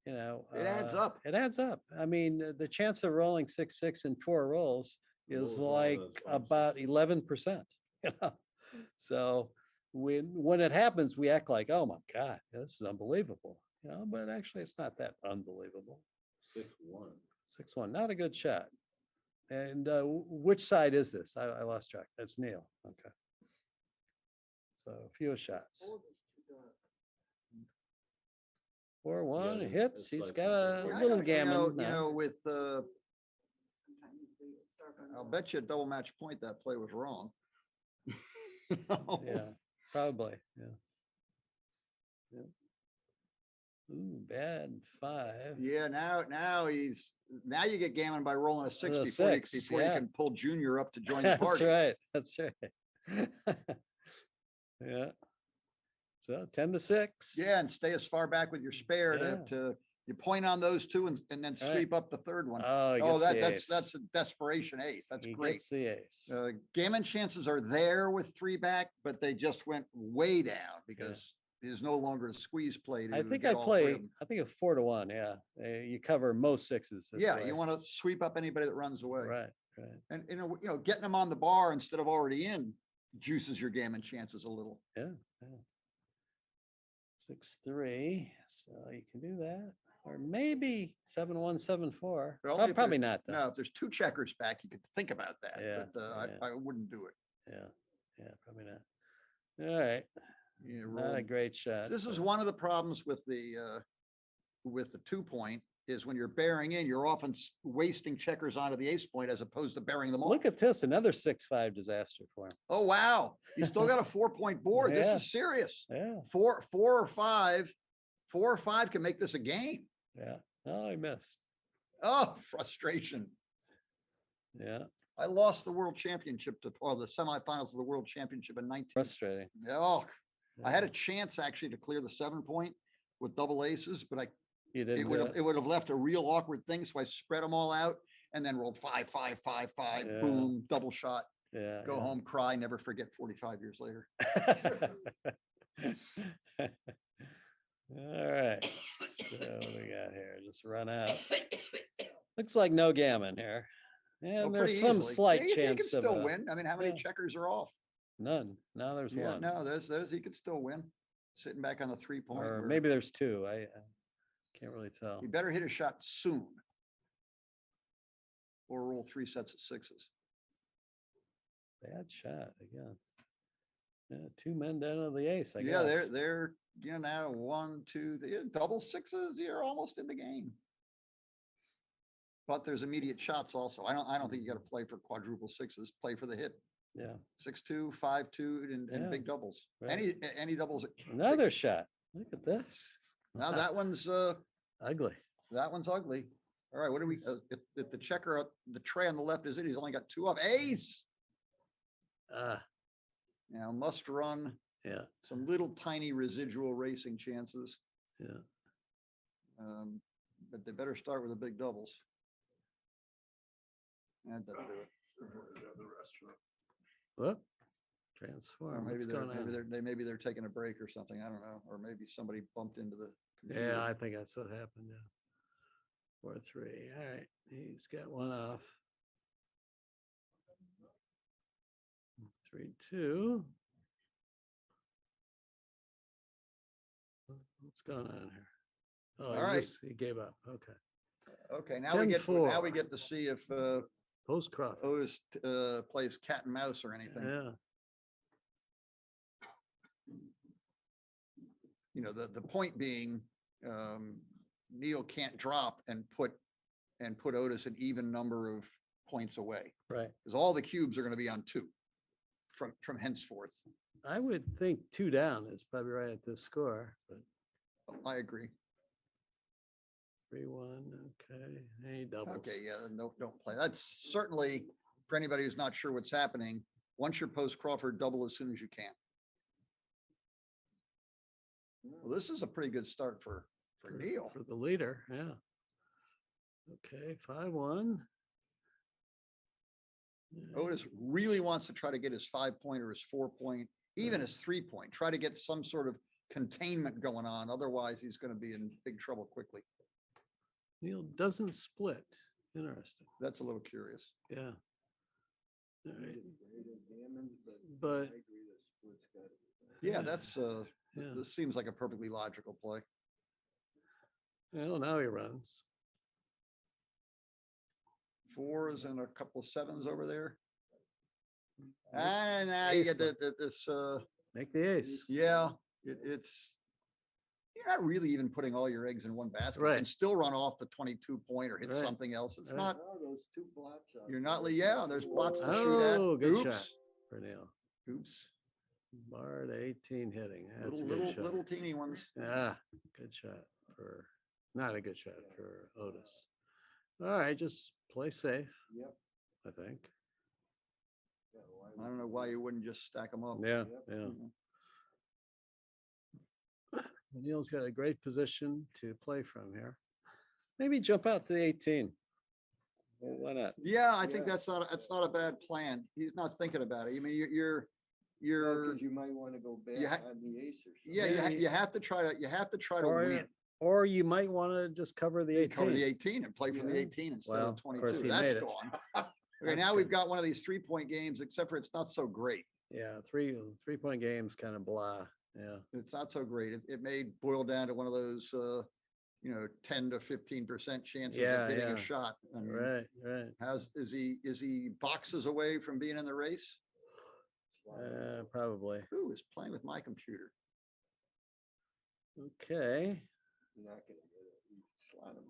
It adds up. It adds up. I mean, the chance of rolling 6-6 in 4 rolls is Rolls all like those about 11%. So when it happens, we act like, oh my God, this is unbelievable. But actually, it's not that unbelievable. 6-1. 6-1, not a good shot. And which side is this? I lost track. That's Neil. Okay. So few shots. 4-1 Yeah, hits. it's He's like got a something- little gammon. With I'll bet you a double match point that play was wrong. Yeah, probably. Yeah. Ooh, bad 5. Yeah, now you get gammon by rolling a 6 A before you 6, before you yeah. can pull Junior up to join the That's party. right. That's right. Yeah. So 10 to 6. Yeah, and stay as far back with your spare Yeah. to you point on those two and then Right. sweep up the third one. Oh, he Oh, gets the that's ace. a desperation ace. That's He great. gets the ace. Gammon chances are there with 3 back, but they just went way down because there's no longer a squeeze play. I to think get I all 3 of play. them. I think a 4-1. Yeah, you cover most 6s. this Yeah, way. you want to sweep up anybody that runs away. Right, right. And getting them on the bar instead of already in juices your gammon chances a little. Yeah, yeah. 6-3. So you can do that, or maybe 7-1, 7-4. But only if Probably there- not though. No, if there's 2 checkers back, you could think about that. Yeah, But yeah. I wouldn't do it. Yeah, probably not. All right, You not a roll- great shot. This is but- one of the problems with the 2-point is when you're bearing in, you're often wasting checkers onto the ace point as opposed to bearing them off. Look at this, another 6-5 disaster for him. Oh, wow. You still got a 4-point board. This Yeah. is serious. Yeah, 4 or 5 can make this a game. yeah. Oh, I missed. Oh, frustration. Yeah, I lost the world championship or the semifinals of the world championship in 19. frustrating. Oh, I had a chance actually to clear the 7-point with double aces, but You it didn't. would have left a real awkward thing. So I spread them all out and then rolled 5, 5, 5, 5, Yeah. boom, double shot, Yeah. go home, cry, never forget 45 years later. All right. So what do we got here? Just run out. Looks like no gammon here. Oh, And pretty there's some easily. slight Yeah, he can chance of still win. I mean, how many yeah. checkers are off? none. Now there's Yeah, one. no, there's he could still win. Sitting back on the 3-point. Or where maybe there's 2. I can't really tell. you better hit a shot soon. Or roll 3 sets of 6s. Bad shot again. Yeah, 2 men down to the ace, I Yeah, guess. they're now 1, 2, double 6s. You're almost in the game. But there's immediate shots also. I don't think you got to play for quadruple 6s. Play for the hit. Yeah. 6-2, 5-2, and Yeah. big doubles. Right. Any doubles. Another shot. Look at this. Now that one's Ugly. ugly. All right, what do we? If the checker, the tray on the left is it? He's only got 2 of ace. Now must run Yeah, some little tiny residual racing chances, yeah. but they better start with the big doubles. That doesn't do it. Whoop. Or Transform. maybe What's they're going on? maybe they're taking a break or something. I don't know. Or maybe somebody bumped into the. computer. Yeah, I think that's what happened. Yeah. 4-3. All right. He's got one off. 3-2. What's going on here? Oh, All right. he gave up. Okay. Okay, now we 10-4. get to see if Post Crawford. Otis plays cat and mouse or anything. Yeah. The point being, Neil can't drop and put Otis an even number of points away, Right. because all the cubes are going to be on 2 from henceforth. I would think 2 down is probably right at this score, but I agree. 3-1, okay, any doubles? Okay, yeah, then don't play. That's certainly for anybody who's not sure what's happening. Once you're post Crawford, double as soon as you can. Well, this is a pretty good start for Neil. For the leader, yeah. Okay, 5-1. Otis really wants to try to get his 5-point or his 4-point, even his 3-point, try to get some sort of containment going on. Otherwise, he's going to be in big trouble quickly. Neil doesn't split. Interesting. That's a little curious. Yeah. All right. But Yeah, that's, yeah. this seems like a perfectly logical play. Well, now he runs. 4s and a couple of 7s over there. And now you Ace get this, Make the ace. yeah, it's, you're not really even putting all your eggs in one basket. You Right. can still run off the 22-point or hit Right. something else. It's Right. not, Those 2 blots. you're not, yeah, there's lots to shoot at. Oh, good shot Oops, for Neil. oops. Bar to 18 hitting. That's a Little, good shot. little teeny ones. Ah, good shot for, not a good shot for Otis. All right, just play safe. Yep. I think. I don't know why you wouldn't just stack them up. Yeah, Yep. yeah. Mhm. Neil's got a great position to play from here. Maybe jump out to the 18. Well, why not? Yeah, I think Yeah. that's not a bad plan. He's not thinking about it. I mean, you're, You might want to go you back ha- on the ace or something. yeah, you have to try to Or, win. or you might want to just cover the 18. Cover the 18 and play from the Yeah. 18 instead Well, of of course 22. he That's made it. gone. Okay, That's now we've good. got one of these 3-point games, except for it's not so great. Yeah, 3-point games kind of blah. Yeah. It's not so great. It may boil down to one of those, 10 to 15% chances Yeah, of hitting yeah. a shot. I mean, Right, right. is he boxes away from being in the race? Probably. Who is playing with my computer? Okay. You're not gonna get it. You slot 'em.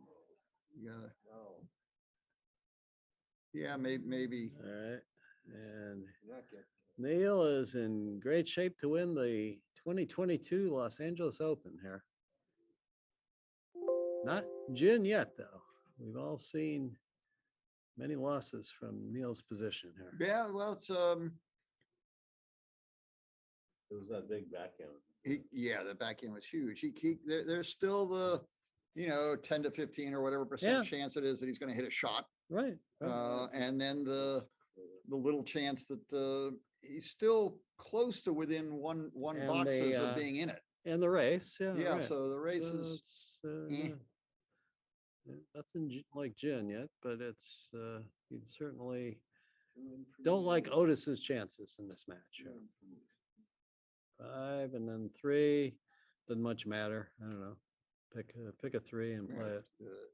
Yeah, No, yeah, maybe. All right. And you're not getting. Neil is in great shape to win the 2022 Los Angeles Open here. Not Jin yet, though. We've all seen many losses from Neil's position here. Yeah, well, it's, It was that big backhand. yeah, the back end was huge. There's still the, 10 to 15 or whatever percent chance it is that he's going to hit a shot. Right. right. And then the little chance that he's still close to within one And boxes the, of being in it. And the race. Yeah. Yeah, right. so the race So is, it's, eh. nothing like Jin yet, but it's you'd certainly don't like Otis's chances in this match. Yeah. 5 and then 3 doesn't much matter. I don't know. Pick a 3 and play it.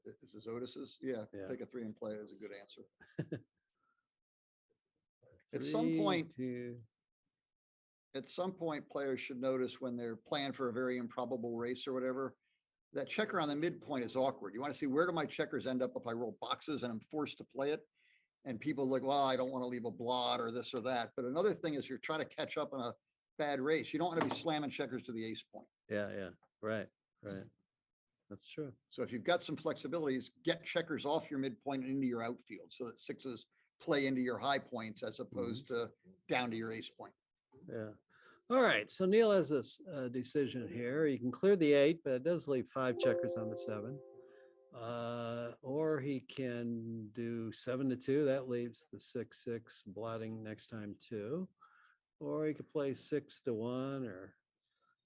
This is Otis's. Yeah, Yeah. pick a 3 and play it is a good answer. At 3 some point, players should notice when they're playing for a very improbable race or whatever, that checker on the midpoint is awkward. You want to see, where do my checkers end up if I roll boxes and I'm forced to play it? And people like, well, I don't want to leave a blot or this or that. But another thing is, you're trying to catch up on a bad race. You don't want to be slamming checkers to the ace point. Yeah, yeah. Right, right. That's true. So if you've got some flexibilities, get checkers off your midpoint and into your outfield so that 6s play into your high points as opposed to down to your ace point. Yeah. All right. So Neil has this decision here. You can clear the 8, but it does leave 5 checkers on the 7. Or he can do 7 to 2. That leaves the 6-6 blotting next time 2. Or he could play 6 to 1 or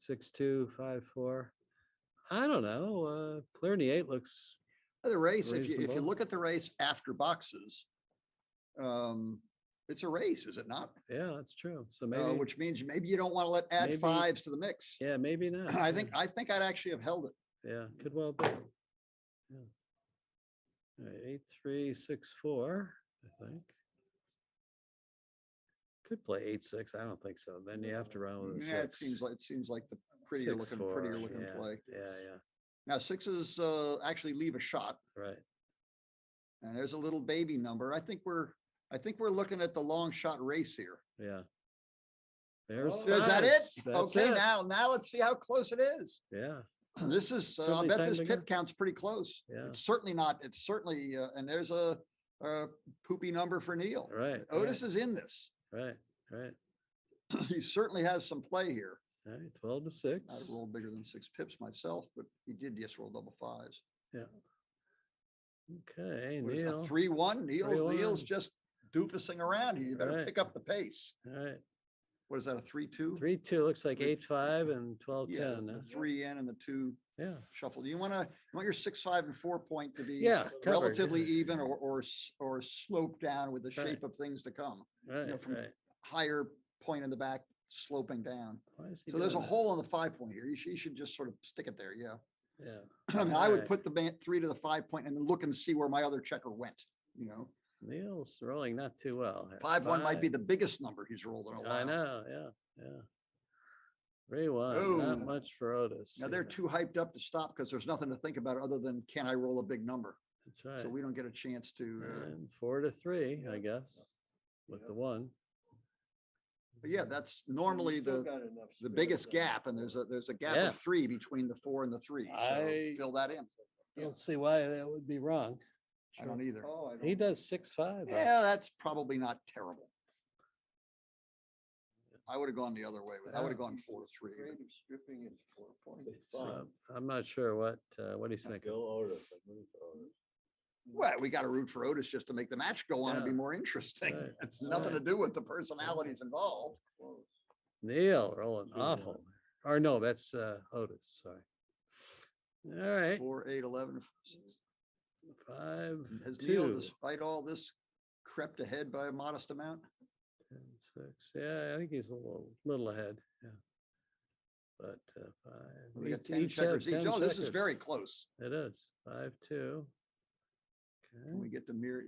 6-2, 5-4. I don't know. Clearing the 8 looks. The race, if you Reasonable. look at the race after boxes, it's a race, is it not? Yeah, that's true. So maybe. Which means maybe you don't want to add maybe- 5s to the mix. Yeah, maybe not. I yeah. think I'd actually have held it. Yeah, could well be. Yeah. All right, 8-3-6-4, I think. Could play 8-6. I don't think so. Then you have to run with a 6. Yeah, it seems like the prettier looking 6-4, yeah, play. Yeah, yeah, Now 6s actually leave a shot. right. And there's a little baby number. I think we're looking at the long shot race here. Yeah. There's Is that it? fives. That's Okay, it. now let's see how close it is. Yeah. This is, I Certainly bet time this to pip go. count's pretty close. Yeah. It's certainly, and there's a poopy number for Neil. Right. Otis is in this. Right. Right. He certainly has some play here. All right. 12 to 6. I'd roll bigger than 6 pips myself, but he did just roll double fives. Yeah. Okay, What is that, Neil. 3-1? 3-1. Neil's just doofusing around here. You better Right. pick up the pace. All right. What is that, a 3-2? 3-2 looks like With- 8-5 and 12-10. Yeah, huh? the 3 in and the 2 Yeah. shuffle. Do you want your 6, 5, and 4 point to be Yeah, covered, relatively yeah. even or slope down with the Right. shape of things to come? Right. from- Right. Higher point in the back, sloping down. Why is he So there's a doing that? hole on the 5 point here. You should just sort of stick it there. Yeah. Yeah. I mean, I would Alright. put the 3 to the 5 point and then look and see where my other checker went, you know? Neil's rolling not too well. here. 5-1 might be the biggest number he's rolled in a while. I know. Yeah. Yeah. 3-1. Not Oh. much for Otis. Now they're here. too hyped up to stop because there's nothing to think about other than can I roll a big number? That's right. So we don't get a chance to, And 4 to 3, I guess, with the 1. but yeah, that's normally the biggest gap, and there's a gap Yeah. of 3 between the 4 and the 3. So I- fill that in. Don't see why that would be wrong. I don't either. He does 6-5. Yeah, that's probably not terrible. I would have gone the other way. I would have gone 4 to 3. Stripping is 4 points. I'm not sure what he's thinking. Bill Otis, I'm rooting for Otis. Well, we got to root for Otis just to make the match go on and be Yeah. more interesting. Right. It's nothing to do with the personalities involved. Neil rolling 2-1. awful. Or no, that's Otis. Sorry. All right. 4, 8, 11. 5, Has Neil, 2, despite all this, crept ahead by a modest amount? 10, 6. Yeah, I think he's a little ahead. Yeah. But 5. We got 10 checkers each. Oh, this is very close. It is 5-2. Can Okay. we get the mirror?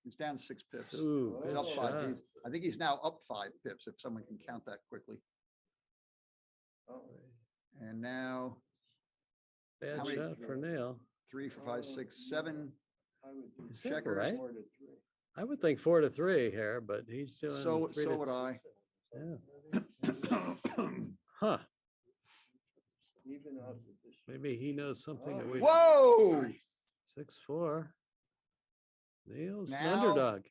He's down 6 pips. Ooh, He's good up 5. shot. I think he's now up 5 pips, if someone can count that quickly. And now Bad how many- shot for Neil. 3, 4, 5, 6, 7 Is that checkers. right? I would think 4 to 3 here, but he's doing. So 3 to would I. Yeah. Huh. Even out of this. Maybe he knows something that we. Whoa! 6-4. Neil's an Now- underdog.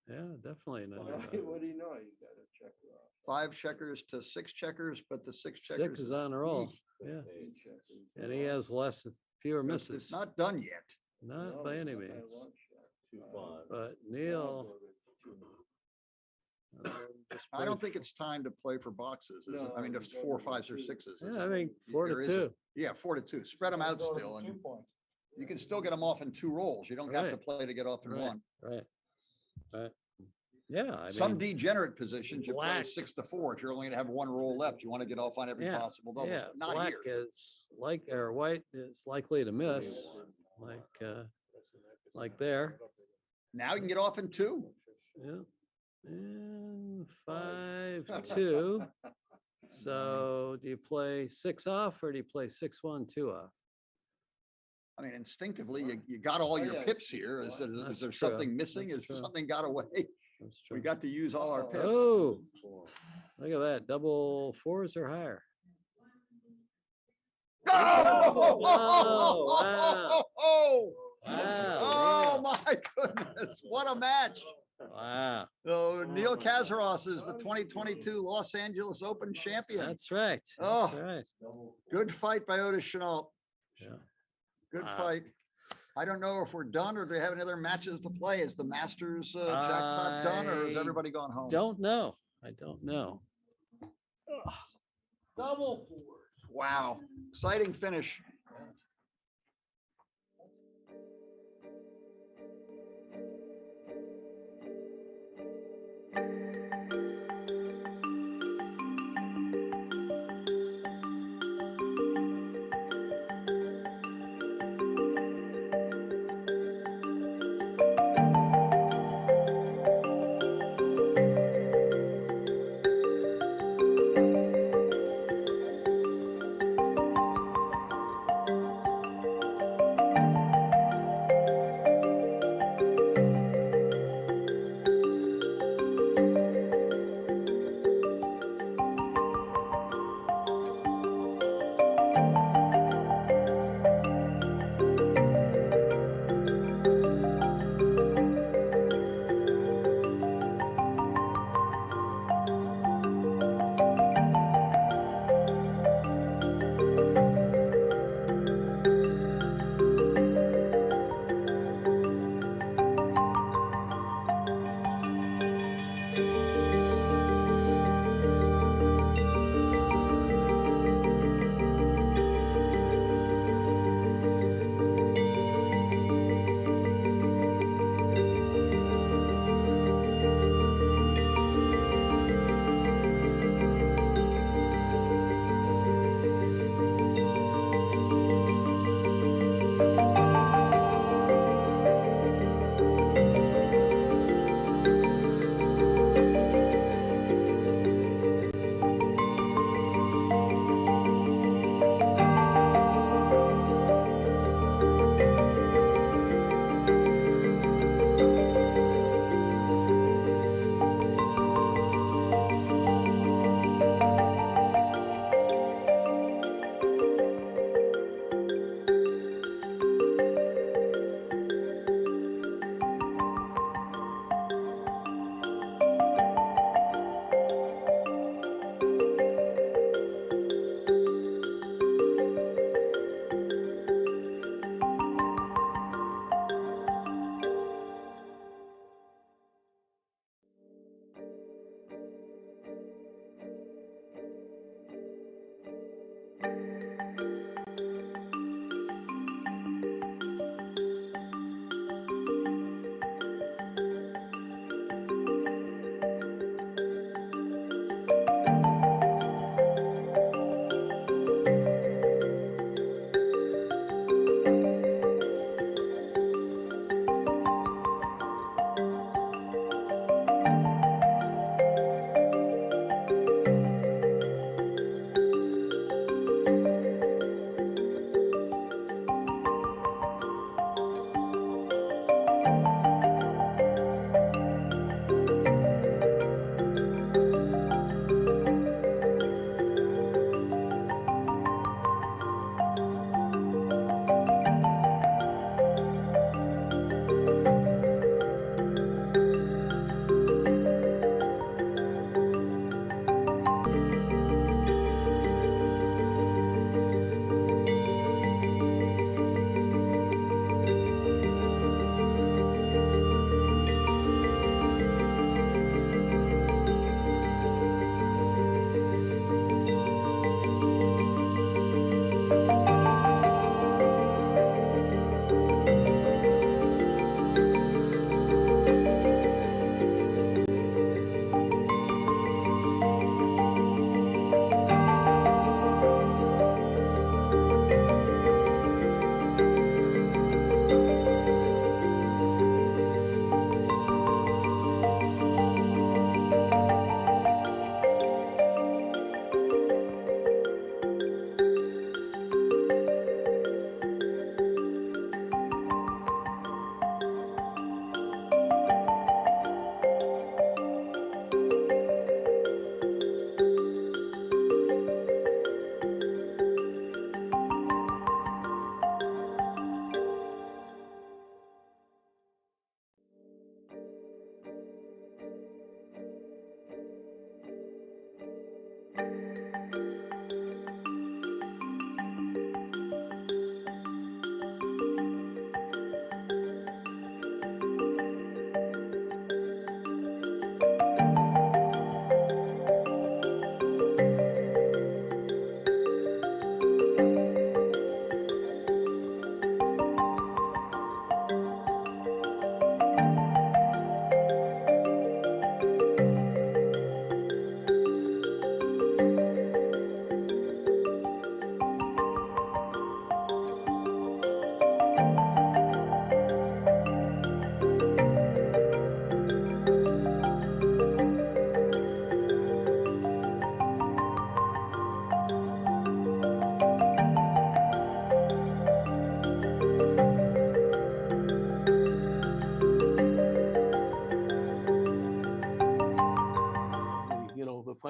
Yeah, definitely an underdog. What do you know? You got to check it off. 5 checkers to 6 checkers, but the 6 checkers. 6 is on a roll. Yeah, and he has fewer It's misses. not done yet. Not by any means. 2-5. But Neil. just I don't played think it's time to play for boxes. is it? I mean, No, there's you 4, gotta 5s, or do 6s. Yeah, I think 4 There to is 2. Yeah, 4 to 2. Spread them out still, and you can still get them off in 2 rolls. You don't have to Right. play to get off in Right. 1. Right. Right. Yeah, I Some mean, degenerate positions, you play black. 6 to 4. If you're only gonna have 1 roll left, you want to get off on every Yeah, possible double. yeah, Not black here. is or white is likely to miss, like there. Now you can get off in 2. Yeah. And 5-2. So do you play 6 off or do you play 6-1-2 off? I mean, instinctively, you got all your yeah. pips here. Is That's there true. something missing? That's Is true. something got away? That's We true. got to use all our pips. Oh, look at that. Double 4s or higher. Oh, wow. oh, Wow. my goodness. What a match. Wow. So Neil Kazaros is the 2022 Los Angeles Open champion. That's right. Oh. That's right. Good fight by Otis Chenault. Yeah. Good Wow. fight. I don't know if we're done or do we have any other matches to play? Is the Masters jackpot done or has I everybody gone home? Don't know. I don't know. Double 4s. Wow. Exciting finish.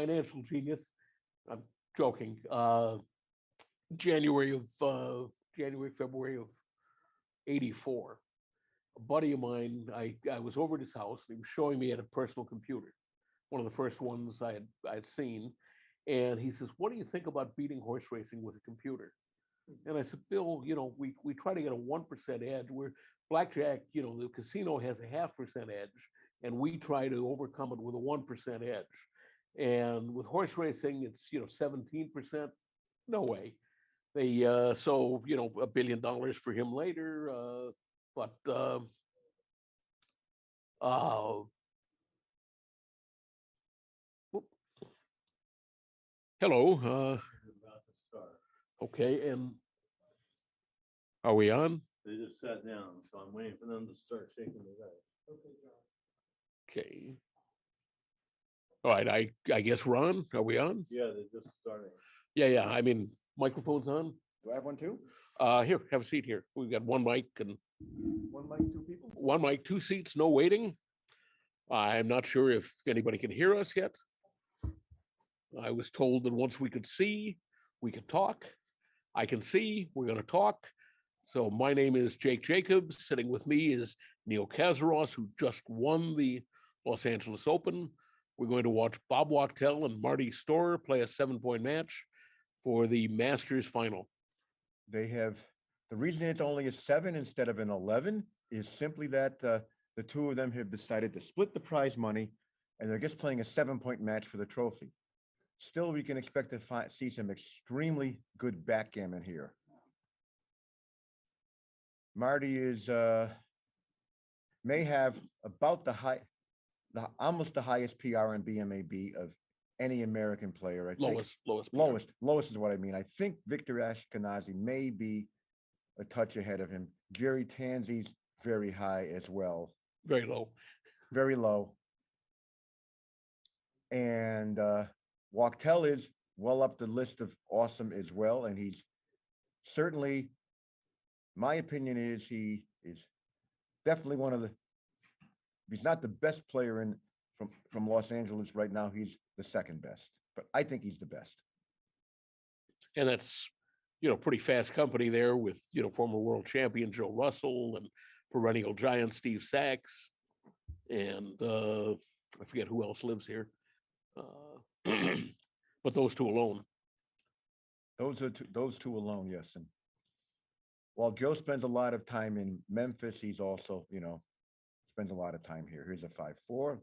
financial genius. I'm joking. January, February of '84. A buddy of mine, I was over at his house and he was showing me at a personal computer, one of the first ones I'd seen. And he says, "What do you think about beating horse racing with a computer?" And I said, "Bill, we try to get a 1% edge. Where blackjack, the casino has a 0.5% edge, and we try to overcome it with a 1% edge. And with horse racing, it's 17%. No way." They so $1 billion for him later, but whoop. Hello. About to start. Okay, and are we on? They just sat down, so I'm waiting for them to start shaking the dice. Okay. All right, I guess we're on. Are we on? Yeah, they're just starting. Yeah. I mean, microphone's on. Do I have one too? Here, have a seat here. We've got one mic and One mic, two people? one mic, two seats, no waiting. I'm not sure if anybody can hear us yet. I was told that once we could see, we could talk. I can see, we're going to talk. So my name is Jake Jacobs. Sitting with me is Neil Kazaros, who just won the Los Angeles Open. We're going to watch Bob Wachtel and Marty Storer play a 7-point match for the Masters final. They have, the reason it's only a 7 instead of an 11 is simply that the two of them have decided to split the prize money, and they're just playing a 7-point match for the trophy. Still, we can expect to see some extremely good backgammon here. Marty is may have about almost the highest PR and BMAB of any American player. I think lowest is what I mean. I think Victor Ashkenazi may be a touch ahead of him. Jerry Tanzi's very high as well. Very low. Very low. And Wachtel is well up the list of awesome as well. And he's certainly, my opinion is he is definitely one of the, if he's not the best player from Los Angeles right now, he's the second best. But I think he's the best. And that's, pretty fast company there with, former world champion Joe Russell and perennial giant Steve Sachs. And I forget who else lives here. But those two alone. Those two alone, yes. And while Joe spends a lot of time in Memphis, he's also, spends a lot of time here. Here's a 5-4.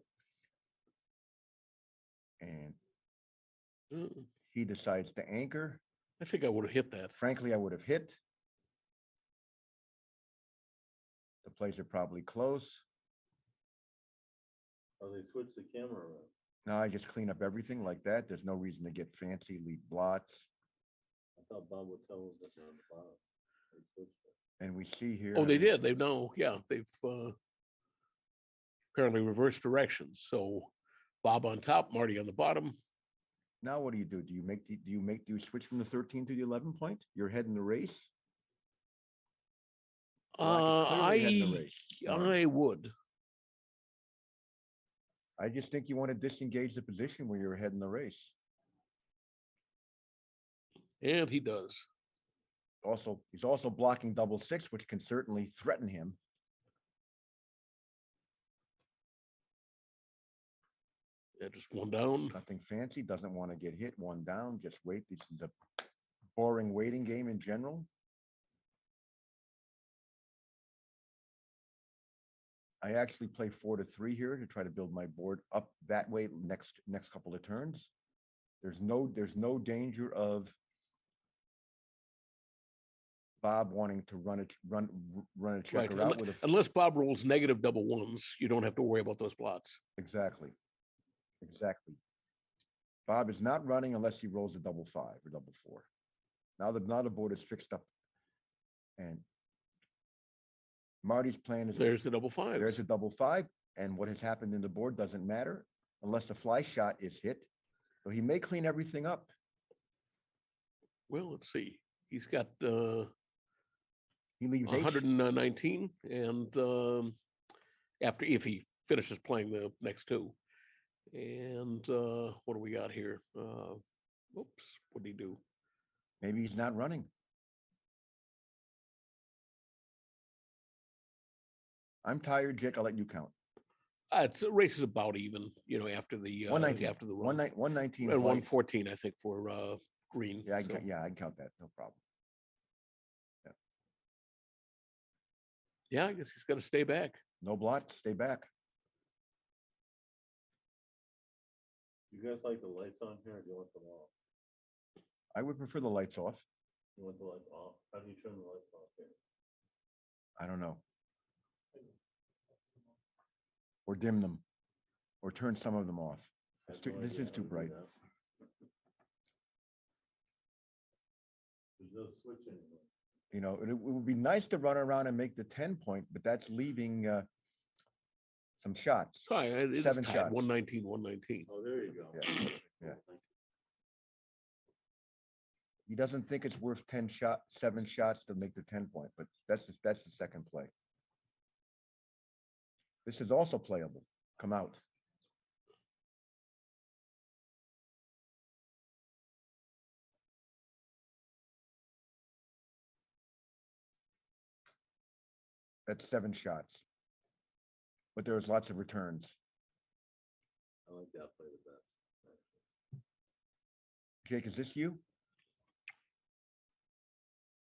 And he decides to anchor. I think I would have hit that. Frankly, I would have hit. The plays are probably close. Oh, they switched the camera around. Now I just clean up everything like that. There's no reason to get fancy, leave blots. I thought Bob would tell us that on the bottom. They switched it. And we see here. Oh, they did. They've apparently reversed directions. So Bob on top, Marty on the bottom. Now what do? Do you switch from the 13 to the 11 point? You're heading the race. I would. I just think you want to disengage the position where you're ahead in the race. And he does. He's also blocking double 6, which can certainly threaten him. Yeah, just one down. Nothing fancy, doesn't want to get hit, one down, just wait. This is a boring waiting game in general. I actually play 4-3 here to try to build my board up that way next couple of turns. There's no danger of Bob wanting to run a checker out with unless Bob rolls negative double ones, you don't have to worry about those plots. Exactly. Bob is not running unless he rolls a double 5 or double 4. Now the board is fixed up, and Marty's plan is there's the double 5. There's a double 5, and what has happened in the board doesn't matter unless the fly shot is hit. So he may clean everything up. Well, let's see. He's got he leaves 119, and if he finishes playing the next two, And what do we got here? Oops, what did he do? Maybe he's not running. I'm tired, Jake. I'll let you count. It's race is about even, after the 119. after the run. 119. And white. 114, I think, for green. Yeah, so. I'd count that. No problem. Yeah, I guess he's got to stay back. No blots. Stay back. You guys like the lights on here, or do you want them off? I would prefer the lights off. You want the lights off? How do you turn the lights off here? I don't know. Or dim them, or turn some of them off. I have no This idea is how too to do bright. that. There's no switch anymore. It would be nice to run around and make the 10 point, but that's leaving some shots. Sorry, it is 7 tied, shots. 119, 119. Oh, there you go. Yeah. Yeah. He doesn't think it's worth 7 shots to make the 10 point, but that's the second play. This is also playable. Come out. That's 7 shots. But there's lots of returns. I like that play the best. Jake, is this you?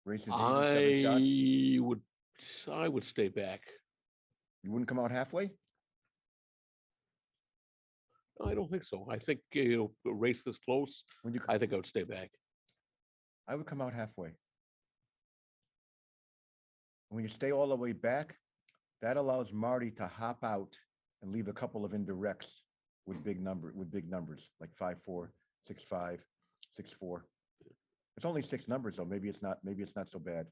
Races 7 shots. I would stay back. You wouldn't come out halfway? I don't think so. I think a race this close. I think I would stay back. I would come out halfway. When you stay all the way back, that allows Marty to hop out and leave a couple of indirects with big numbers, like 5-4, 6-5, 6-4. It's only 6 numbers, though. Maybe it's not so bad.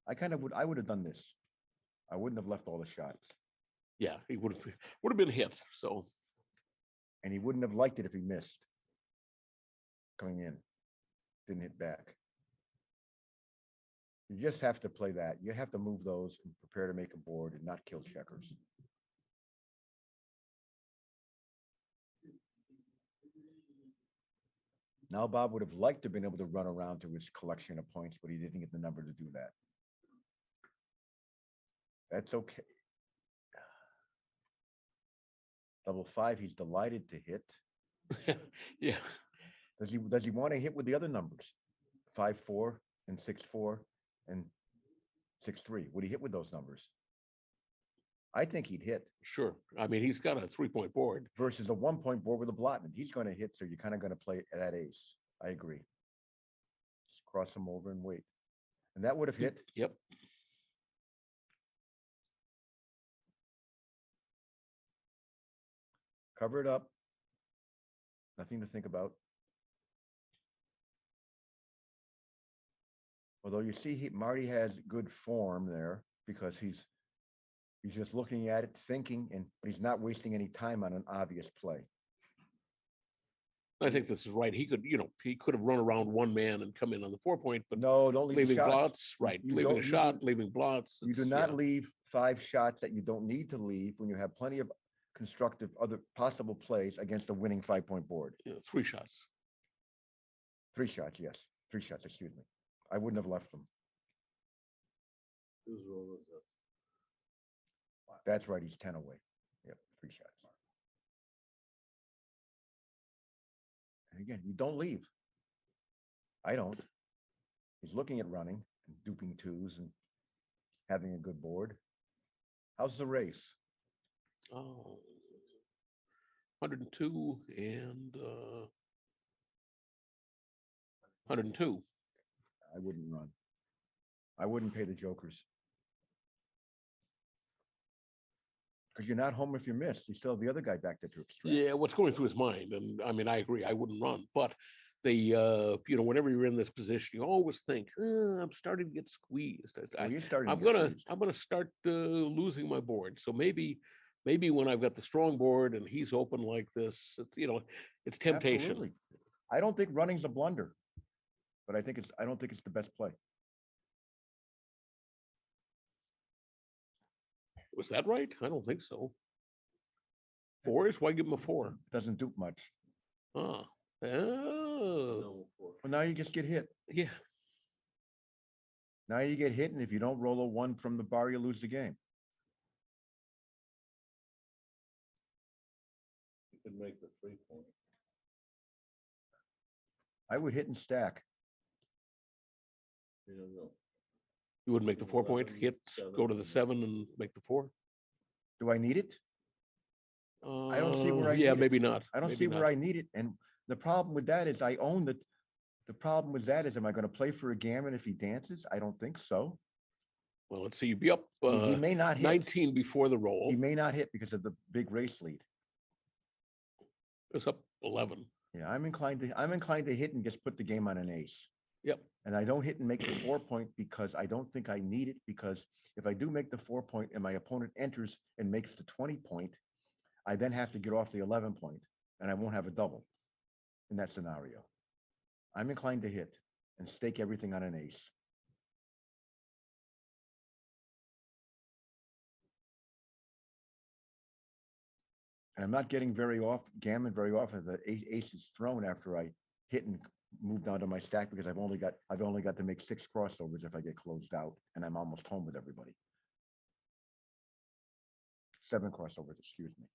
I would have done this. I wouldn't have left all the shots. Yeah, he would have been hit. So, and he wouldn't have liked it if he missed coming in. Didn't hit back. You just have to play that. You have to move those and prepare to make a board and not kill checkers. Now, Bob would have liked to have been able to run around to his collection of points, but he didn't get the number to do that. That's okay. Double 5, he's delighted to hit. Yeah. Does he want to hit with the other numbers? 5-4 and 6-4 and 6-3. Would he hit with those numbers? I think he'd hit. Sure. I mean, he's got a 3-point board. Versus a 1-point board with a blotman. He's going to hit, so you're kind of going to play that ace. I agree. Just cross him over and wait. And that would have hit. Yep. Cover it up. Nothing to think about. Although you see, Marty has good form there because he's just looking at it, thinking, but he's not wasting any time on an obvious play. I think this is right. He could have run around one man and come in on the 4-point, but no, don't leave leaving shots. Blots, right? Leaving a shot, leaving blots. You do not leave 5 shots that you don't need to leave when you have plenty of constructive other possible plays against a winning 5-point board. Yeah, 3 shots. 3 shots, yes. 3 shots, excuse me. I wouldn't have left them. Whose roll is that? That's right, he's 10 away. Yep, 3 shots. And again, you don't leave. I don't. He's looking at running and duping 2s and having a good board. How's the race? Oh, 102 and 102. I wouldn't run. I wouldn't pay the jokers. Because you're not home if you miss. You still have the other guy back there to extract. Yeah, what's going through his mind, and I mean, I agree. I wouldn't run, but whenever you're in this position, you always think, I'm starting to get squeezed. I'm gonna start losing my board. So maybe when I've got the strong board and he's open like this, it's temptation. Absolutely. I don't think running's a blunder, but I don't think it's the best play. Was that right? I don't think so. Fours? Why give him a four? Doesn't do much. Oh, oh, No, four. Well, now you just get hit. yeah. Now you get hit, and if you don't roll a one from the bar, you lose the game. You could make the 3-point. I would hit and stack. You don't know. You would make the 4-point 11, hit, go to the 7. 7 and make the 4. Do I need it? I don't see where I Yeah, need it. maybe not. I don't maybe see where not. I need it. And the problem with that is I own the problem with that is, am I going to play for a gammon if he dances? I don't think so. Well, let's see. You'd be up He may not hit. 19 before the roll. He may not hit because of the big race lead. It's up 11. Yeah, I'm inclined to hit and just put the game on an ace. Yep. And I don't hit and make the 4-point because I don't think I need it, because if I do make the 4-point and my opponent enters and makes the 20-point, I then have to get off the 11-point and I won't have a double in that scenario. I'm inclined to hit and stake everything on an ace. And I'm not getting gammon very often. The ace is thrown after I hit and move down to my stack, because I've only got to make 6 crossovers if I get closed out, and I'm almost home with everybody. 7 crossovers, excuse me.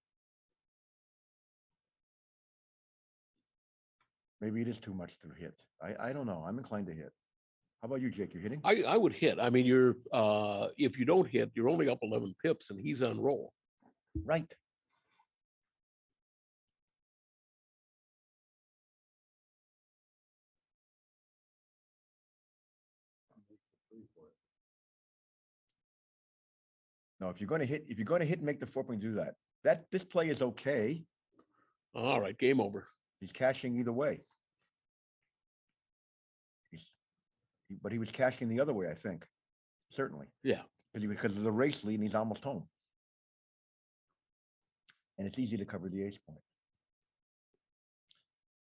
Maybe it is too much to hit. I don't know. I'm inclined to hit. How about you, Jake? You're hitting? I would hit. I mean, you're if you don't hit, you're only up 11 pips and he's on roll. Right. No, if you're going to hit and make the 4-point, do that. This play is okay. All right, game over. He's cashing either way. But he was cashing the other way, I think. Certainly. Yeah. Because of the race lead, and he's almost home. And it's easy to cover the ace point.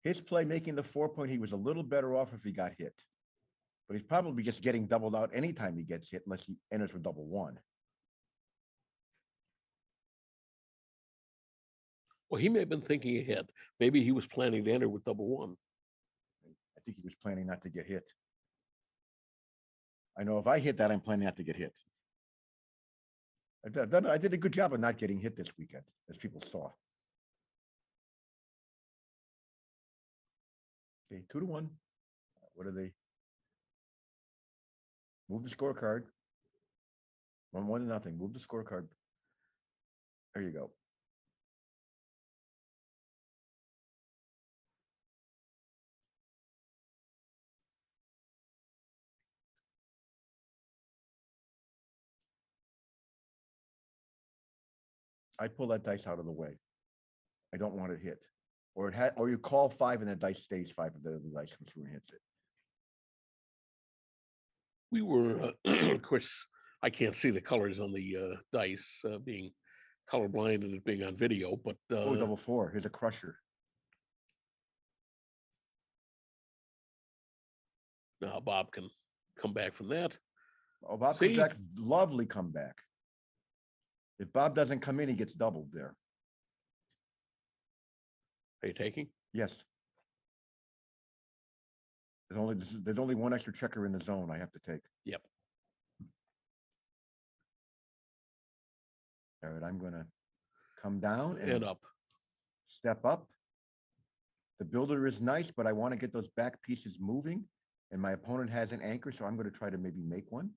His play making the 4-point, he was a little better off if he got hit. But he's probably just getting doubled out anytime he gets hit, unless he enters with double one. Well, he may have been thinking ahead. Maybe he was planning to enter with double one. I think he was planning not to get hit. I know if I hit that, I'm planning not to get hit. I did a good job of not getting hit this weekend, as people saw. Okay, 2-1. What are they? Move the scorecard. 1-0. Move the scorecard. There you go. I pull that dice out of the way. I don't want it hit. Or you call 5 and the dice stays 5 and the dice comes through and hits it. We were, of course, I can't see the colors on the dice being colorblind and it being on video, but double 4. Here's a crusher. now Bob can come back from that. Oh, Bob comes back. Lovely comeback. If Bob doesn't come in, he gets doubled there. Are you taking? Yes. There's only one extra checker in the zone I have to take. Yep. All right, I'm gonna come down And up. Step up. The builder is nice, but I want to get those back pieces moving, and my opponent has an anchor, so I'm going to try to maybe make one.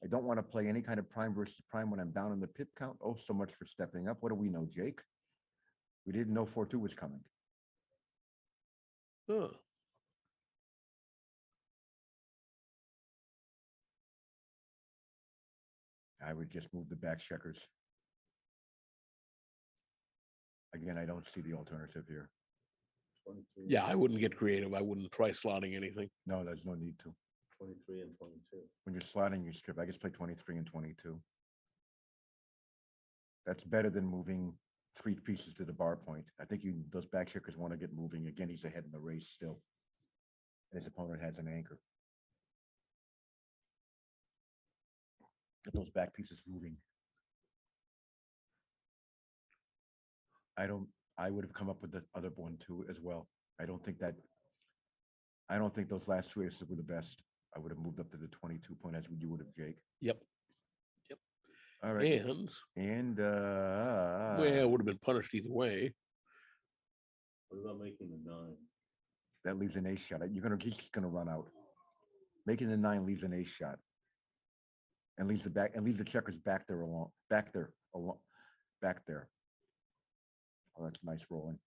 I don't want to play any kind of prime versus prime when I'm down in the pip count. Oh, so much for stepping up. What do we know, Jake? We didn't know 4-2 was coming. Huh. I would just move the back checkers. Again, I don't see the alternative here. 23. Yeah, I wouldn't get creative. I wouldn't try slotting anything. No, there's no need to. 23 and 22. When you're slotting, you strip. I just play 23 and 22. That's better than moving 3 pieces to the bar point. I think those back checkers want to get moving. Again, he's ahead in the race still. And his opponent has an anchor. Get those back pieces moving. I don't, I would have come up with the other one too as well. I don't think that, I don't think those last two aces were the best. I would have moved up to the 22 point as you would have, Jake. Yep. All right. And And well, it would have been punished either way. What about making a 9? that leaves an ace shot. He's just gonna run out. Making the 9 leaves an ace shot. And leaves the checkers back there. Oh, that's nice rolling.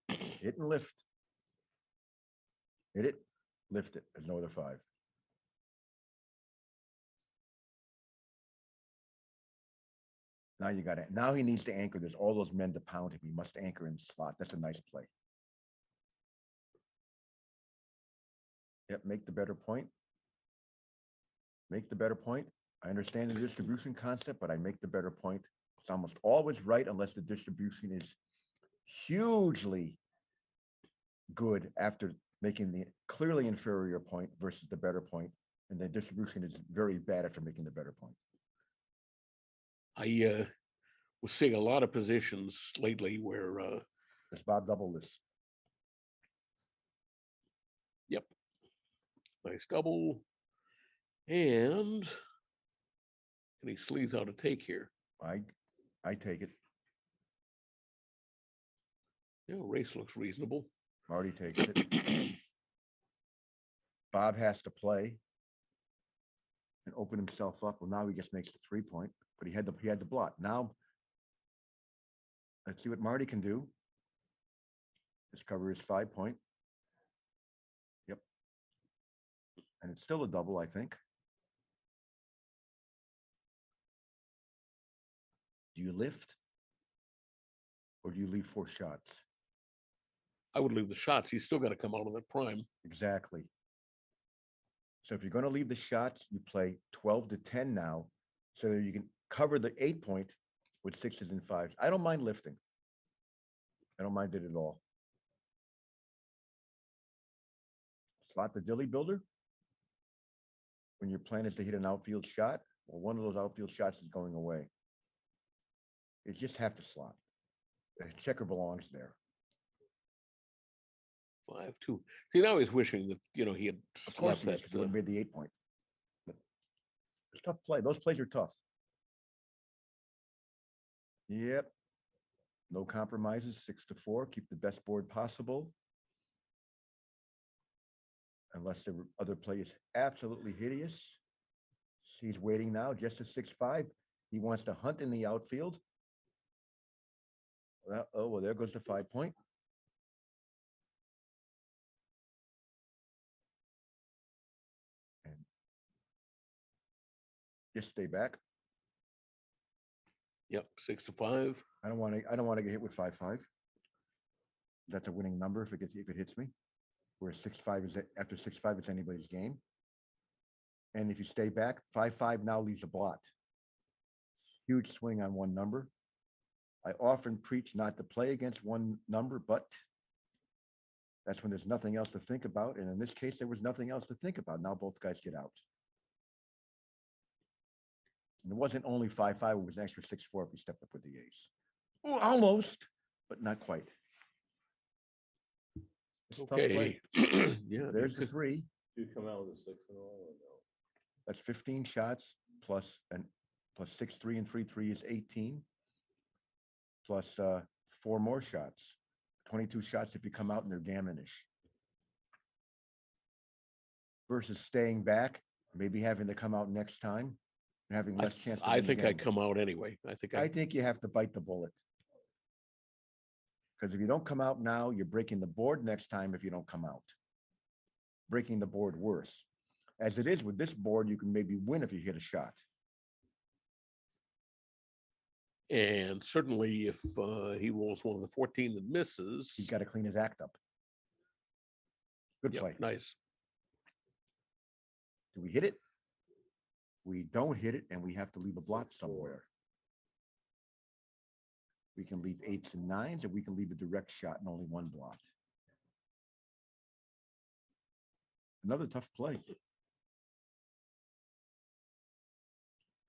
Hit and lift. Hit it, lift it. There's no other 5. Now you got it. Now he needs to anchor. There's all those men to pound him. He must anchor in slot. That's a nice play. Yep, make the better point. Make the better point. I understand the distribution concept, but I make the better point. It's almost always right unless the distribution is hugely good after making the clearly inferior point versus the better point, and the distribution is very bad after making the better point. I was seeing a lot of positions lately where It's Bob double this. Yep. Nice double. And he sleeves out a take here. I take it. Yeah, race looks reasonable. Marty takes it. Bob has to play and open himself up. Well, now he just makes the 3 point, but he had the blot. Now let's see what Marty can do. His cover is 5 point. Yep. And it's still a double, I think. Do you lift? Or do you leave 4 shots? I would leave the shots. He's still got to come out of the prime. Exactly. So if you're going to leave the shots, you play 12 to 10 now, so that you can cover the 8 point with 6s and 5s. I don't mind lifting. I don't mind it at all. Slot the dilly builder. When your plan is to hit an outfield shot, well, one of those outfield shots is going away. You just have to slot. The checker belongs there. 5-2. See, now he's wishing that he had Of course, left that. because he would have made the 8 point. But it's tough play. Those plays are tough. Yep. No compromises. 6-4. Keep the best board possible. Unless the other play is absolutely hideous. He's waiting now. Just a 6-5. He wants to hunt in the outfield. Well, there goes the 5 point. And just stay back. Yep, 6-5. I don't want to get hit with 5-5. That's a winning number if it hits me. Where 6-5 is after 6-5, it's anybody's game. And if you stay back, 5-5 now leaves a blot. Huge swing on one number. I often preach not to play against one number, but that's when there's nothing else to think about. And in this case, there was nothing else to think about. Now both guys get out. And it wasn't only 5-5, it was an extra 6-4 if we stepped up with the ace. Oh, almost, but not quite. It's a tough play. Okay. Yeah, There's the 3. Do you come out with a 6 in a row or no? That's 15 shots plus 6, 3, and 3, 3 is 18. Plus 4 more shots. 22 shots if you come out and they're gammonish. Versus staying back, maybe having to come out next time and having less chance. I think I'd come out anyway. I think you have to bite the bullet. Because if you don't come out now, you're breaking the board next time if you don't come out. Breaking the board worse. As it is with this board, you can maybe win if you hit a shot. And certainly if he rolls one of the 14 that misses. He's got to clean his act up. Good play. Nice. Do we hit it? We don't hit it, and we have to leave a blot somewhere. We can leave 8s and 9s, or we can leave a direct shot and only one blot. Another tough play.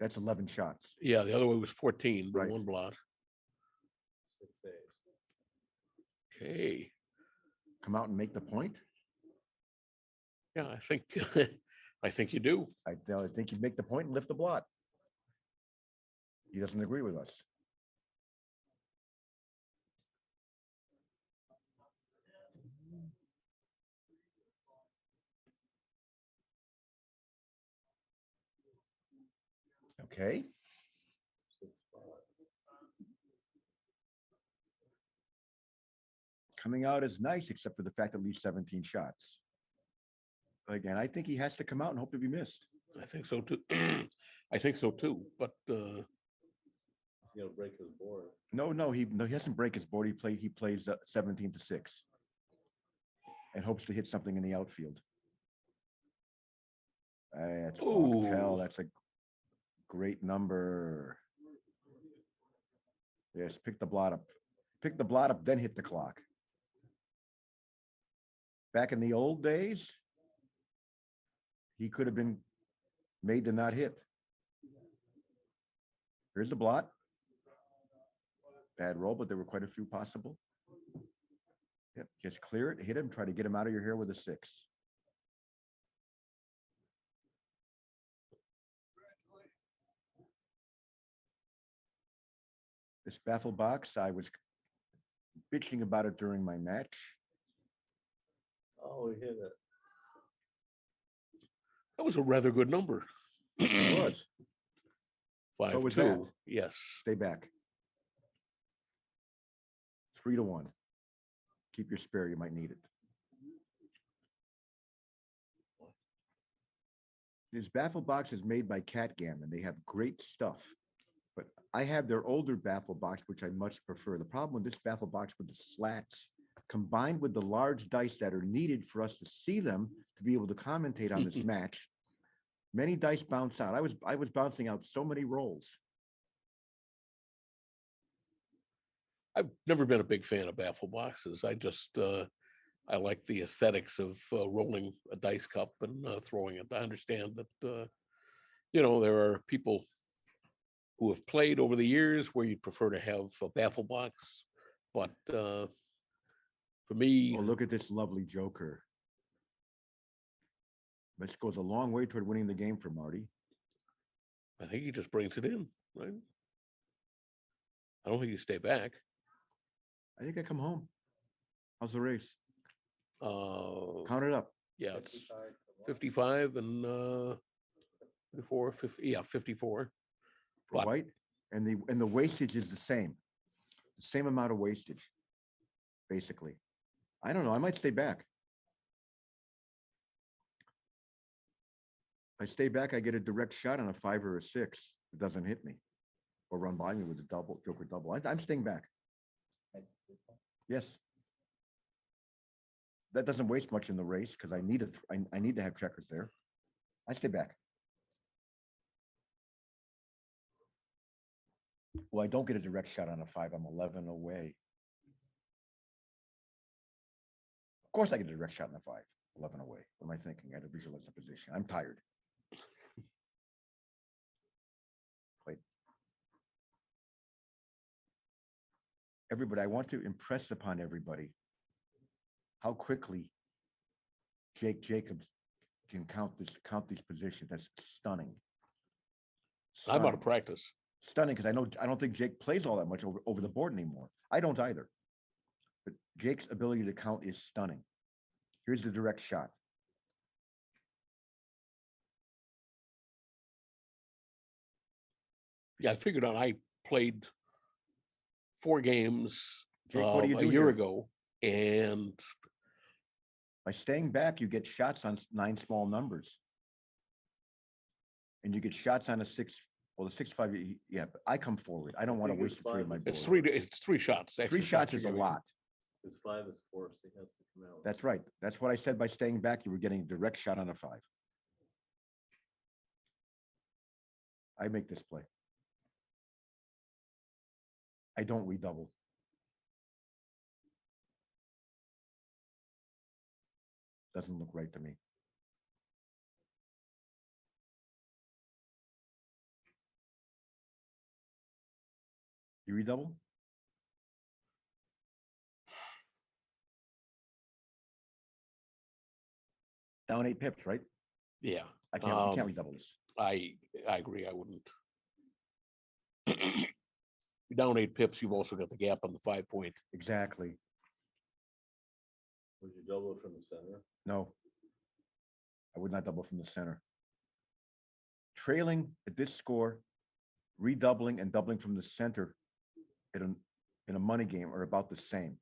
That's 11 shots. Yeah, the other way was 14, but Right. one blot. 6-8. Okay. Come out and make the point. Yeah, I think I think you do. I think you make the point and lift the blot. He doesn't agree with us. Okay. 6-5. Coming out is nice, except for the fact that it leaves 17 shots. But again, I think he has to come out and hope to be missed. I think so too. I think so too. But He's gonna break his board. No, he doesn't break his board. He plays 17-6 and hopes to hit something in the outfield. That's tell. Ooh. That's a great number. Yes, pick the blot up. Pick the blot up, then hit the clock. Back in the old days, he could have been made to not hit. Here's the blot. Bad roll, but there were quite a few possible. Yep, just clear it, hit him, try to get him out of your hair with a 6. This baffle box, I was bitching about it during my match. Oh, he hit it. that was a rather good number. It was. 5-2. was that. Yes. Stay back. 3-1. Keep your spare, you might need it. This baffle box is made by Catgammon. They have great stuff. But I have their older baffle box, which I much prefer. The problem with this baffle box with the slats, combined with the large dice that are needed for us to see them to be able to commentate on this match, many dice bounce out. I was bouncing out so many rolls. I've never been a big fan of baffle boxes. I just I like the aesthetics of rolling a dice cup and throwing it. I understand that there are people who have played over the years where you'd prefer to have a baffle box, but for me, Oh, look at this lovely joker. This goes a long way toward winning the game for Marty. I think he just brings it in, right? I don't think you stay back. I think I come home. How's the race? Uh, Count it up. yeah, it's 55 and 54, 50, yeah, 54. For But- white, and the wastage is the same amount of wastage, basically. I don't know. I might stay back. If I stay back, I get a direct shot on a 5 or a 6. It doesn't hit me, or run by me with a joker double. I'm staying back. Yes. That doesn't waste much in the race because I need I need to have checkers there. I stay back. Well, I don't get a direct shot on a 5. I'm 11 away. Of course, I get a direct shot on a 5. 11 away. What am I thinking? I had to visualize the position. I'm tired. Played. Everybody, I want to impress upon everybody how quickly Jake Jacobs can count these positions. That's stunning. I'm out of practice. Stunning, because I don't think Jake plays all that much over the board anymore. I don't either. But Jake's ability to count is stunning. Here's the direct shot. Yeah, I figured out I played 4 games Jake, what do you a do year here? ago, and By staying back, you get shots on 9 small numbers. And you get shots on a 6. Well, the 6-5, yeah, but I come forward. I don't want to Biggest waste 3 of my five board. it's 3 shots. 3 extra shots you're is a giving. lot. His 5 is forced. He has to come out. That's right. That's what I said by staying back. You were getting a direct shot on a 5. I make this play. I don't redouble. Doesn't look right to me. You redouble? Down 8 pips, right? Yeah. I can't, you can't Um, redouble this. I agree. I wouldn't. You're down 8 pips. You've also got the gap on the 5-point. Exactly. Would you double it from the center? No. I would not double from the center. Trailing at this score, redoubling and doubling from the center in a money game are about the same.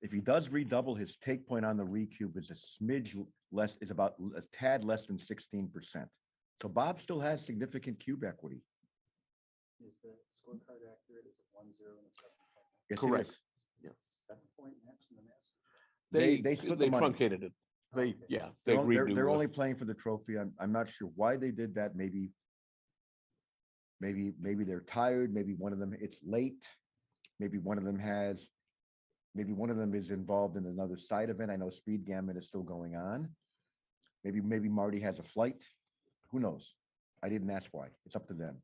If he does redouble, his take point on the recube is a smidge less, is about a tad less than 16%. So Bob still has significant cube equity. Is the scorecard accurate? Is it 1-0 and a 7-point? Yes, it Correct. is. 7-point match in the Masters? They split the they money. truncated it. They, yeah, they They're, agreed they're, to. they're only playing for the trophy. I'm not sure why they did that. Maybe they're tired. Maybe one of them, it's late. Maybe one of them is involved in another side event. I know Speed Gammon is still going on. Maybe Marty has a flight. Who knows? I didn't ask why. It's up to them.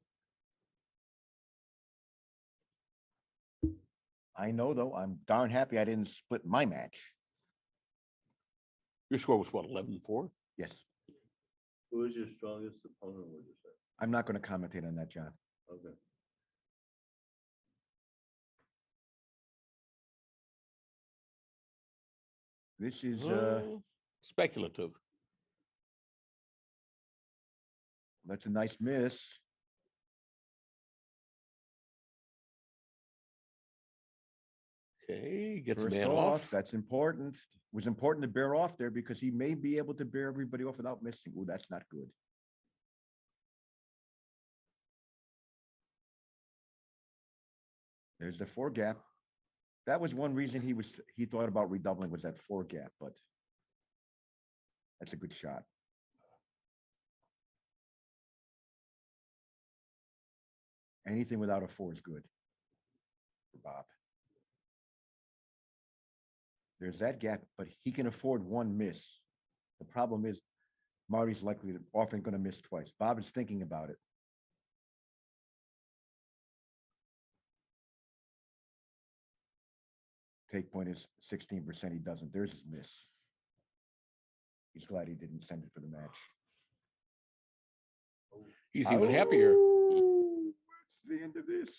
I know though, I'm darn happy I didn't split my match. Your score was what, 11-4? Yes. Who is your strongest opponent, would you say? I'm not going to commentate on that, John. Okay. This is Speculative. that's a nice miss. Okay, gets a First man off, off. that's important. It was important to bear off there because he may be able to bear everybody off without missing. Oh, that's not good. There's the 4 gap. That was one reason he thought about redoubling, was that 4 gap, but that's a good shot. Anything without a 4 is good for Bob. There's that gap, but he can afford 1 miss. The problem is Marty's often going to miss twice. Bob is thinking about it. Take point is 16%. He doesn't. There's his miss. He's glad he didn't send it for the match. He's even happier. Oh, that's the end of this.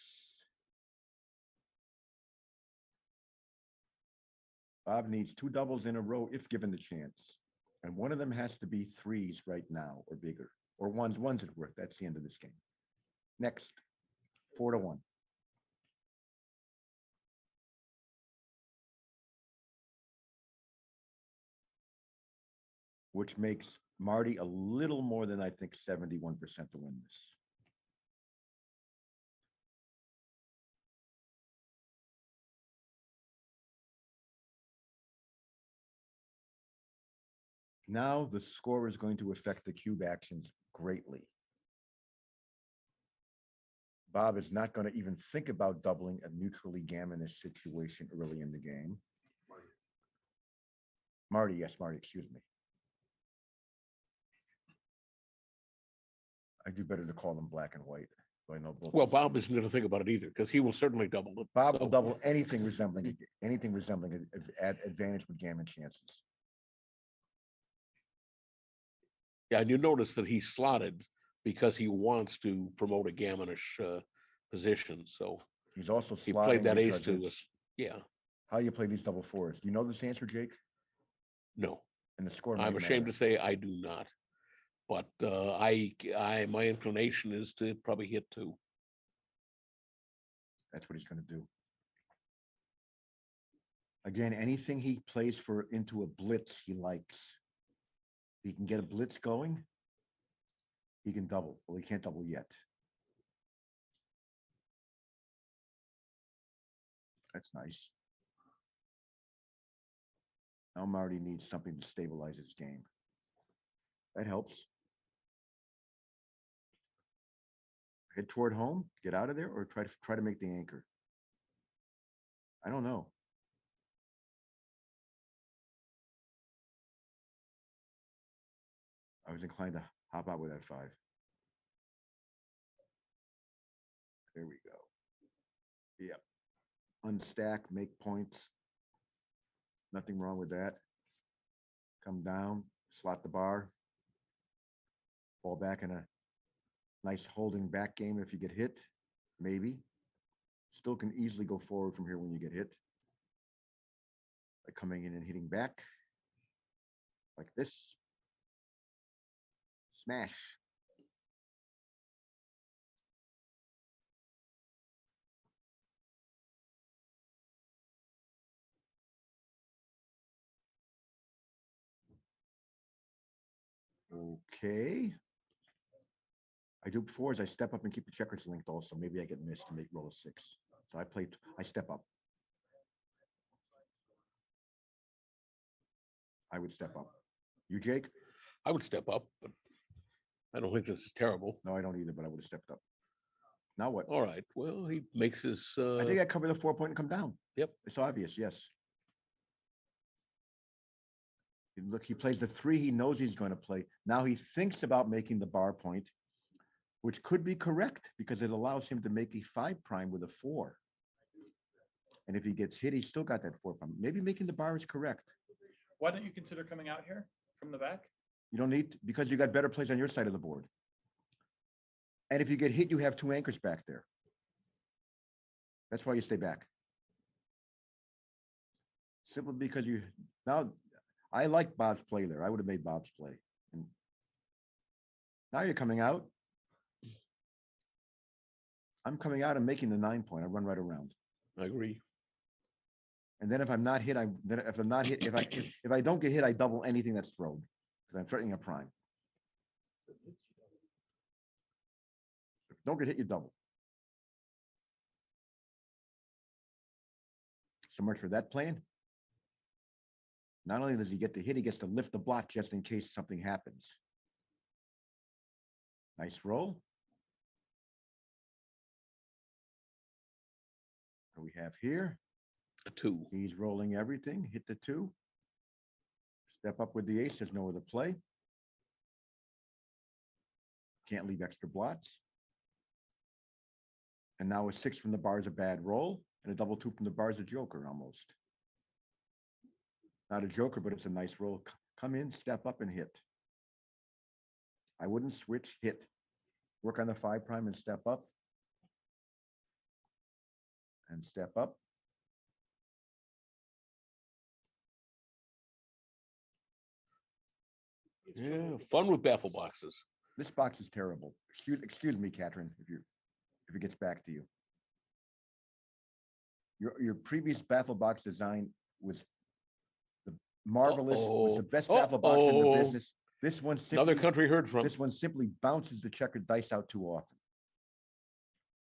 Bob needs 2 doubles in a row if given the chance. And one of them has to be 3s right now or bigger. Or ones at work. That's the end of this game. Next, 4-1. Which makes Marty a little more than, I think, 71% to win this. Now the score is going to affect the cube actions greatly. Bob is not going to even think about doubling a neutrally gammonous situation early in the game. Marty, yes, Marty, excuse me. I do better to call them black and white. So I know both. Well, Bob isn't going to think about it either because he will certainly double it. Bob will double anything resembling advantage with gammon chances. Yeah, and you notice that he slotted because he wants to promote a gammonish position. So he's also he played that ace because to us. Yeah. How you play these double 4s? Do you know this answer, Jake? No. And the score. I'm might ashamed matter. to say I do not. But my inclination is to probably hit 2. That's what he's going to do. Again, anything he plays for into a blitz, he likes. He can get a blitz going. He can double. Well, he can't double yet. That's nice. Now Marty needs something to stabilize his game. That helps. Head toward home, get out of there, or try to make the anchor. I don't know. I was inclined to hop out with that 5. There we go. Yep. Unstack, make points. Nothing wrong with that. Come down, slot the bar. Fall back in a nice holding back game if you get hit, maybe. Still can easily go forward from here when you get hit. By coming in and hitting back. Like this. Smash. Okay. I do before is I step up and keep the checkers linked also. Maybe I get missed to make roll a 6. So I step up. I would step up. You, Jake? I would step up, but I don't think this is terrible. No, I don't either, but I would have stepped up. Now what? All right. Well, he makes his. I think I cover the 4 point and come down. Yep. It's obvious, yes. Look, he plays the 3 he knows he's going to play. Now he thinks about making the bar point, which could be correct because it allows him to make a 5 prime with a 4. And if he gets hit, he's still got that 4 prime. Maybe making the bar is correct. Why don't you consider coming out here from the back? You don't need, because you got better plays on your side of the board. And if you get hit, you have 2 anchors back there. That's why you stay back. Simply because you, now, I like Bob's play there. I would have made Bob's play. And now you're coming out. I'm coming out and making the 9 point. I run right around. I agree. And then if I'm not hit, if I don't get hit, I double anything that's thrown because I'm threatening a prime. If you don't get hit, you double. So much for that plan. Not only does he get the hit, he gets to lift the block just in case something happens. Nice roll. What we have here? A 2. He's rolling everything. Hit the 2. Step up with the ace. There's no other play. Can't leave extra blots. And now a 6 from the bar is a bad roll, and a double 2 from the bar is a joker almost. Not a joker, but it's a nice roll. Come in, step up, and hit. I wouldn't switch, hit. Work on the 5 prime and step up. And step up. Yeah, fun with baffle boxes. This box is terrible. Excuse me, Catherine, if it gets back to you. Your previous baffle box design was the marvelous, was the best baffle box in the business. This one simply, another country heard from. This one simply bounces the checkered dice out too often.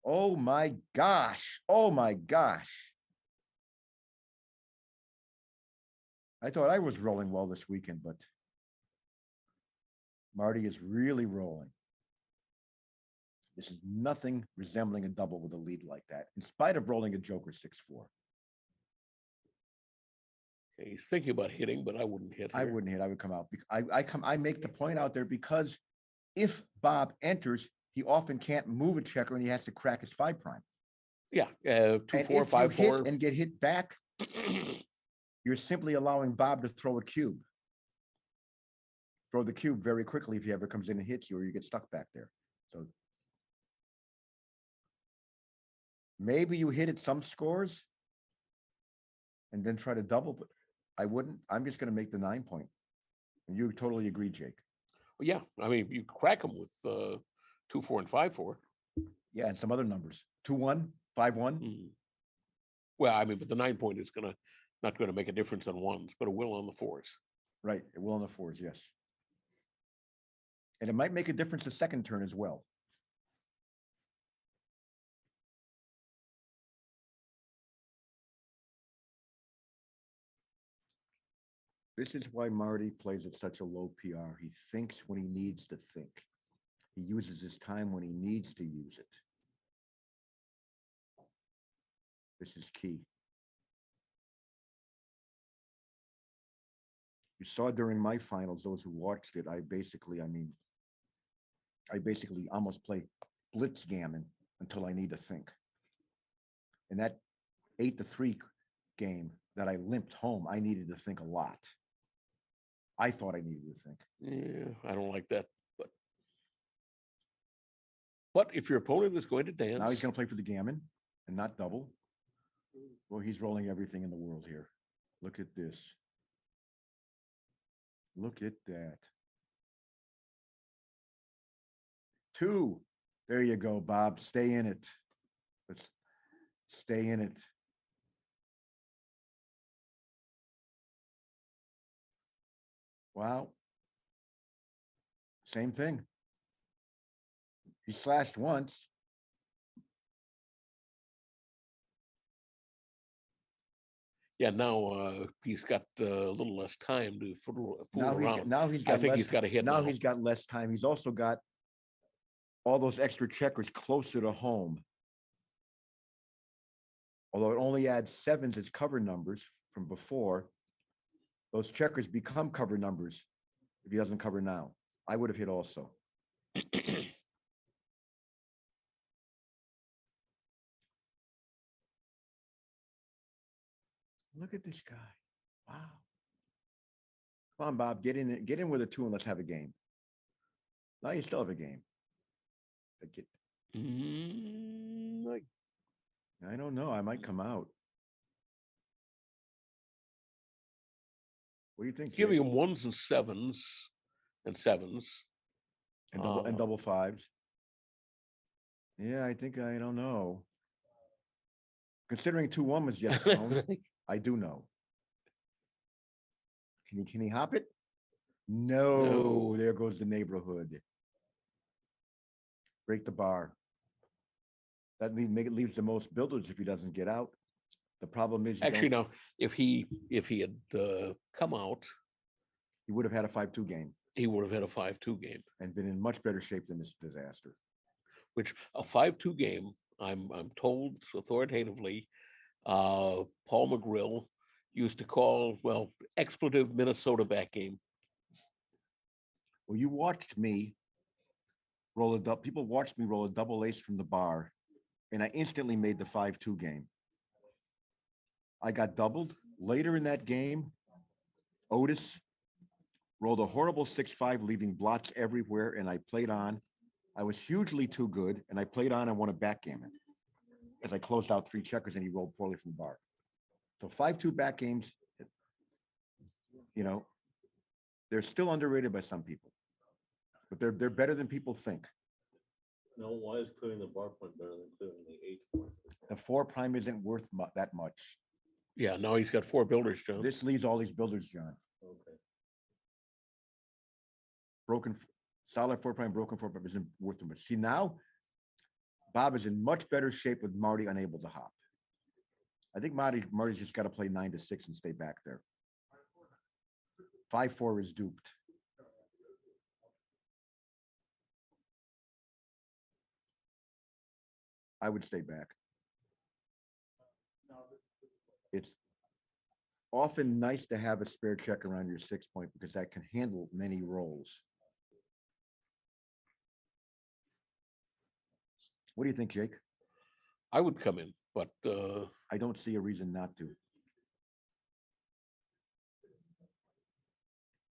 Oh my gosh. Oh my gosh. I thought I was rolling well this weekend, but Marty is really rolling. This is nothing resembling a double with a lead like that, in spite of rolling a joker 6-4. Okay, he's thinking about hitting, but I wouldn't hit. I wouldn't hit. I would come out. I make the point out there because if Bob enters, he often can't move a checker and he has to crack his 5 prime. Yeah, 2-4, 5-4, and get hit back. You're simply allowing Bob to throw a cube. Throw the cube very quickly if he ever comes in and hits you, or you get stuck back there. So maybe you hit at some scores and then try to double, but I wouldn't. I'm just going to make the 9 point. And you totally agree, Jake. Well, yeah, I mean, you crack them with 2-4 and 5-4. Yeah, and some other numbers. 2-1, 5-1. Well, I mean, but the 9 point is not going to make a difference on ones, but it will on the 4s. Right, it will on the 4s, yes. And it might make a difference the second turn as well. This is why Marty plays at such a low PR. He thinks when he needs to think. He uses his time when he needs to use it. This is key. You saw during my finals, those who watched it, I basically almost play Blitz gammon until I need to think. In that 8-3 game that I limped home, I needed to think a lot. I thought I needed to think. Yeah, I don't like that, but if your opponent is going to dance, Now he's going to play for the gammon and not double. Well, he's rolling everything in the world here. Look at this. Look at that. 2. There you go, Bob. Stay in it. Let's stay in it. Wow. Same thing. He slashed once. yeah, now he's got a little less time to fool around. Now he's I got think less, he's got a hit now now. he's got less time. He's also got all those extra checkers closer to home. Although it only adds 7s as cover numbers from before, those checkers become cover numbers if he doesn't cover now. I would have hit also. Look at this guy. Wow. Come on, Bob, get in with a 2 and let's have a game. Now you still have a game. I don't know. I might come out. What do you think? Giving Jake? him 1s and 7s and 7s. And double 5s. Yeah, I think I don't know. Considering 2-1 was yes thrown, I do know. Can he hop it? No, No. There goes the neighborhood. Break the bar. That leaves the most builders if he doesn't get out. The problem is Actually, no. If he had come out, he would have had a 5-2 game. He would have had a 5-2 game And been in much better shape than this disaster. Which a 5-2 game, I'm told authoritatively, Paul McGrill used to call, well, expletive Minnesota back game. Well, you watched me roll a double. People watched me roll a double ace from the bar, and I instantly made the 5-2 game. I got doubled later in that game. Otis rolled a horrible 6-5, leaving blots everywhere, and I played on. I was hugely too good, and I played on and won a backgammon as I closed out 3 checkers, and he rolled poorly from the bar. So 5-2 back games, they're still underrated by some people, but they're better than people think. No, why is clearing the bar point better than clearing the 8 point? The 4 prime isn't worth that much. Yeah, now he's got 4 builders, John. This leaves all these builders, John. Okay. Solid 4 prime, broken 4 prime isn't worth much. See, now Bob is in much better shape with Marty unable to hop. I think Marty's just got to play 9-6 and stay back there. 5-4 is duped. I would stay back. It's often nice to have a spare check around your 6 point because that can handle many rolls. What do you think, Jake? I would come in, but I don't see a reason not to.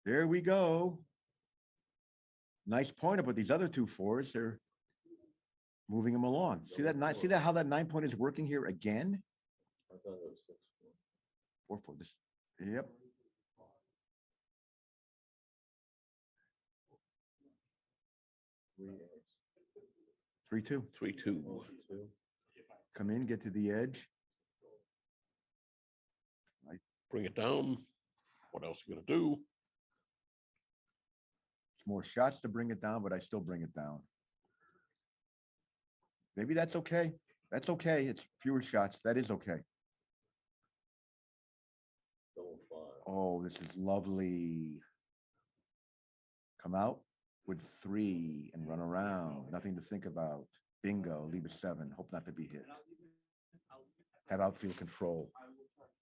There we go. Nice point up with these other 2 4s. They're moving them along. See that how that 9 point is working here again? I thought it was 4 6-4. 4. This. Yep. Three, 2. 3-2. Come in, get to the edge. Bring it down. What else are you gonna do? It's more shots to bring it down, but I still bring it down. Maybe that's okay. That's okay. It's fewer shots. That is okay. Double 5. Oh, this is lovely. Come out with 3 and run around. Nothing to think about. Bingo. Leave a 7. Hope not to be hit. Have outfield control.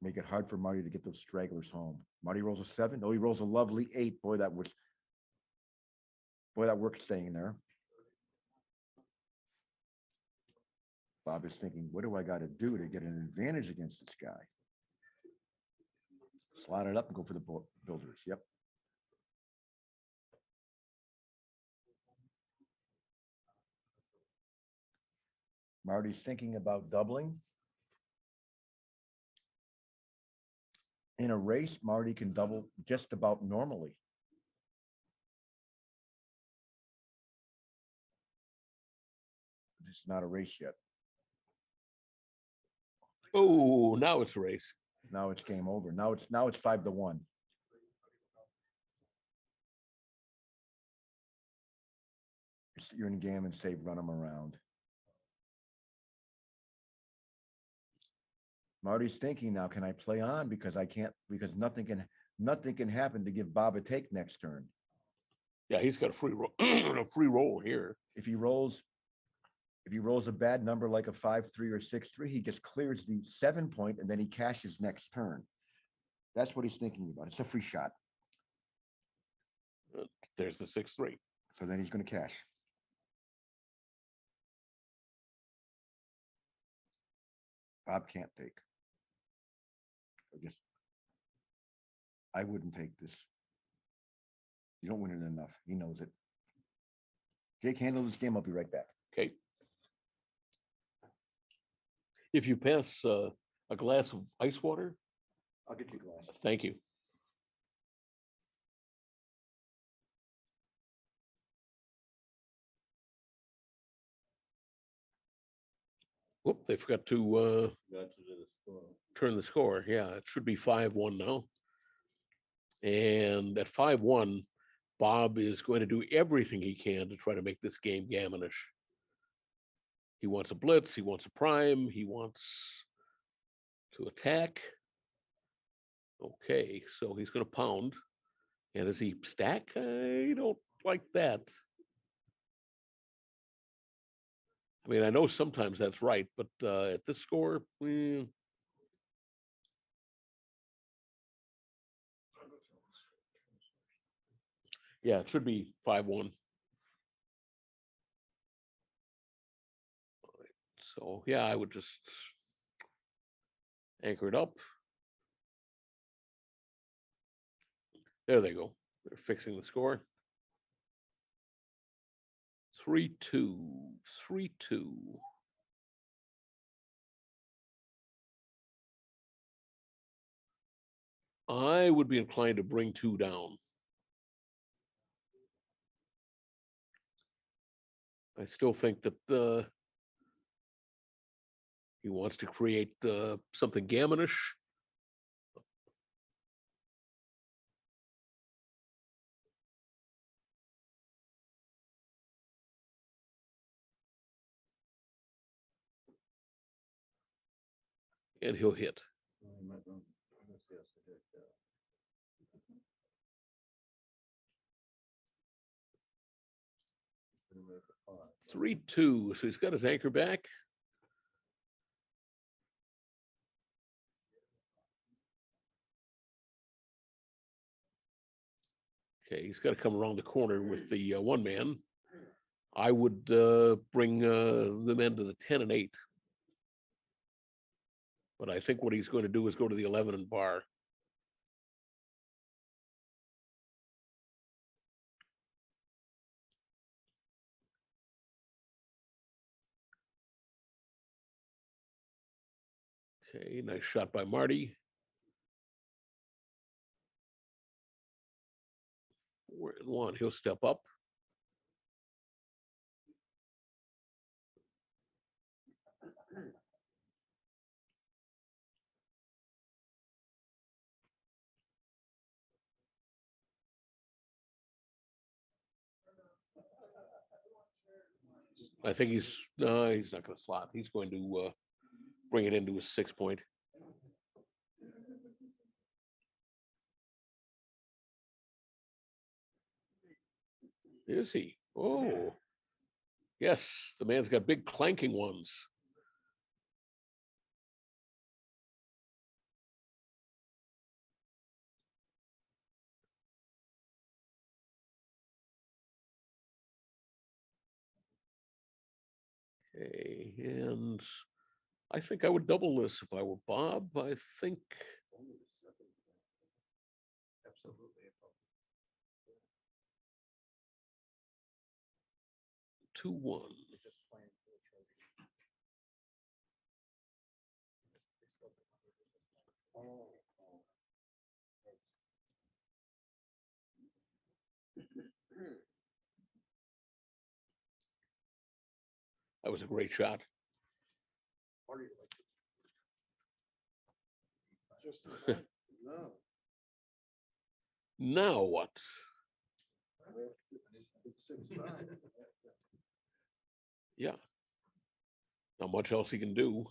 Make it hard for Marty to get those stragglers home. Marty rolls a 7. Oh, he rolls a lovely 8. Boy, that worked staying there. Bob is thinking, what do I got to do to get an advantage against this guy? Slide it up and go for the builders. Yep. Marty's thinking about doubling. In a race, Marty can double just about normally. It's not a race yet. Oh, now it's a race. Now it's game over. Now it's 5-1. You're in gammon save, run them around. Marty's thinking now, can I play on? Because I can't, because nothing can happen to give Bob a take next turn. Yeah, he's got a free roll, a free roll here. If he rolls a bad number like a 5-3 or 6-3, he just clears the 7 point and then he cashes next turn. That's what he's thinking about. It's a free shot. There's the 6-3. So then he's going to cash. Bob can't take. I wouldn't take this. You don't win it enough. He knows it. Jake, handle this game. I'll be right back. Okay. If you pass a glass of ice water, I'll get you a glass. thank you. Whoop, they forgot to Got you to the score. turn the score. Yeah, it should be 5-1 now. And at 5-1, Bob is going to do everything he can to try to make this game gammonish. He wants a blitz, he wants a prime, he wants to attack. Okay, so he's going to pound. And does he stack? I don't like that. I mean, I know sometimes that's right, but at this score, yeah, it should be 5-1. So yeah, I would just anchor it up. There they go. They're fixing the score. 3-2, 3-2. I would be inclined to bring 2 down. I still think that he wants to create something gammonish. And he'll hit. 3-2. So he's got his anchor back. Okay, he's got to come around the corner with the 1 man. I would bring the men to the 10 and 8. But I think what he's going to do is go to the 11 and bar. Okay, nice shot by Marty. 4-1. He'll step up. I think he's not going to slot. He's going to bring it into his 6 point. Is he? Oh, yes. The man's got big clanking ones. Okay, and I think I would double this if I were Bob. I think Absolutely. 2-1. Just playing for the trophy. They still get money, they're just playing. That was a great shot. Just no. Now what? It's 6-5. Yeah. Not much else he can do.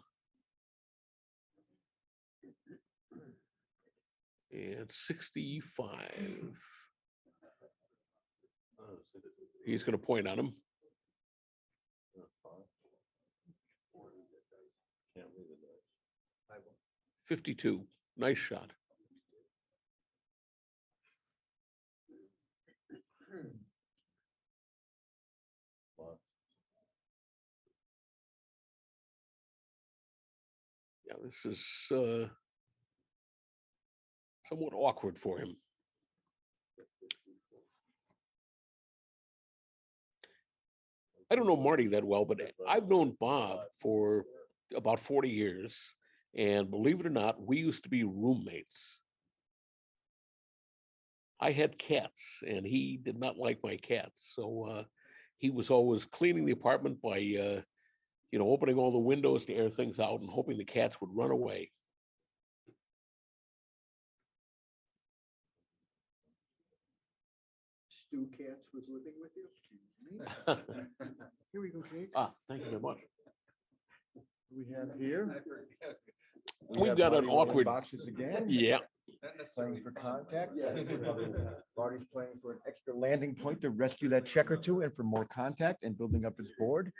And 65. He's going to point on him. Can't read the dice. 52. Nice shot. Wow. Yeah, this is somewhat awkward for him. I don't know Marty that well, but I've known Bob for about 40 years. And believe it or not, we used to be roommates. I had cats and he did not like my cats. So he was always cleaning the apartment by, opening all the windows to air things out and hoping the cats would run away. Stu Katz was living with you? Here we go, Jake. Thank you very much. We have here. We've have got an Marty rolling awkward boxes again. Yeah. Playing for contact. Marty's playing for an extra landing point to rescue that check or two and for more contact and building up his board.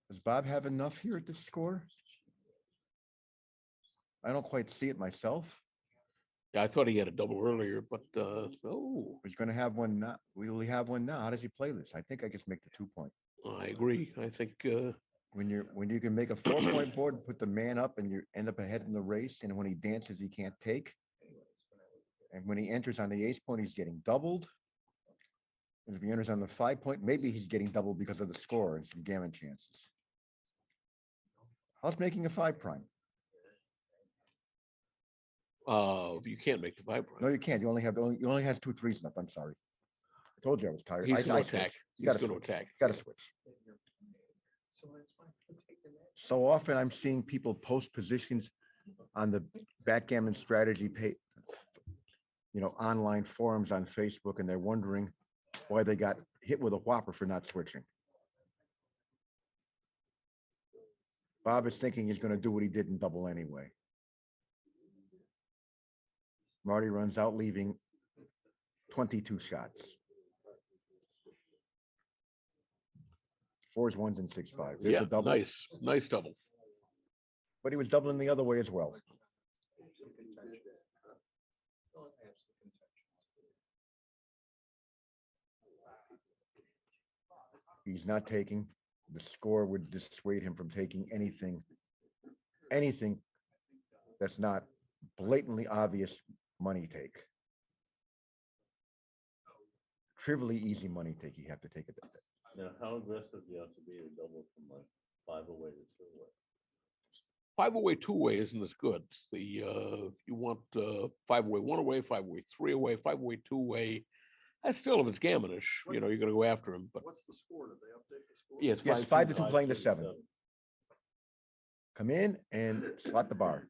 Does Bob have enough here at this score? I don't quite see it myself. Yeah, I thought he had a double earlier, but oh, He's going to have one now. We only have one now. How does he play this? I think I just make the 2 point. I agree. I think When you can make a 4 point board and put the man up and you end up ahead in the race, and when he dances, he can't take. And when he enters on the ace point, he's getting doubled. And if he enters on the 5 point, maybe he's getting doubled because of the score and some gammon chances. How's making a 5 prime? you can't make the 5 prime. No, you can't. You only has 2 3s left. I'm sorry. I told you I was tired. He's I going to switched. attack. You He's gotta going to switch. attack. Got to switch. So that's fine. We'll take the next. So often I'm seeing people post positions on the backgammon strategy page, online forums on Facebook, and they're wondering why they got hit with a whopper for not switching. Bob is thinking he's going to do what he did in double anyway. Marty runs out, leaving 22 shots. 4s, 1s, and 6 5. There's Yeah, a double. nice double. But he was doubling the other way as well. He's not taking. The score would dissuade him from taking anything that's not blatantly obvious money take. Trivially easy money take. You have to take it. Now, how aggressive do you have to be to double from like 5 away to 2 away? 5 away, 2 away isn't as good. You want 5 away, 1 away, 5 away, 3 away, 5 away, 2 away. That's still if it's gammonish, you're going to go after him. But What's the score? Did they update the score? yeah, it's Yes, 5 to 2 playing the 7. Come in and slot the bar.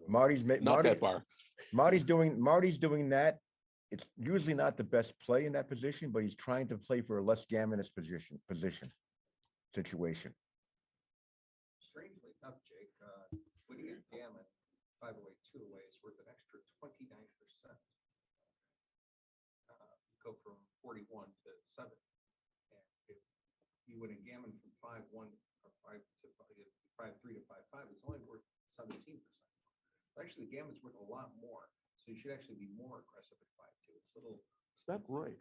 Not that bar. Marty's doing that. It's usually not the best play in that position, but he's trying to play for a less gammonous situation. Strangely enough, Jake, winning at gammon, 5 away, 2 away is worth an extra 29%. Go from 41 to 7. And if you win a gammon from 5-1 or 5 to 5-3 to 5-5, it's only worth 17%. Actually, the gammon's worth a lot more. So you should actually be more aggressive at 5-2. It's a little. Is that right?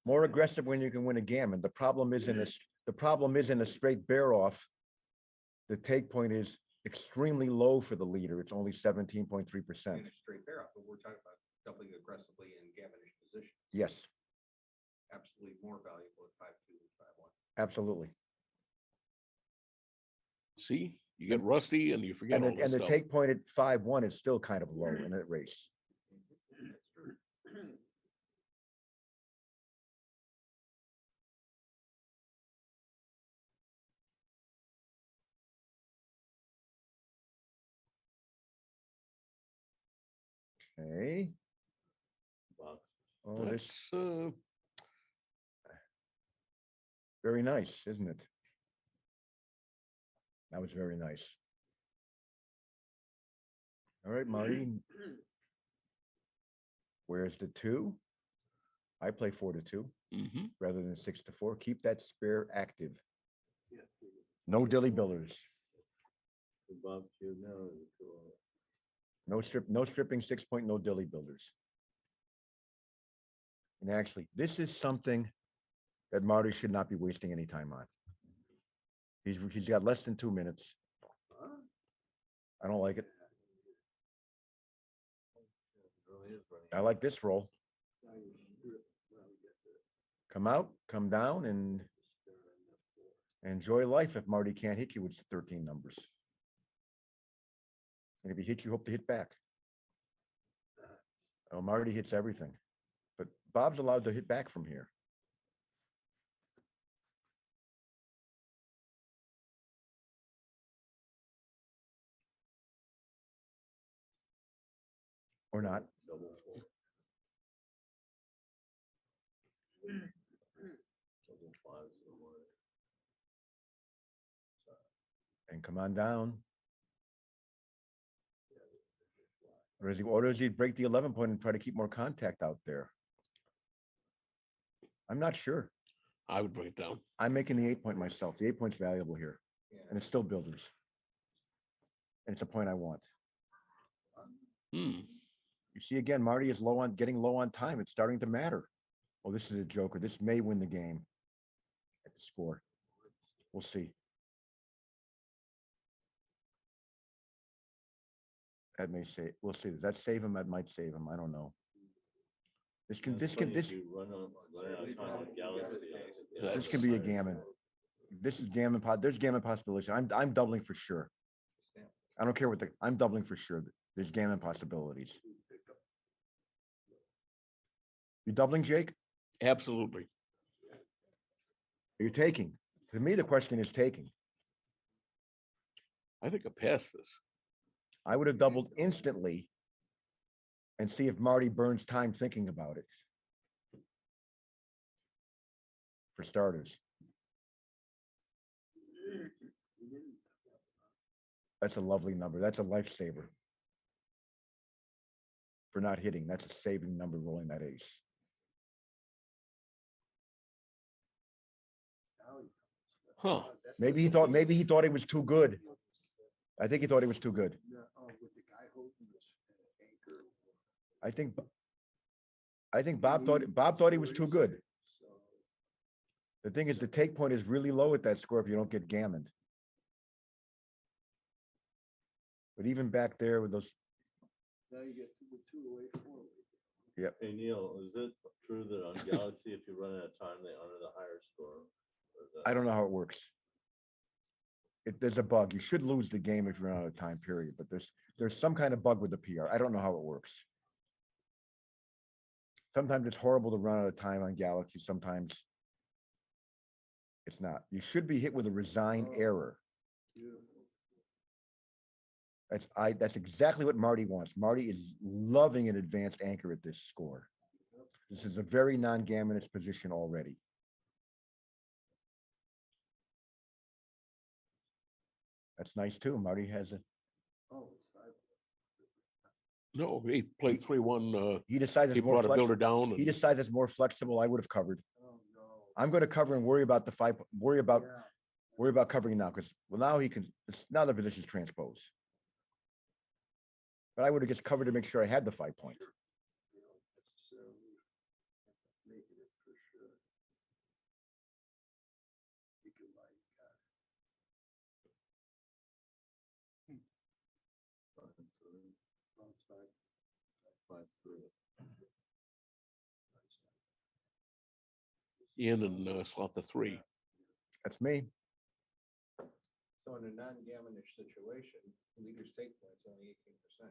More aggressive when you can win a gammon. The problem is in a straight bear off. The take point is extremely low for the leader. It's only 17.3%. In a straight pair up, but we're talking about doubling aggressively in gammonish position. Yes, Absolutely more valuable at 5-2 than 5-1. absolutely. See, you get rusty and you forget all And this the stuff. take point at 5-1 is still kind of low in a race. That's true. Okay. Box. Oh, this That's, very nice, isn't it? That was very nice. All right, Marty. Where's the 2? I play 4-2 mhm. rather than 6-4. Keep that spare active. No dilly billers. The Bob Q now. No stripping 6-point, no dilly builders. And actually, this is something that Marty should not be wasting any time on. He's got less than 2 minutes. I don't like it. I like this roll. Come out, come down, and enjoy life if Marty can't hit you with 13 numbers. And if he hits you, hope to hit back. Oh, Marty hits everything. But Bob's allowed to hit back from here. Or not. And come on down. Or does he break the 11 point and try to keep more contact out there? I'm not sure. I would bring it down. I'm making the 8 point myself. The 8 point's valuable here. And it's still builders. And it's a point I want. Hmm. You see, again, Marty is getting low on time. It's starting to matter. Oh, this is a joker. This may win the game at the score. We'll see. That may say, we'll see. Does that save him? That might save him. I don't know. This can be a gammon. This is gammon pot. There's gammon possibilities. I'm doubling for sure. I don't care I'm doubling for sure. There's gammon possibilities. You doubling, Jake? Absolutely. You're taking. To me, the question is taking. I think I passed this. I would have doubled instantly and see if Marty burns time thinking about it. For starters. That's a lovely number. That's a lifesaver. For not hitting. That's a saving number rolling that ace. Huh. Maybe he thought he was too good. I think he thought he was too good. I think Bob thought he was too good. The thing is, the take point is really low at that score if you don't get gammoned. But even back there with those. Now you get the 2 away, 4 away. Yep. Hey, Neil, is it true that on Galaxy, if you run out of time, they honor the higher score? I don't know how it works. There's a bug. You should lose the game if you're out of time, period. But there's some kind of bug with the PR. I don't know how it works. Sometimes it's horrible to run out of time on Galaxy. Sometimes it's not. You should be hit with a resign error. That's exactly what Marty wants. Marty is loving an advanced anchor at this score. This is a very non-gammonous position already. That's nice too. Marty has a. Oh, it's 5. No, he played 3-1. He decided He it's more brought a builder flexible. down. He decided it's more flexible. I would have covered. Oh, no. I'm going to cover and worry about the 5. Worry about covering now because now he can. Now the position's transposed. But I would have just covered to make sure I had the 5 point. In and slot the 3. That's me. So in a non-gammonish situation, leaders take points only 18%.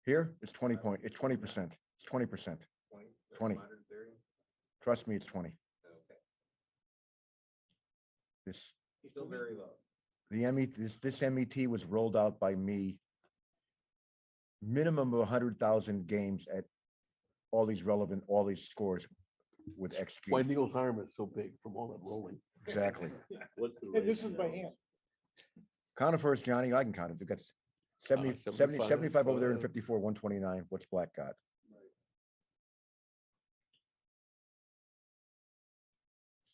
Here, it's 20 point, it's 20%. It's 20%. 20. Modern theory. Trust me, it's 20. Okay. This, Still very low. the MET, this MET was rolled out by me. Minimum of 100,000 games at all these scores with Why XG. Neil's arm is so big from all that rolling. Exactly. What's the And this rate is by now? hand. Count it first, Johnny. I can count it. We've got 70, 70, 75, 75 over there and 54, 129. What's Black got?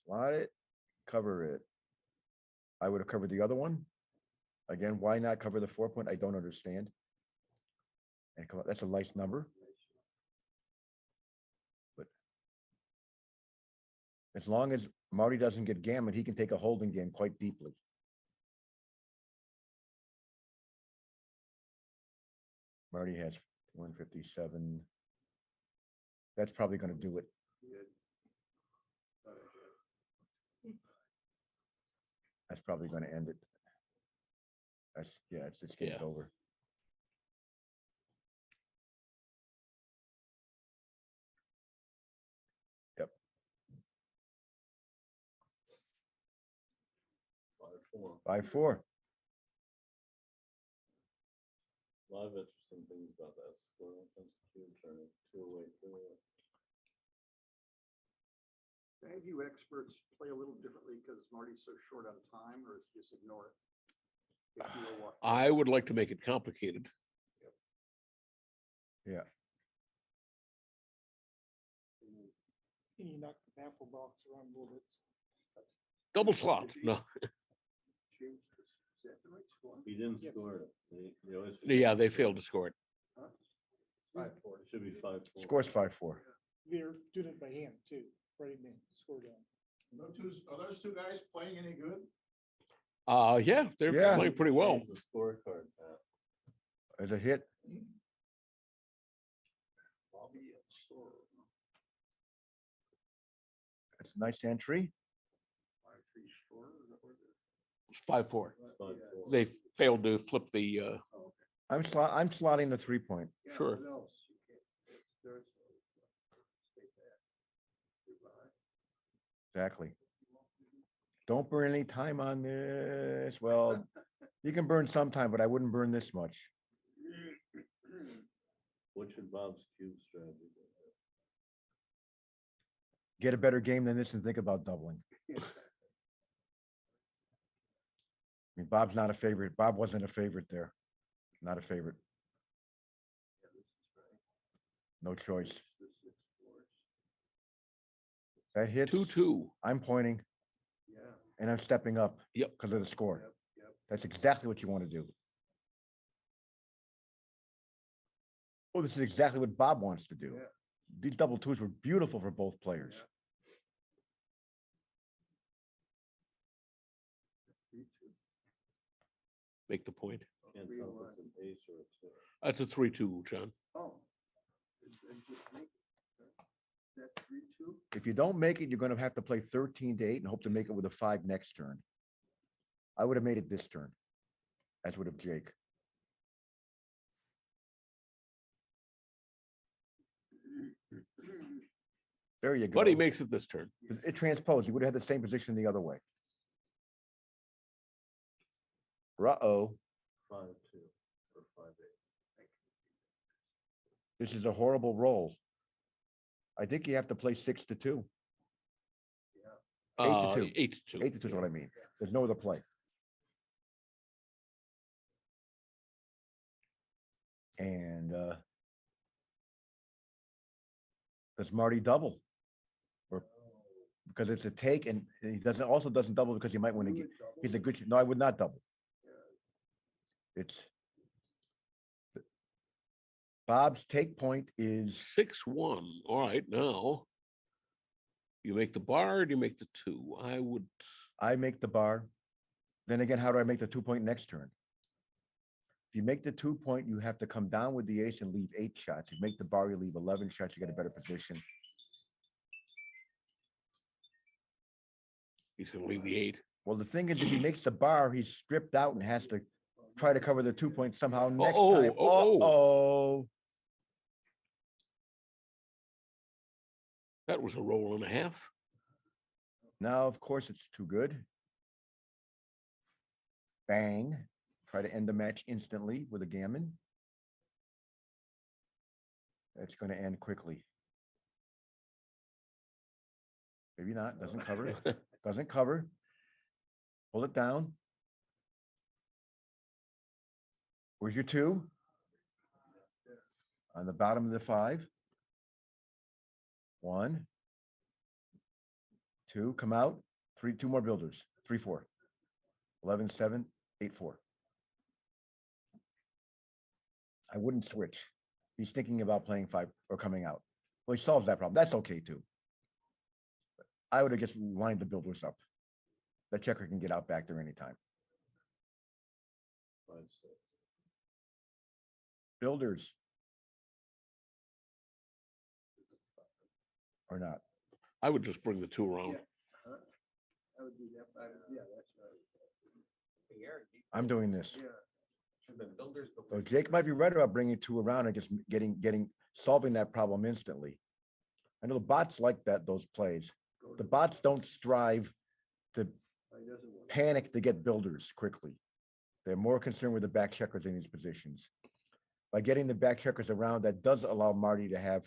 Slide it, cover it. I would have covered the other one. Again, why not cover the 4 point? I don't understand. And come on, that's a nice number. But as long as Marty doesn't get gammon, he can take a holding game quite deeply. Marty has 157. That's probably going to do it. That's probably going to end it. That's, yeah, it's this game's Yeah. over. Yep. 5-4. 5-4. A lot of interesting things about that score when it comes to cube turning 2 away, 3 away. Have you experts play a little differently because Marty's so short on time, or just ignore it? If you were watching. I would like to make it complicated. Yeah. Can you knock the baffle box around a little bit? Double slot. No. He didn't Yes. score it. They always Yeah, forget they to failed score to score it. 5-4. It should be 5-4. Scores 5-4. They're doing it by hand too, writing the score down. Are those two guys playing any good? Yeah, they're Yeah. playing pretty well. Change the scorecard, Pat. There's a hit. That's a nice entry. It's 5-4. It's 5-4. They failed to flip the, I'm slotting the 3 point. sure. Exactly. Don't burn any time on this. Well, you can burn some time, but I wouldn't burn this much. What should Bob's cube strategy be? Get a better game than this and think about doubling. I mean, Bob's not a favorite. Bob wasn't a favorite there. Not a favorite. No choice. That hits. 2-2. I'm pointing. And I'm stepping up. Yep. Because of the score. That's exactly what you want to do. Oh, this is exactly what Bob wants to do. These double twos were beautiful for both players. Make the point. Can't tell if it's an ace or a 2. That's a 3-2, John. If you don't make it, you're going to have to play 13-8 and hope to make it with a 5 next turn. I would have made it this turn, as would have Jake. There you go. But he makes it this turn. It transposed. He would have had the same position the other way. Uh-oh. 5-2 or 5-8. This is a horrible roll. I think you have to play 6-2. 8-2. 8-2. 8-2 is what I mean. There's no other play. And does Marty double? Or because it's a take, and he doesn't double because he might win again. He's a good. No, I would not double. It's Bob's take point is 6-1. All right, now you make the bar, or do you make the 2? I would. I make the bar. Then again, how do I make the 2-point next turn? If you make the 2-point, you have to come down with the ace and leave 8 shots. If you make the bar, you leave 11 shots. You get a better position. He's gonna leave the 8. Well, the thing is, if he makes the bar, he's stripped out and has to try to cover the 2-point somehow next time. Uh-oh. That was a roll and a half. Now, of course, it's too good. Bang. Try to end the match instantly with a gammon. That's going to end quickly. Maybe not. Doesn't cover. Doesn't cover. Pull it down. Where's your 2? On the bottom of the 5. 1, 2, come out. 3, 2 more builders. 3, 4. 11, 7, 8, 4. I wouldn't switch. He's thinking about playing 5 or coming out. Well, he solves that problem. That's okay too. But I would have just lined the builders up. The checker can get out back there anytime. 5, 6. Builders. Or not. I would just bring the 2 around. I would do that, yeah, that's right. I'm doing this. Should have been builders So before. Jake might be right about bringing 2 around and just solving that problem instantly. I know the bots like that, those plays. The bots don't strive to panic to get builders quickly. They're more concerned with the back checkers in these positions. By getting the back checkers around, that does allow Marty to have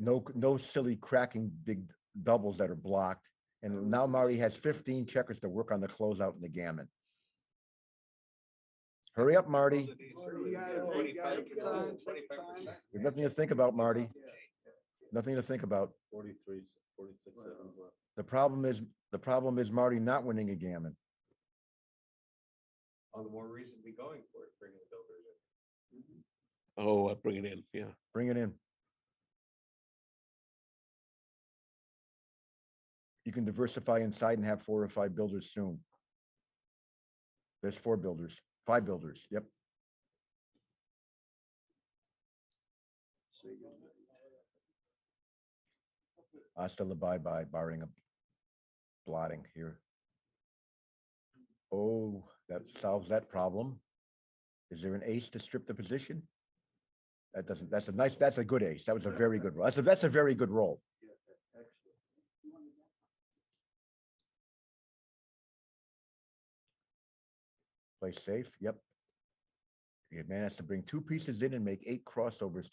no silly cracking big doubles that are blocked. And now Marty has 15 checkers to work on the closeout and the gammon. Hurry up, Marty. There's nothing to think about, Marty. Nothing to think about. 43, 46, 7. The problem is Marty not winning a gammon. All the more reason to be going for it, bringing the builders in. Oh, I bring it in. Yeah. Bring it in. You can diversify inside and have 4 or 5 builders soon. There's 4 builders, 5 builders. Yep. Hasta la bye-bye, barring a blotting here. Oh, that solves that problem. Is there an ace to strip the position? That doesn't, that's a good ace. That was a very good roll. That's a very good roll. Play safe. Yep. The man has to bring 2 pieces in and make 8 crossovers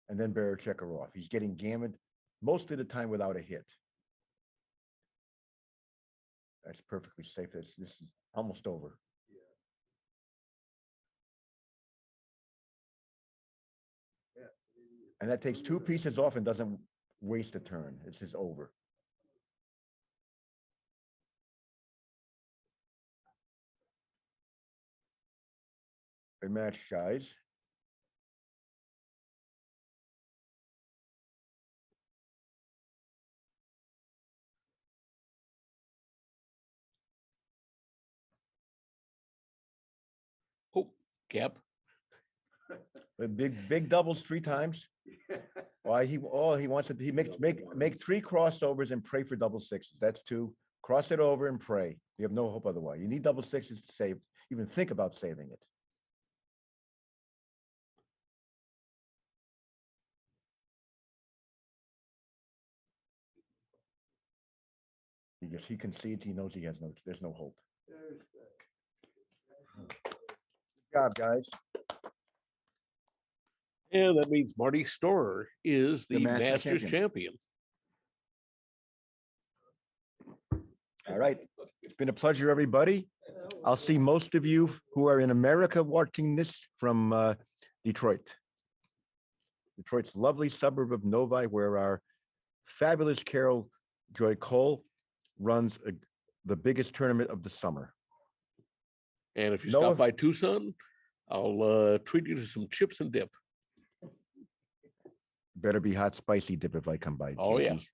and then barrel checker off. He's getting gammoned most of the time without a hit. That's perfectly safe. This is almost over. And that takes 2 pieces off and doesn't waste a turn. This is over. Good match, guys. Oh, gap. Big doubles 3 times. Why he wants to make 3 crossovers and pray for double 6s. That's 2. Cross it over and pray. You have no hope otherwise. You need double 6s to save. Even think about saving it. Because he concedes, he knows there's no hope. Good job, guys. And that means Marty Storer is the Masters champion. All right. It's been a pleasure, everybody. I'll see most of you who are in America watching this from Detroit. Detroit's lovely suburb of Novi, where our fabulous Carol Joy Cole runs the biggest tournament of the summer. And if you stop by Tucson, I'll treat you to some chips and dip. Better be hot spicy dip if I come by. Oh, yeah. Jakey.